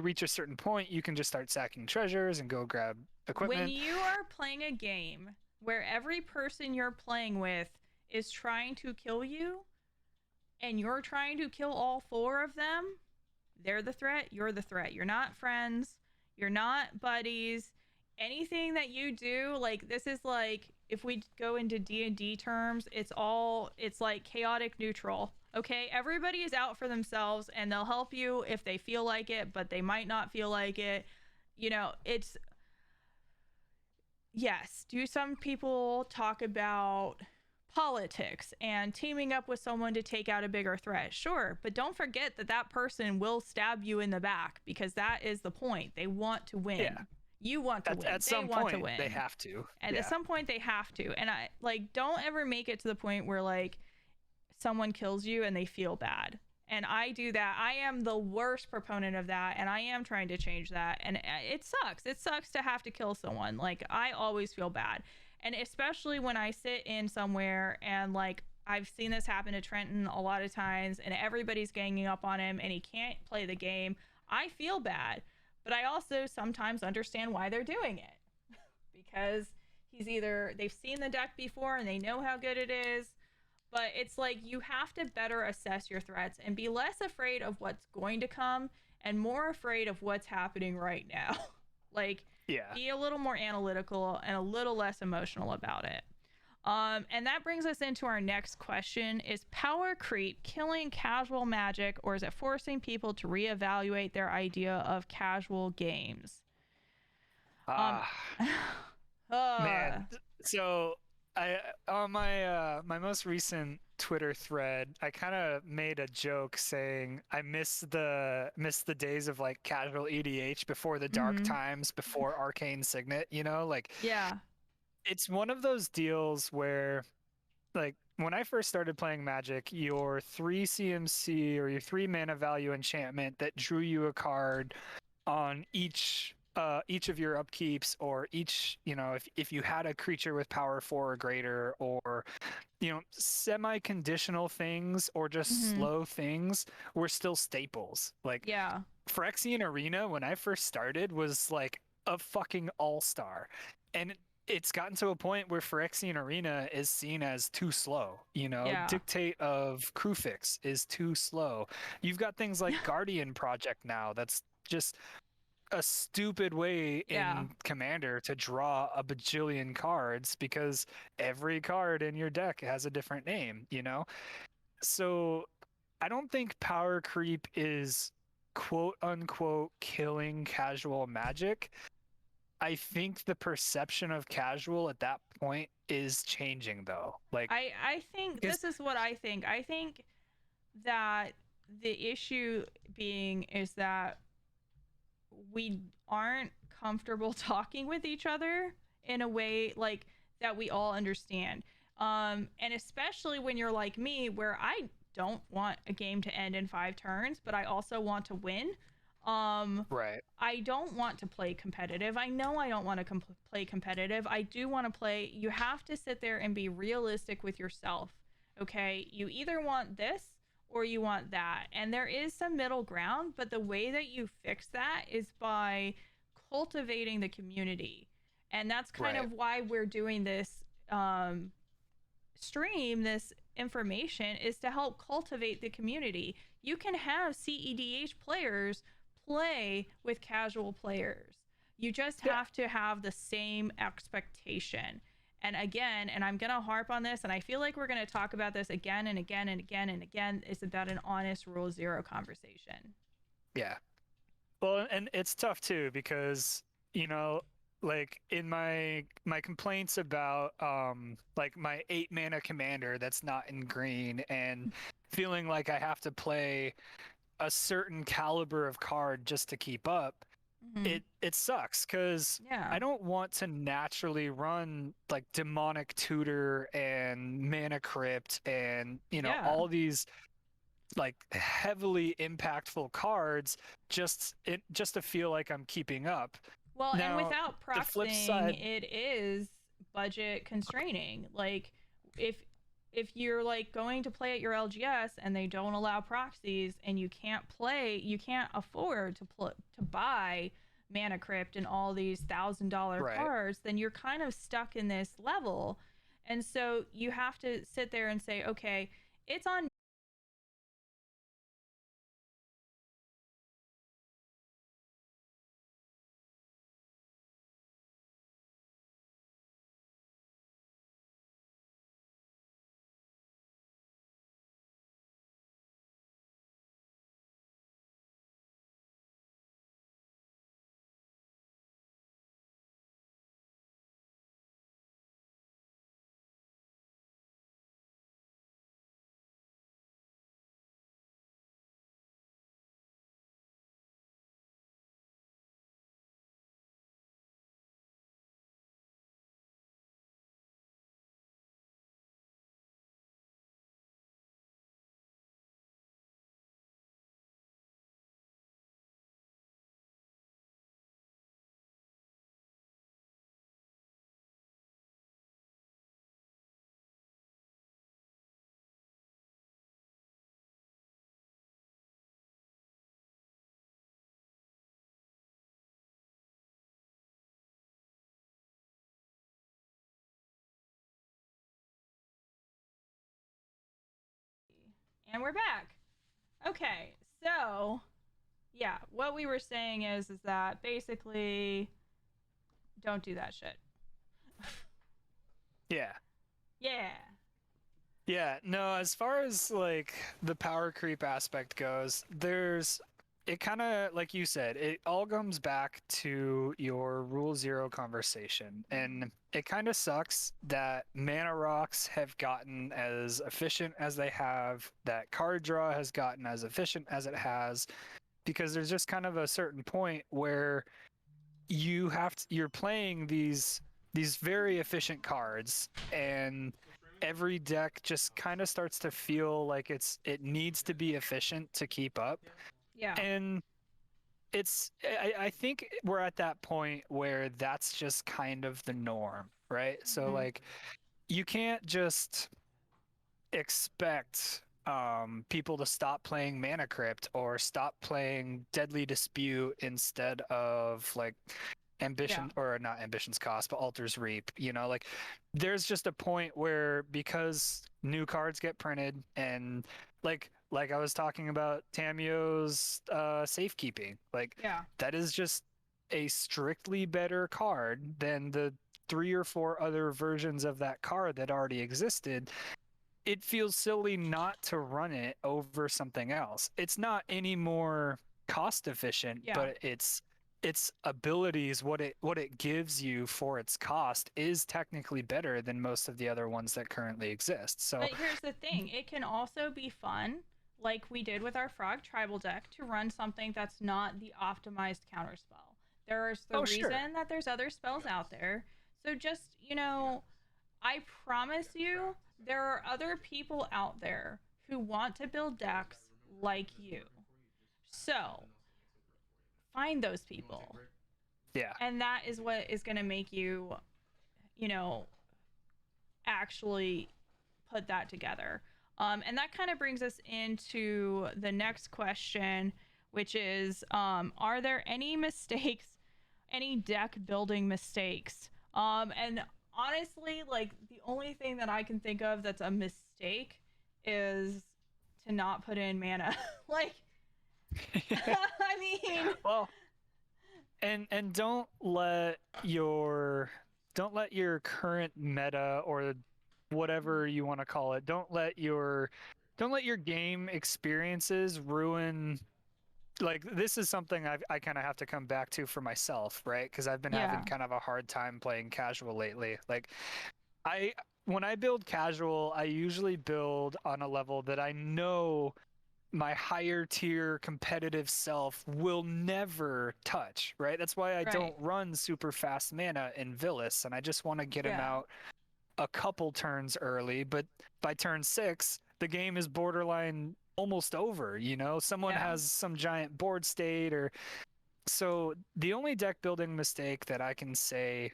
reach a certain point, you can just start sacking treasures and go grab equipment. When you are playing a game where every person you're playing with is trying to kill you and you're trying to kill all four of them, they're the threat, you're the threat. You're not friends, you're not buddies. Anything that you do, like this is like if we go into D&D terms, it's like chaotic neutral. Okay? Everybody is out for themselves and they'll help you if they feel like it, but they might not feel like it. You know, it's yes, do some people talk about politics and teaming up with someone to take out a bigger threat? Sure, but don't forget that that person will stab you in the back because that is the point. They want to win. Yeah. You want to win. At some point, they have to. And at some point, they have to. And I like don't ever make it to the point where like someone kills you and they feel bad. And I do that. I am the worst proponent of that, and I am trying to change that. And it sucks. It sucks to have to kill someone. Like I always feel bad. And especially when I sit in somewhere and like I've seen this happen to Trenton a lot of times and everybody's ganging up on him and he can't play the game, I feel bad. But I also sometimes understand why they're doing it because they've seen the deck before and they know how good it is. But it's like you have to better assess your threats and be less afraid of what's going to come and more afraid of what's happening right now. Like, be a little more analytical and a little less emotional about it. And that brings us into our next question. Is power creep killing casual Magic, or is it forcing people to reevaluate their idea of casual games? Man, so I on my most recent Twitter thread, I kind of made a joke saying I miss the days of like casual EDH before the dark times, before Arcane Signet, you know, like it's one of those deals where like when I first started playing Magic, your 3 CMC or your 3 mana value enchantment that drew you a card on each of your upkeeps, or each, you know, if you had a creature with power 4 or greater, or, you know, semi-conditional things or just slow things were still staples. Like Phyrexian Arena, when I first started, was like a fucking all-star. And it's gotten to a point where Phyrexian Arena is seen as too slow. You know, Dictate of Krufix is too slow. You've got things like Guardian Project now that's just a stupid way in Commander to draw a bajillion cards because every card in your deck has a different name, you know? So I don't think power creep is quote unquote killing casual Magic. I think the perception of casual at that point is changing though. Like I think this is what I think. I think that the issue being is that we aren't comfortable talking with each other in a way like that we all understand. And especially when you're like me, where I don't want a game to end in 5 turns, but I also want to win. Right. I don't want to play competitive. I know I don't want to play competitive. I do want to play. You have to sit there and be realistic with yourself. Okay? You either want this or you want that. And there is some middle ground, but the way that you fix that is by cultivating the community. And that's kind of why we're doing this stream, this information, is to help cultivate the community. You can have CEDH players play with casual players. You just have to have the same expectation. And again, and I'm going to harp on this, and I feel like we're going to talk about this again and again and again and again, it's about an honest Rule Zero conversation. Yeah. Well, and it's tough too, because, you know, like in my complaints about like my 8 mana commander that's not in green and feeling like I have to play a certain caliber of card just to keep up, it sucks because I don't want to naturally run like Demonic Tutor and Mana Crypt and, you know, all these like heavily impactful cards just to feel like I'm keeping up. Well, now, and without proxying, it is budget constraining. Like if you're like going to play at your LGS and they don't allow proxies and you can't afford to buy Mana Crypt and all these $1,000 cards, then you're kind of stuck in this level. And so you have to sit there and say, okay, it's on. And we're back. Okay, so yeah, what we were saying is that basically don't do that shit. Yeah. Yeah. Yeah, no, as far as like the power creep aspect goes, it kind of, like you said, it all comes back to your rule zero conversation. And it kind of sucks that mana rocks have gotten as efficient as they have, that card draw has gotten as efficient as it has, because there's just kind of a certain point where you're playing these very efficient cards, and every deck just kind of starts to feel like it needs to be efficient to keep up. Yeah. And I think we're at that point where that's just kind of the norm, right? So like you can't just expect people to stop playing Mana Crypt or stop playing Deadly Dispute instead of like Yeah. Ambition, or not Ambition's Cost, but Altar's Reap. Like there's just a point where, because new cards get printed, and like I was talking about Tamio's safekeeping, like Yeah. that is just a strictly better card than the 3 or 4 other versions of that card that already existed. It feels silly not to run it over something else. It's not any more cost efficient, Yeah. but its abilities, what it gives you for its cost, is technically better than most of the other ones that currently exist. So But here's the thing, it can also be fun, like we did with our frog tribal deck, to run something that's not the optimized counterspell. There's the oh sure. reason that there's other spells out there. So just, I promise you there are other people out there who want to build decks like you. So find those people. Yeah. And that is what is going to make you, you know, actually put that together. And that kind of brings us into the next question, which is, are there any mistakes, any deck building mistakes? And honestly, like the only thing that I can think of that's a mistake is to not put in mana. Like, I mean, Well, and don't let your current meta, or whatever you want to call it, don't let your game experiences ruin. Like, this is something I kind of have to come back to for myself, right? Because I've been having yeah, kind of a hard time playing casual lately. Like, I when I build casual, I usually build on a level that I know my higher tier competitive self will never touch, right? That's why I right, don't run super fast mana in Villas, and I just want to get him yeah, out a couple turns early. But by turn 6, the game is borderline almost over. Someone yeah. has some giant board state, or so. The only deck building mistake that I can say,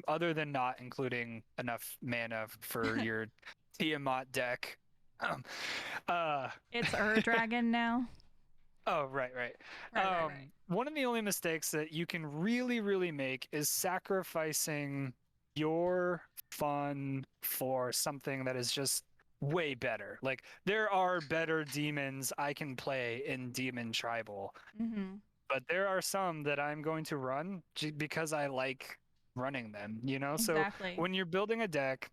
other than not including enough mana for your Tiamat deck, um, uh, It's Ur Dragon now. oh, right, right. Right. One of the only mistakes that you can really, really make is sacrificing your fun for something that is just way better. Like there are better demons I can play in Demon Tribal, Mm-hmm. but there are some that I'm going to run because I like running them, you know? So Exactly. when you're building a deck,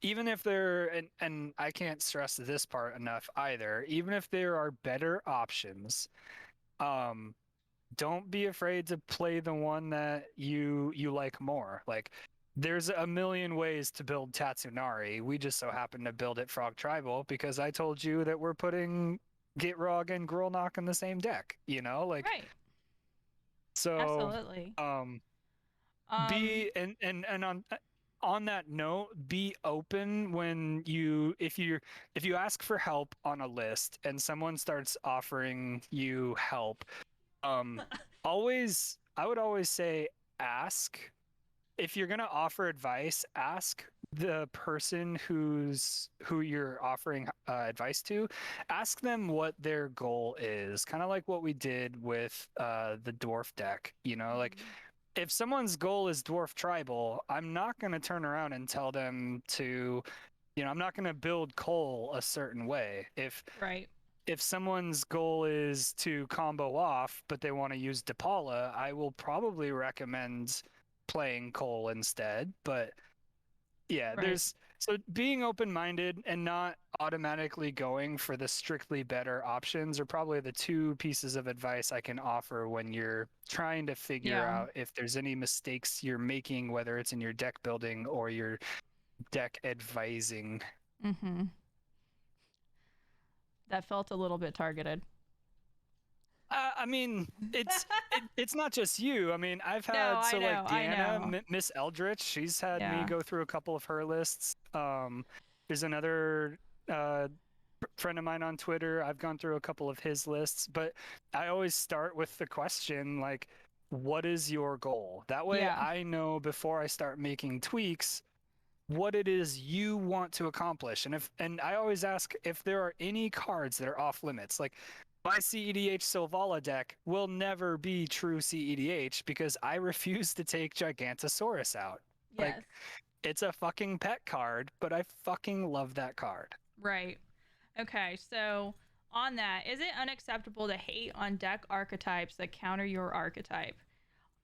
even if there and I can't stress this part enough either, even if there are better options, um don't be afraid to play the one that you like more. Like there's a million ways to build Tatsunari. We just so happen to build it Frog Tribal because I told you that we're putting Gitrog and Grolnok in the same deck, you know? Like Right. so Absolutely. um Um, be and on that note, be open when if you ask for help on a list and someone starts offering you help, um I would always say ask. If you're going to offer advice, ask the person who you're offering advice to, ask them what their goal is, kind of like what we did with the dwarf deck, you know, like mhm. if someone's goal is dwarf tribal, I'm not going to turn around and tell them to, you know, I'm not going to build Cole a certain way. Right. If someone's goal is to combo off, but they want to use Depala, I will probably recommend playing Cole instead. But yeah, Right. there's so being open-minded and not automatically going for the strictly better options are probably the two pieces of advice I can offer when you're trying to figure Yeah. out if there's any mistakes you're making, whether it's in your deck building or your deck advising. Mm-hmm. That felt a little bit targeted. I mean, it's not just you. I mean, I've No, had I so like know. I Deanna, know. Miss Eldritch, she's had me Yeah. go through a couple of her lists. There's another friend of mine on Twitter. I've gone through a couple of his lists, but I always start with the question like, what is your goal? That way Yeah. I know before I start making tweaks what it is you want to accomplish. And I always ask if there are any cards that are off limits. Like my CEDH Sylvala deck will never be true CEDH because I refuse to take Gigantosaurus out. Like Yes. it's a fucking pet card, but I fucking love that card. Right. Okay. So, on that, is it unacceptable to hate on deck archetypes that counter your archetype?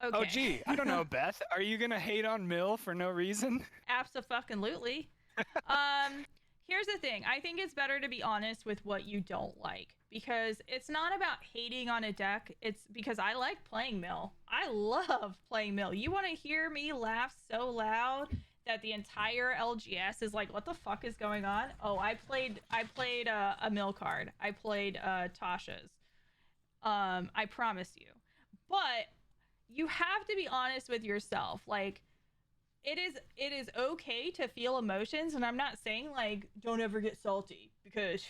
Oh Okay. gee, I don't know, Beth. Are you gonna hate on Mill for no reason? Abso-fucking-lutely. Um, Here's the thing. I think it's better to be honest with what you don't like because it's not about hating on a deck. It's because I like playing Mill. I love playing Mill. You want to hear me laugh so loud that the entire LGS is like, "What the fuck is going on?" Oh, I played a Mill card. I played Tasha's. I promise you. But you have to be honest with yourself. Like it is okay to feel emotions, and I'm not saying like don't ever get salty because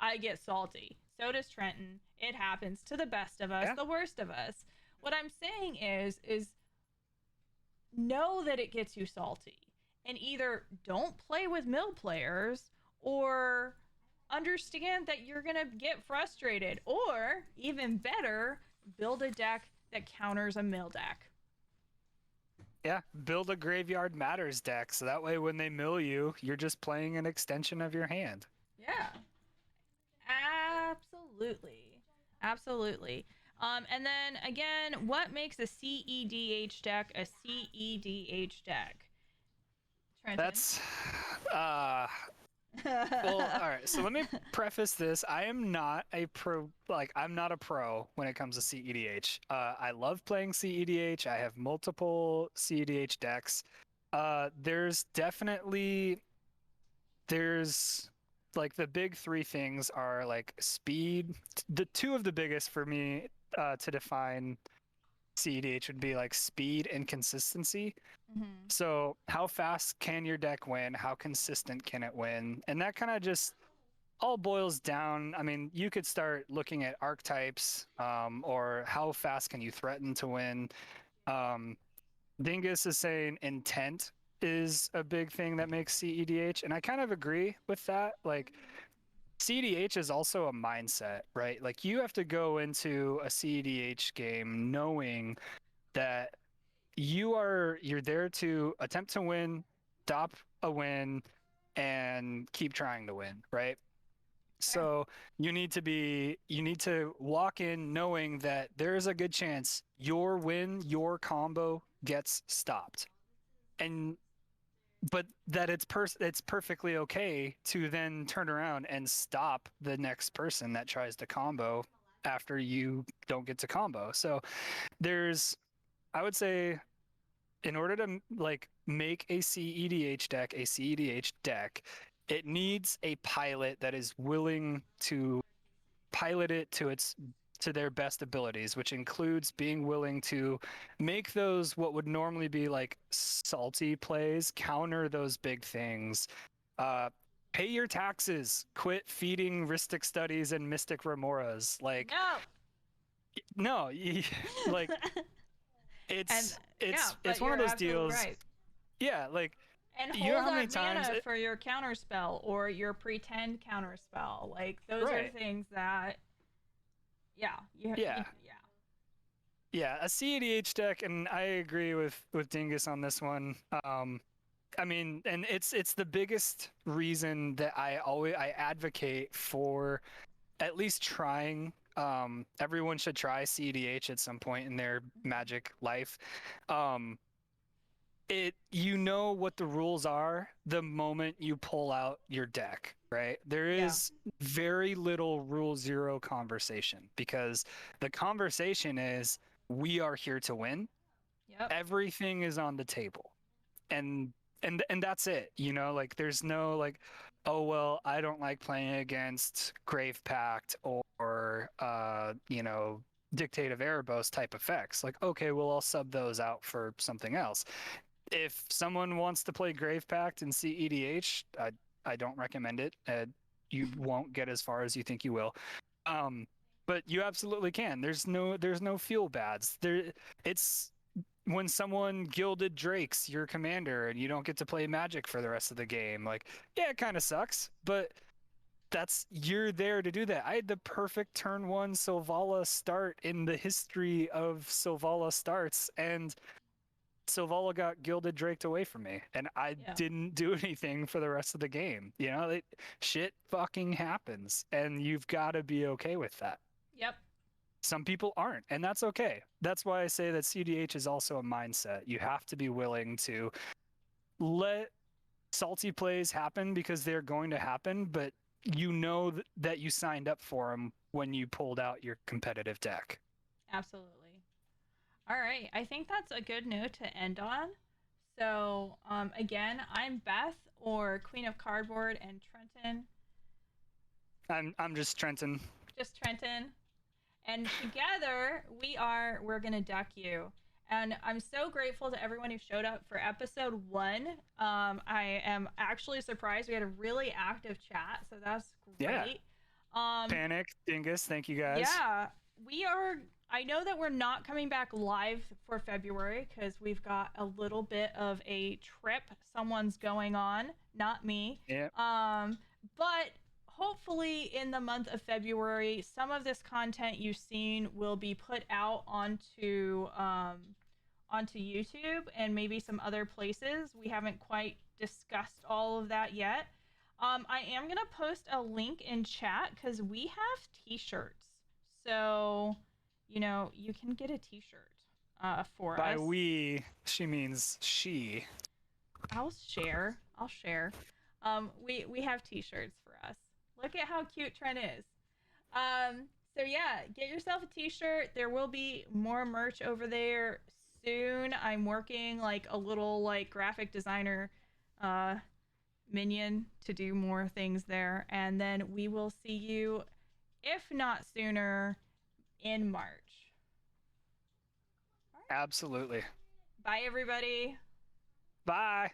I get salty. So does Trenton. It happens to the best of us, Yeah. the worst of us. What I'm saying is know that it gets you salty and either don't play with mill players or understand that you're going to get frustrated or even better build a deck that counters a mill deck. Yeah, build a Graveyard Matters deck so that way when they mill you, you're just playing an extension of your hand. Yeah. Absolutely. Absolutely. And then again, what makes a CEDH deck a CEDH deck? Trenton. That's well, all right. So let me preface this. I am not a pro, like, I'm not a pro when it comes to CEDH. I love playing CEDH. I have multiple CEDH decks. There's definitely, there's like the big three things are like speed. The two of the biggest for me to define CEDH would be like speed and consistency. Mm-hmm. So, how fast can your deck win? How consistent can it win? And that kind of just all boils down. I mean, you could start looking at archetypes or how fast can you threaten to win. Um, Dingus is saying intent is a big thing that makes CEDH, and I kind of agree with that. Like, CEDH is also a mindset, right? Like, you have to go into a CEDH game knowing that you're there to attempt to win, stop a win, and keep trying to win, right? Fair. So you need to walk in knowing that there's a good chance your win, your combo gets stopped. And but that it's perfectly okay to then turn around and stop the next person that tries to combo after you don't get to combo. So there's I would say in order to like make a CEDH deck a CEDH deck, it needs a pilot that is willing to pilot it to their best abilities, which includes being willing to make those what would normally be like salty plays, counter those big things. Pay your taxes, quit feeding Ristic Studies and Mystic Remoras. Like, No. no, like And yeah, it's but one you're of those absolutely deals. right. Yeah, like And you know hold how many up times mana for your counter spell or your pretend counter spell. Like those are right. things that yeah, Yeah. yeah. Yeah, a CEDH deck, and I agree with Dingus on this one. I mean, and it's the biggest reason that I advocate for at least trying. Everyone should try CEDH at some point in their Magic life. Um, you know what the rules are the moment you pull out your deck, right? There Yeah. is very little rule zero conversation because the conversation is we are here to win. Yep. Everything is on the table. And and that's it, you know, like there's no like, oh well, I don't like playing against Grave Pact or you know, Dictate of Erebos type effects. Like, okay, well I'll sub those out for something else. If someone wants to play Grave Pact and see EDH, I don't recommend it. You won't get as far as you think you will. Um, but you absolutely can. There's no fuel bads. It's when someone gilded Drakes your commander and you don't get to play Magic for the rest of the game. Like, yeah, it kind of sucks, but you're there to do that. I had the perfect turn one Sylvala start in the history of Sylvala starts, and Sylvala got gilded draked away from me, and I Yeah. didn't do anything for the rest of the game. You know, shit fucking happens, and you've got to be okay with that. Yep. Some people aren't, and that's okay. That's why I say that CDH is also a mindset. You have to be willing to let salty plays happen because they're going to happen, but you know that you signed up for them when you pulled out your competitive deck. Absolutely. All right. I think that's a good note to end on. So, again, I'm Beth or Queen of Cardboard and Trenton. I'm just Trenton. Just Trenton. And together we're gonna deck you. And I'm so grateful to everyone who showed up for episode 1. I am actually surprised we had a really active chat, so that's great. Yeah. Panic, Dingus, thank you guys. Yeah, we are. I know that we're not coming back live for February because we've got a little bit of a trip someone's going on, not me. Yeah. But hopefully in the month of February, some of this content you've seen will be put out onto YouTube and maybe some other places. We haven't quite discussed all of that yet. I am gonna post a link in chat because we have t-shirts. So, you know, you can get a t-shirt for By us. By we, she means she. I'll share. We have t-shirts for us. Look at how cute Trent is. So yeah, get yourself a t-shirt. There will be more merch over there soon. I'm working like a little like graphic designer minion to do more things there. And then we will see you, if not sooner, in March. Absolutely. Bye, everybody. Bye.